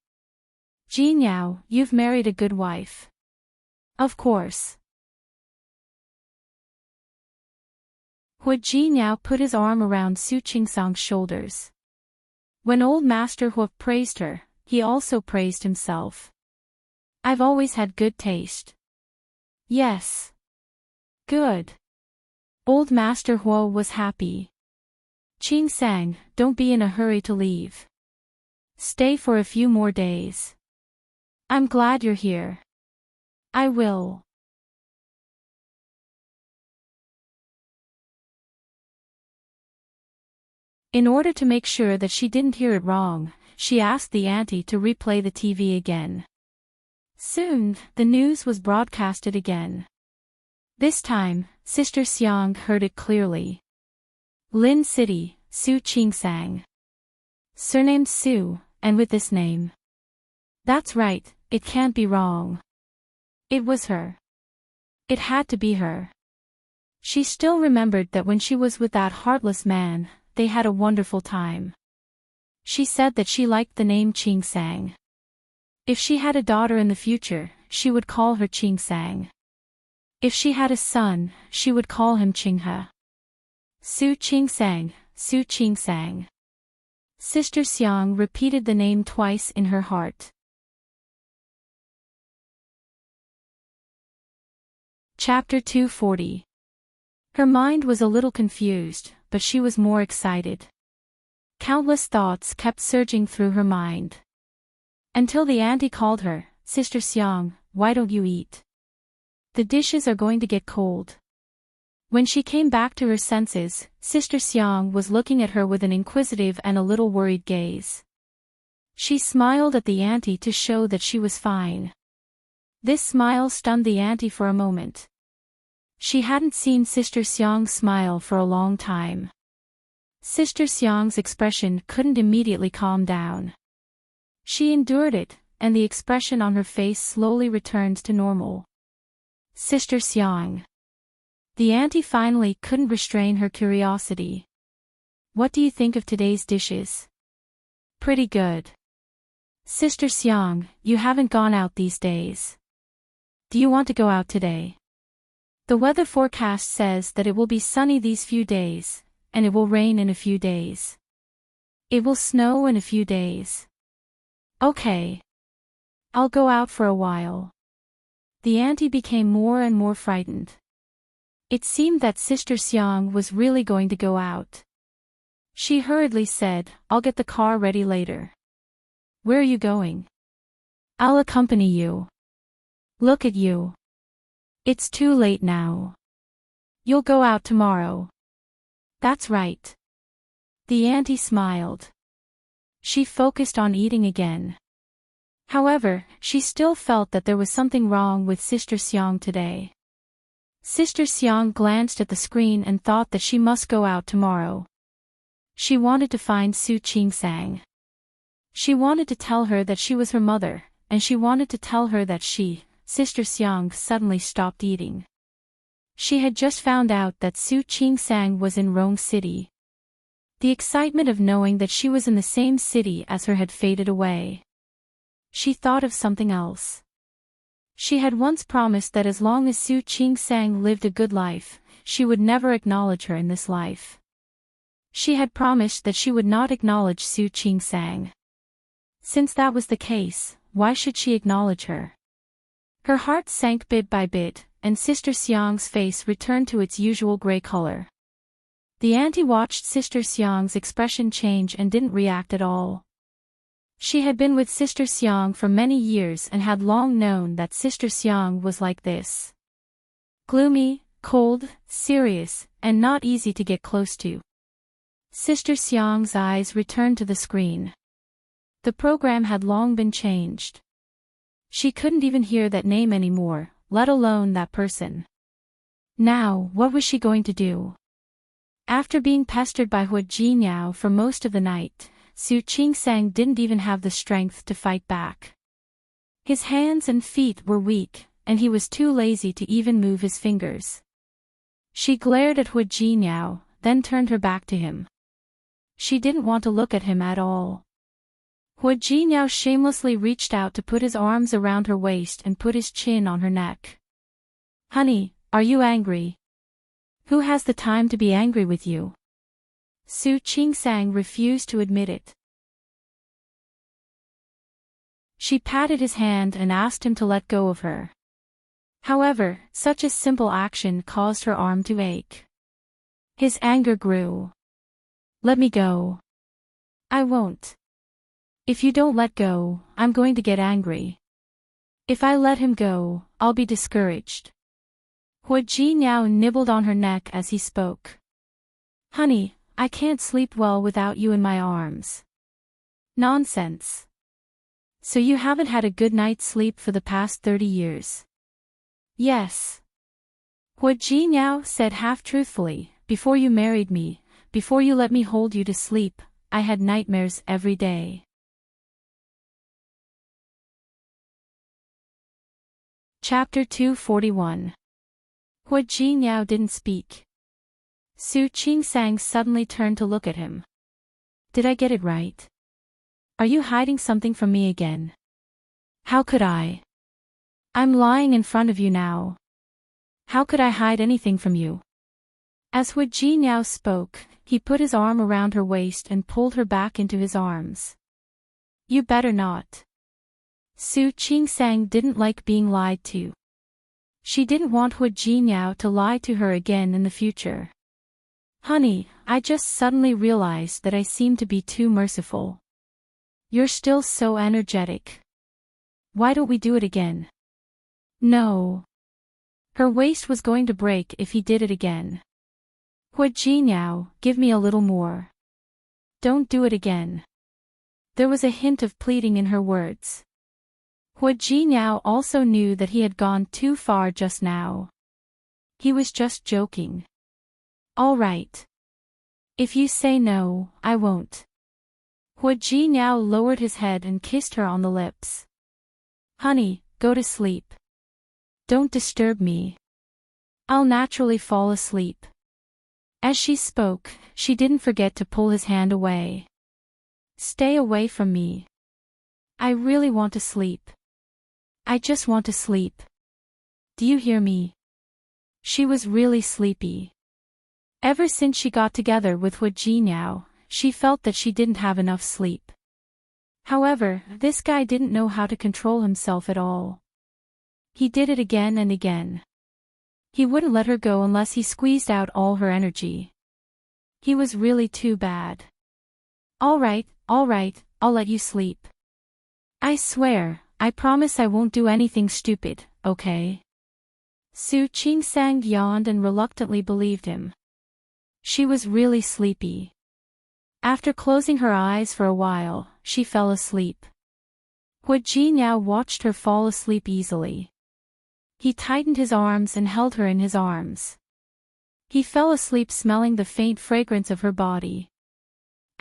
Jinyao, you've married a good wife. Of course. Hua Jinyao put his arm around Su Qing-sang's shoulders. When old Master Hua praised her, he also praised himself. I've always had good taste. Yes. Good. Old Master Hua was happy. Qing-sang, don't be in a hurry to leave. Stay for a few more days. I'm glad you're here. I will. In order to make sure that she didn't hear it wrong, she asked the auntie to replay the TV again. Soon, the news was broadcasted again. This time, Sister Xiang heard it clearly. Lin City, Su Qing-sang. Surnamed Su, and with this name. That's right, it can't be wrong. It was her. It had to be her. She still remembered that when she was with that heartless man, they had a wonderful time. She said that she liked the name Chingsang. If she had a daughter in the future, she would call her Chingsang. If she had a son, she would call him Chinghe. Su Chingsang, Su Chingsang. Sister Xiang repeated the name twice in her heart. Chapter 240. Her mind was a little confused, but she was more excited. Countless thoughts kept surging through her mind. Until the auntie called her, "Sister Xiang, why don't you eat? The dishes are going to get cold." When she came back to her senses, Sister Xiang was looking at her with an inquisitive and a little worried gaze. She smiled at the auntie to show that she was fine. This smile stunned the auntie for a moment. She hadn't seen Sister Xiang smile for a long time. Sister Xiang's expression couldn't immediately calm down. She endured it, and the expression on her face slowly returned to normal. "Sister Xiang." The auntie finally couldn't restrain her curiosity. "What do you think of today's dishes?" "Pretty good." "Sister Xiang, you haven't gone out these days. Do you want to go out today? The weather forecast says that it will be sunny these few days, and it will rain in a few days. It will snow in a few days." "Okay. I'll go out for a while." The auntie became more and more frightened. It seemed that Sister Xiang was really going to go out. She hurriedly said, "I'll get the car ready later." "Where are you going?" "I'll accompany you." "Look at you. It's too late now. You'll go out tomorrow." "That's right." The auntie smiled. She focused on eating again. However, she still felt that there was something wrong with Sister Xiang today. Sister Xiang glanced at the screen and thought that she must go out tomorrow. She wanted to find Su Chingsang. She wanted to tell her that she was her mother, and she wanted to tell her that Sister Xiang suddenly stopped eating. She had just found out that Su Chingsang was in Rong City. The excitement of knowing that she was in the same city as her had faded away. She thought of something else. She had once promised that as long as Su Chingsang lived a good life, she would never acknowledge her in this life. She had promised that she would not acknowledge Su Chingsang. Since that was the case, why should she acknowledge her? Her heart sank bit by bit, and Sister Xiang's face returned to its usual gray color. The auntie watched Sister Xiang's expression change and didn't react at all. She had been with Sister Xiang for many years and had long known that Sister Xiang was like this. Gloomy, cold, serious, and not easy to get close to. Sister Xiang's eyes returned to the screen. The program had long been changed. She couldn't even hear that name anymore, let alone that person. Now, what was she going to do? After being pestered by Hu Jinyao for most of the night, Su Chingsang didn't even have the strength to fight back. His hands and feet were weak, and he was too lazy to even move his fingers. She glared at Hu Jinyao, then turned her back to him. She didn't want to look at him at all. Hu Jinyao shamelessly reached out to put his arms around her waist and put his chin on her neck. "Honey, are you angry? Who has the time to be angry with you?" Su Chingsang refused to admit it. She patted his hand and asked him to let go of her. However, such a simple action caused her arm to ache. His anger grew. "Let me go." "I won't. If you don't let go, I'm going to get angry. If I let him go, I'll be discouraged." Hu Jinyao nibbled on her neck as he spoke. "Honey, I can't sleep well without you in my arms." "Nonsense. So you haven't had a good night's sleep for the past 30 years. "Yes." Hu Jinyao said half-truthfully, "Before you married me, before you let me hold you to sleep, I had nightmares every day." Chapter 241. Hua Jinyao didn't speak. Su Qingsang suddenly turned to look at him. Did I get it right? Are you hiding something from me again? How could I? I'm lying in front of you now. How could I hide anything from you? As Hua Jinyao spoke, he put his arm around her waist and pulled her back into his arms. You better not. Su Qingsang didn't like being lied to. She didn't want Hua Jinyao to lie to her again in the future. Honey, I just suddenly realized that I seem to be too merciful. You're still so energetic. Why don't we do it again? No. Her waist was going to break if he did it again. Hua Jinyao, give me a little more. Don't do it again. There was a hint of pleading in her words. Hua Jinyao also knew that he had gone too far just now. He was just joking. All right. If you say no, I won't. Hua Jinyao lowered his head and kissed her on the lips. Honey, go to sleep. Don't disturb me. I'll naturally fall asleep. As she spoke, she didn't forget to pull his hand away. Stay away from me. I really want to sleep. I just want to sleep. Do you hear me? She was really sleepy. Ever since she got together with Hua Jinyao, she felt that she didn't have enough sleep. However, this guy didn't know how to control himself at all. He did it again and again. He wouldn't let her go unless he squeezed out all her energy. He was really too bad. All right, I'll let you sleep. I swear, I promise I won't do anything stupid, okay? Su Qingsang yawned and reluctantly believed him. She was really sleepy. After closing her eyes for a while, she fell asleep. Hua Jinyao watched her fall asleep easily. He tightened his arms and held her in his arms. He fell asleep smelling the faint fragrance of her body.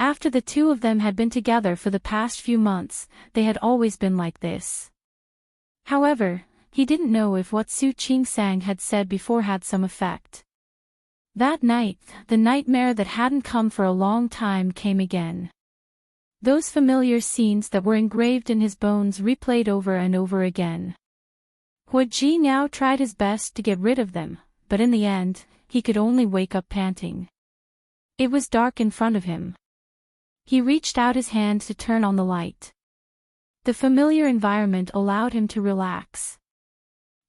After the two of them had been together for the past few months, they had always been like this. However, he didn't know if what Su Qingsang had said before had some effect. That night, the nightmare that hadn't come for a long time came again. Those familiar scenes that were engraved in his bones replayed over and over again. Hua Jinyao tried his best to get rid of them, but in the end, he could only wake up panting. It was dark in front of him. He reached out his hand to turn on the light. The familiar environment allowed him to relax.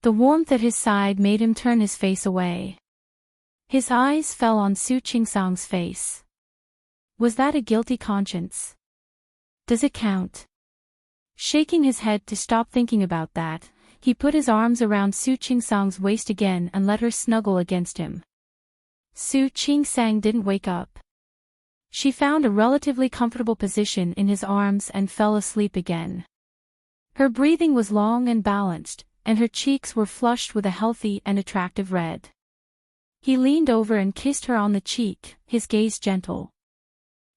The warmth at his side made him turn his face away. His eyes fell on Su Qingsang's face. Was that a guilty conscience? Does it count? Shaking his head to stop thinking about that, he put his arms around Su Qingsang's waist again and let her snuggle against him. Su Qingsang didn't wake up. She found a relatively comfortable position in his arms and fell asleep again. Her breathing was long and balanced, and her cheeks were flushed with a healthy and attractive red. He leaned over and kissed her on the cheek, his gaze gentle.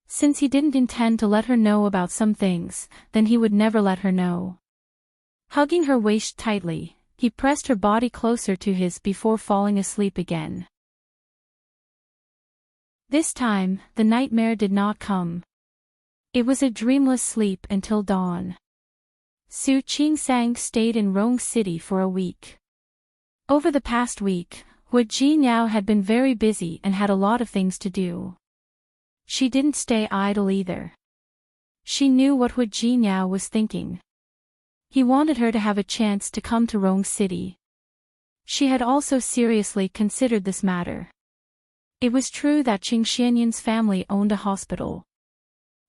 Since he didn't intend to let her know about some things, then he would never let her know. Hugging her waist tightly, he pressed her body closer to his before falling asleep again. This time, the nightmare did not come. It was a dreamless sleep until dawn. Su Qingsang stayed in Rong City for a week. Over the past week, Hua Jinyao had been very busy and had a lot of things to do. She didn't stay idle either. She knew what Hua Jinyao was thinking. He wanted her to have a chance to come to Rong City. She had also seriously considered this matter. It was true that Qing Xianyan's family owned a hospital.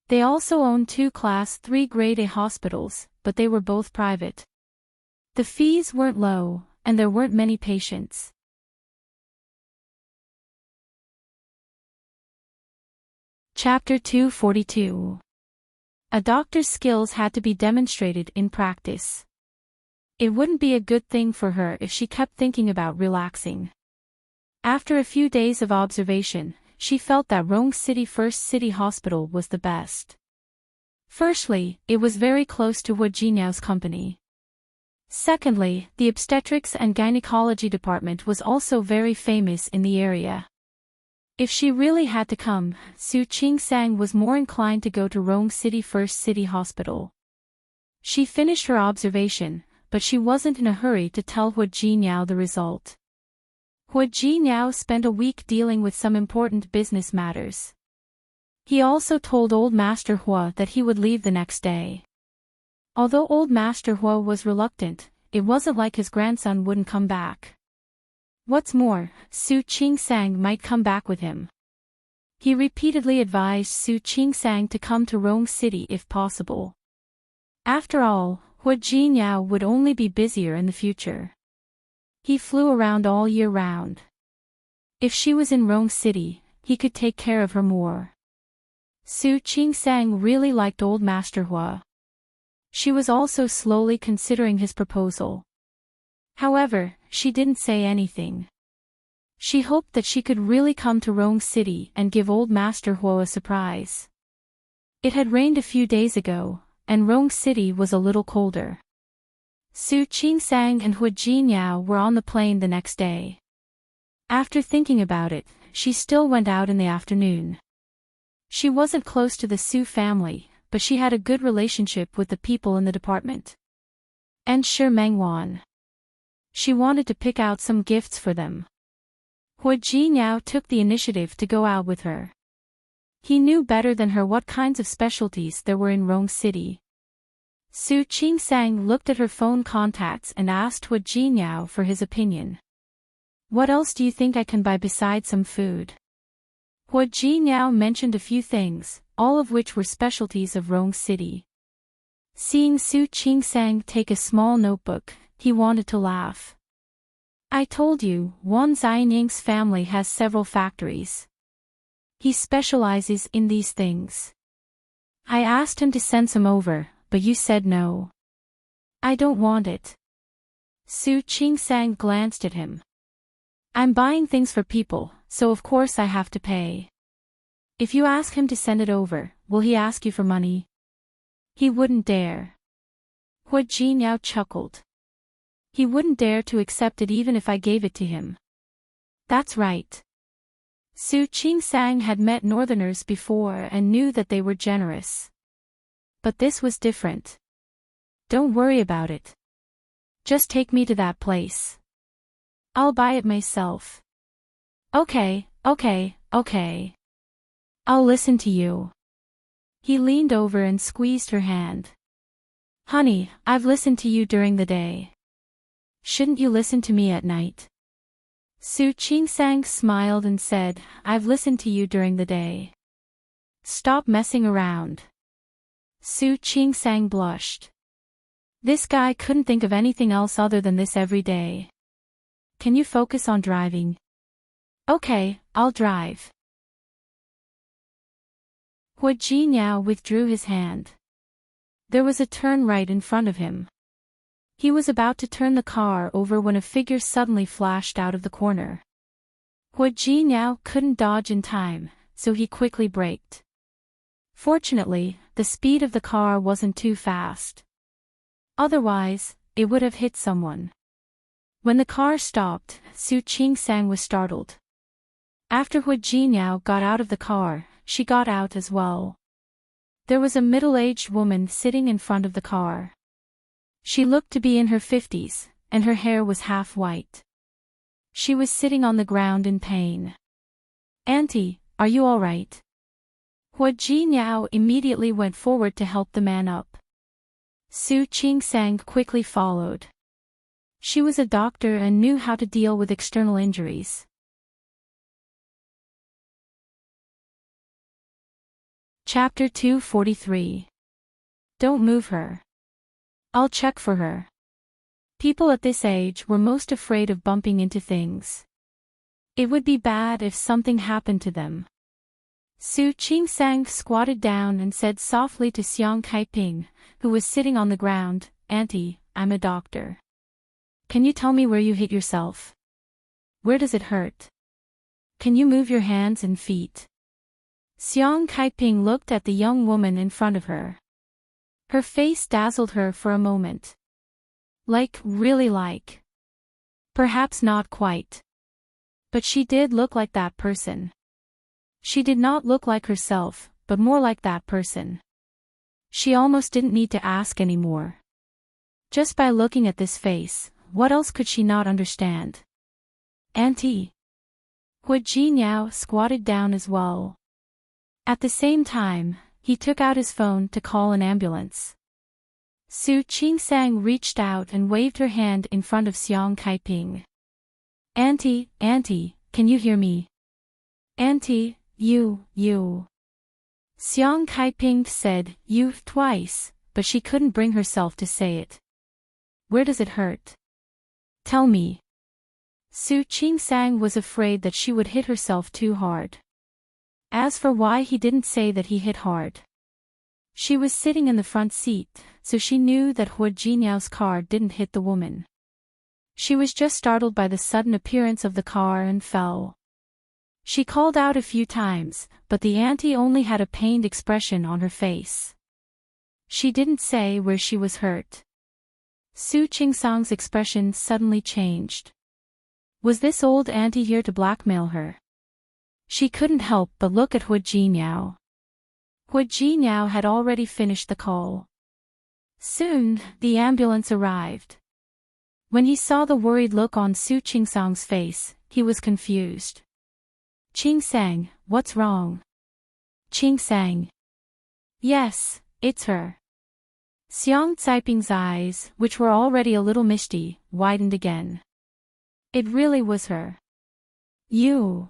They also owned 2 Class 3 Grade A hospitals, but they were both private. The fees weren't low, and there weren't many patients. Chapter 242. A doctor's skills had to be demonstrated in practice. It wouldn't be a good thing for her if she kept thinking about relaxing. After a few days of observation, she felt that Rong City First City Hospital was the best. Firstly, it was very close to Hua Jinyao's company. Secondly, the obstetrics and gynecology department was also very famous in the area. If she really had to come, Su Qingsang was more inclined to go to Rome City First City Hospital. She finished her observation, but she wasn't in a hurry to tell Hua Jinyao the result. Hua Jinyao spent a week dealing with some important business matters. He also told Old Master Hua that he would leave the next day. Although Old Master Hua was reluctant, it wasn't like his grandson wouldn't come back. What's more, Su Qingsang might come back with him. He repeatedly advised Su Qingsang to come to Rome City if possible. After all, Hua Jinyao would only be busier in the future. He flew around all year round. If she was in Rome City, he could take care of her more. Su Qingsang really liked Old Master Hua. She was also slowly considering his proposal. However, she didn't say anything. She hoped that she could really come to Rome City and give Old Master Hua a surprise. It had rained a few days ago, and Rome City was a little colder. Su Qingsang and Hua Jinyao were on the plane the next day. After thinking about it, she still went out in the afternoon. She wasn't close to the Su family, but she had a good relationship with the people in the department. And Shi Mengwan. She wanted to pick out some gifts for them. Hua Jinyao took the initiative to go out with her. He knew better than her what kinds of specialties there were in Rome City. Su Qingsang looked at her phone contacts and asked Hua Jinyao for his opinion. What else do you think I can buy besides some food? Hua Jinyao mentioned a few things, all of which were specialties of Rome City. Seeing Su Qingsang take a small notebook, he wanted to laugh. I told you, Wan Xianying's family has several factories. He specializes in these things. I asked him to send some over, but you said no. I don't want it. Su Qingsang glanced at him. I'm buying things for people, so of course I have to pay. If you ask him to send it over, will he ask you for money? He wouldn't dare. Hua Jinyao chuckled. He wouldn't dare to accept it even if I gave it to him. That's right. Su Qingsang had met northerners before and knew that they were generous. But this was different. Don't worry about it. Just take me to that place. I'll buy it myself. Okay. I'll listen to you. He leaned over and squeezed her hand. Honey, I've listened to you during the day. Shouldn't you listen to me at night? Su Qingsang smiled and said, I've listened to you during the day. Stop messing around. Su Qingsang blushed. This guy couldn't think of anything else other than this every day. Can you focus on driving? Okay, I'll drive. Hua Jinyao withdrew his hand. There was a turn right in front of him. He was about to turn the car over when a figure suddenly flashed out of the corner. Hua Jinyao couldn't dodge in time, so he quickly braked. Fortunately, the speed of the car wasn't too fast. Otherwise, it would have hit someone. When the car stopped, Su Qingsang was startled. After Hua Jinyao got out of the car, she got out as well. There was a middle-aged woman sitting in front of the car. She looked to be in her 50s, and her hair was half white. She was sitting on the ground in pain. Auntie, are you all right? Hua Jinyao immediately went forward to help the man up. Su Qingsang quickly followed. She was a doctor and knew how to deal with external injuries. Chapter 243. Don't move her. I'll check for her. People at this age were most afraid of bumping into things. It would be bad if something happened to them. Su Qingsang squatted down and said softly to Xiang Kaiping, who was sitting on the ground, Auntie, I'm a doctor. Can you tell me where you hit yourself? Where does it hurt? Can you move your hands and feet? Xiang Kaiping looked at the young woman in front of her. Her face dazzled her for a moment. Like, really like. Perhaps not quite. But she did look like that person. She did not look like herself, but more like that person. She almost didn't need to ask anymore. Just by looking at this face, what else could she not understand? Auntie. Hu Jinyao squatted down as well. At the same time, he took out his phone to call an ambulance. Su Qingsang reached out and waved her hand in front of Xiang Kaiping. Auntie, can you hear me? Auntie, you. Xiang Kaiping said, you, twice, but she couldn't bring herself to say it. Where does it hurt? Tell me. Su Qingsang was afraid that she would hit herself too hard. As for why he didn't say that he hit hard. She was sitting in the front seat, so she knew that Hu Jinyao's car didn't hit the woman. She was just startled by the sudden appearance of the car and fell. She called out a few times, but the auntie only had a pained expression on her face. She didn't say where she was hurt. Su Qingsang's expression suddenly changed. Was this old auntie here to blackmail her? She couldn't help but look at Hu Jinyao. Hu Jinyao had already finished the call. Soon, the ambulance arrived. When he saw the worried look on Su Qingsang's face, he was confused. Qingsang, what's wrong? Qingsang. Yes, it's her. Xiang Caiping's eyes, which were already a little misty, widened again. It really was her. You.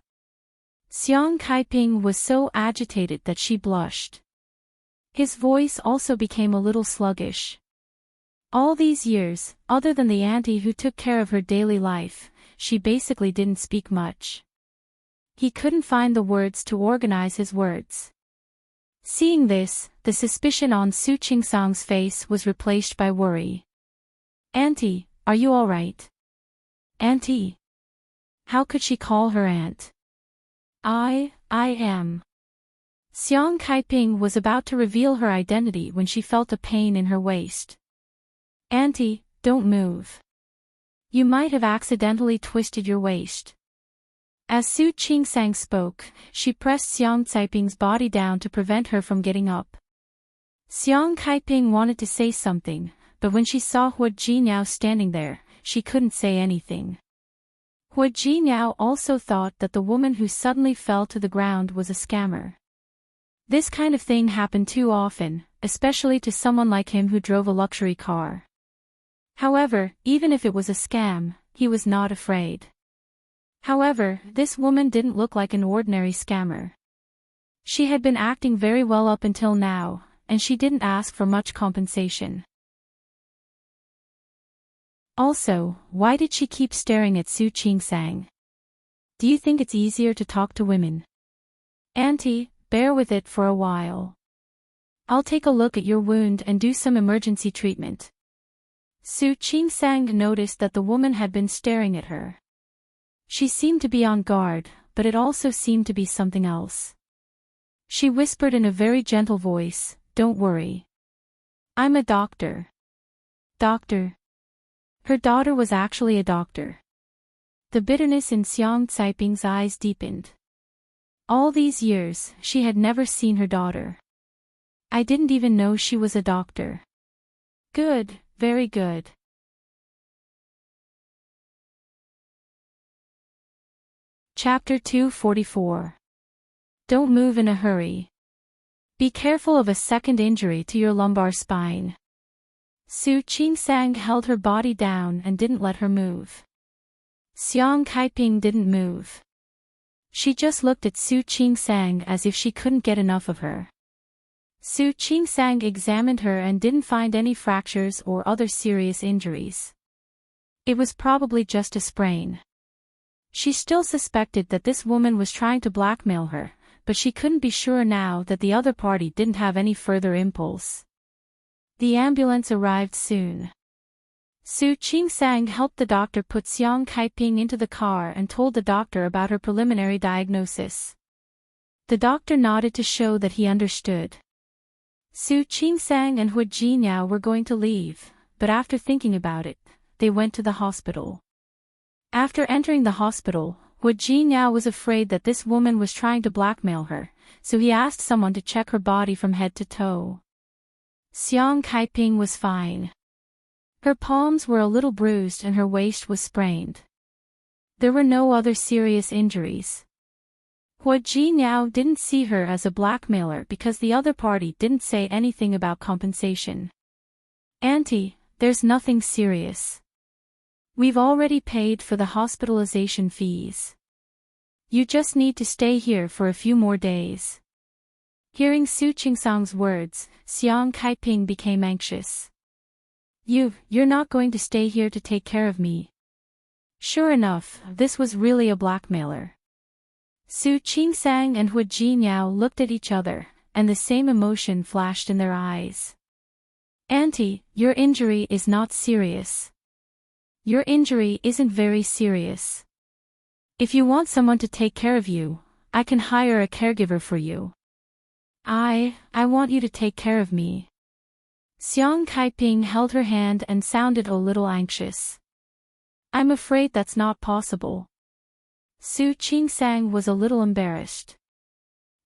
Xiang Kaiping was so agitated that she blushed. His voice also became a little sluggish. All these years, other than the auntie who took care of her daily life, she basically didn't speak much. He couldn't find the words to organize his words. Seeing this, the suspicion on Su Qingsang's face was replaced by worry. Auntie, are you all right? Auntie. How could she call her aunt? I am. Xiang Kaiping was about to reveal her identity when she felt a pain in her waist. Auntie, don't move. You might have accidentally twisted your waist. As Su Qingsang spoke, she pressed Xiang Caiping's body down to prevent her from getting up. Xiang Kaiping wanted to say something, but when she saw Hu Jinyao standing there, she couldn't say anything. Hu Jinyao also thought that the woman who suddenly fell to the ground was a scammer. This kind of thing happened too often, especially to someone like him who drove a luxury car. However, even if it was a scam, he was not afraid. However, this woman didn't look like an ordinary scammer. She had been acting very well up until now, and she didn't ask for much compensation. Also, why did she keep staring at Su Qingsang? Do you think it's easier to talk to women? Auntie, bear with it for a while. I'll take a look at your wound and do some emergency treatment. Su Qingsang noticed that the woman had been staring at her. She seemed to be on guard, but it also seemed to be something else. She whispered in a very gentle voice, "Don't worry. I'm a doctor." Doctor. Her daughter was actually a doctor. The bitterness in Xiang Caiping's eyes deepened. All these years, she had never seen her daughter. I didn't even know she was a doctor. Good, very good. Chapter 244. Don't move in a hurry. Be careful of a second injury to your lumbar spine. Su Qingsang held her body down and didn't let her move. Xiang Kaiping didn't move. She just looked at Su Qingsang as if she couldn't get enough of her. Su Qingsang examined her and didn't find any fractures or other serious injuries. It was probably just a sprain. She still suspected that this woman was trying to blackmail her, but she couldn't be sure now that the other party didn't have any further impulse. The ambulance arrived soon. Su Qingsang helped the doctor put Xiang Kaiping into the car and told the doctor about her preliminary diagnosis. The doctor nodded to show that he understood. Su Qingsang and Hu Jinyao were going to leave, but after thinking about it, they went to the hospital. After entering the hospital, Hu Jinyao was afraid that this woman was trying to blackmail her, so he asked someone to check her body from head to toe. Xiang Kaiping was fine. Her palms were a little bruised and her waist was sprained. There were no other serious injuries. Hu Jinyao didn't see her as a blackmailer because the other party didn't say anything about compensation. "Auntie, there's nothing serious. We've already paid for the hospitalization fees. You just need to stay here for a few more days." Hearing Su Qingsang's words, Xiang Kaiping became anxious. You're not going to stay here to take care of me." Sure enough, this was really a blackmailer. Su Qingsang and Hu Jinyao looked at each other, and the same emotion flashed in their eyes. "Auntie, your injury is not serious. Your injury isn't very serious. If you want someone to take care of you, I can hire a caregiver for you." I want you to take care of me." Xiang Kaiping held her hand and sounded a little anxious. "I'm afraid that's not possible." Su Qingsang was a little embarrassed.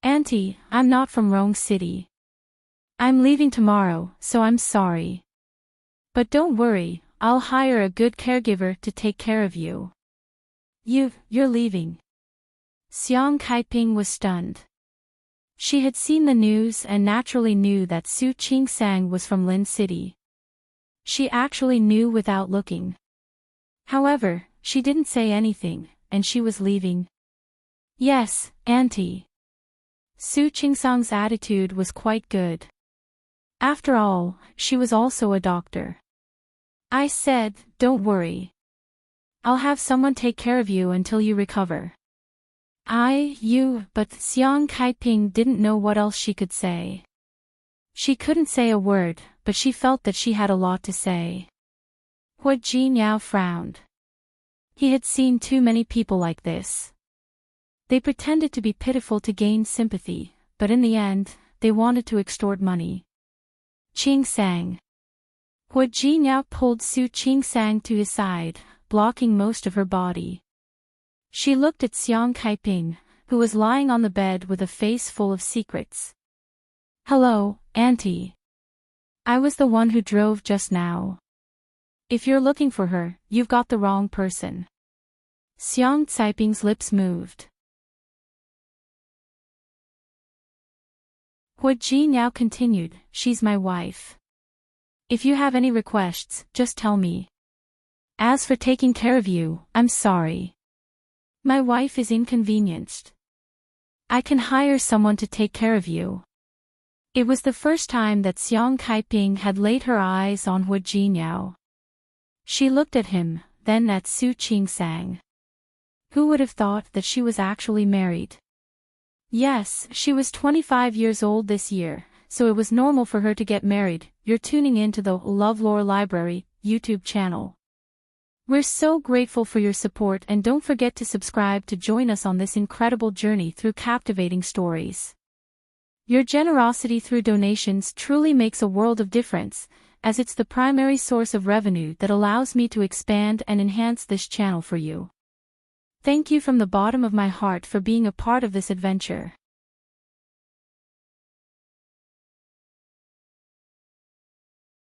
"Auntie, I'm not from Rong City. I'm leaving tomorrow, so I'm sorry. But don't worry, I'll hire a good caregiver to take care of you." You're leaving?" Xiang Kaiping was stunned. She had seen the news and naturally knew that Su Qingsang was from Lin City. She actually knew without looking. However, she didn't say anything, and she was leaving. "Yes, Auntie." Su Qingsang's attitude was quite good. After all, she was also a doctor. "I said, don't worry. I'll have someone take care of you until you recover." But Xiang Kaiping didn't know what else she could say. She couldn't say a word, but she felt that she had a lot to say. Hu Jinyao frowned. He had seen too many people like this. They pretended to be pitiful to gain sympathy, but in the end, they wanted to extort money. "Qingsang." Hu Jinyao pulled Su Qingsang to his side, blocking most of her body. She looked at Xiang Kaiping, who was lying on the bed with a face full of secrets. "Hello, Auntie. I was the one who drove just now. If you're looking for her, you've got the wrong person." Xiang Caiping's lips moved. Hu Jinyao continued, "She's my wife. If you have any requests, just tell me. As for taking care of you, I'm sorry. My wife is inconvenienced. I can hire someone to take care of you." It was the first time that Xiang Kaiping had laid her eyes on Hu Jinyao. She looked at him, then at Su Qingsang. Who would have thought that she was actually married? Yes, she was 25 years old this year, so it was normal for her to get married. You're tuning into the LoveLore Library YouTube channel. We're so grateful for your support, and don't forget to subscribe to join us on this incredible journey through captivating stories. Your generosity through donations truly makes a world of difference, as it's the primary source of revenue that allows me to expand and enhance this channel for you. Thank you from the bottom of my heart for being a part of this adventure.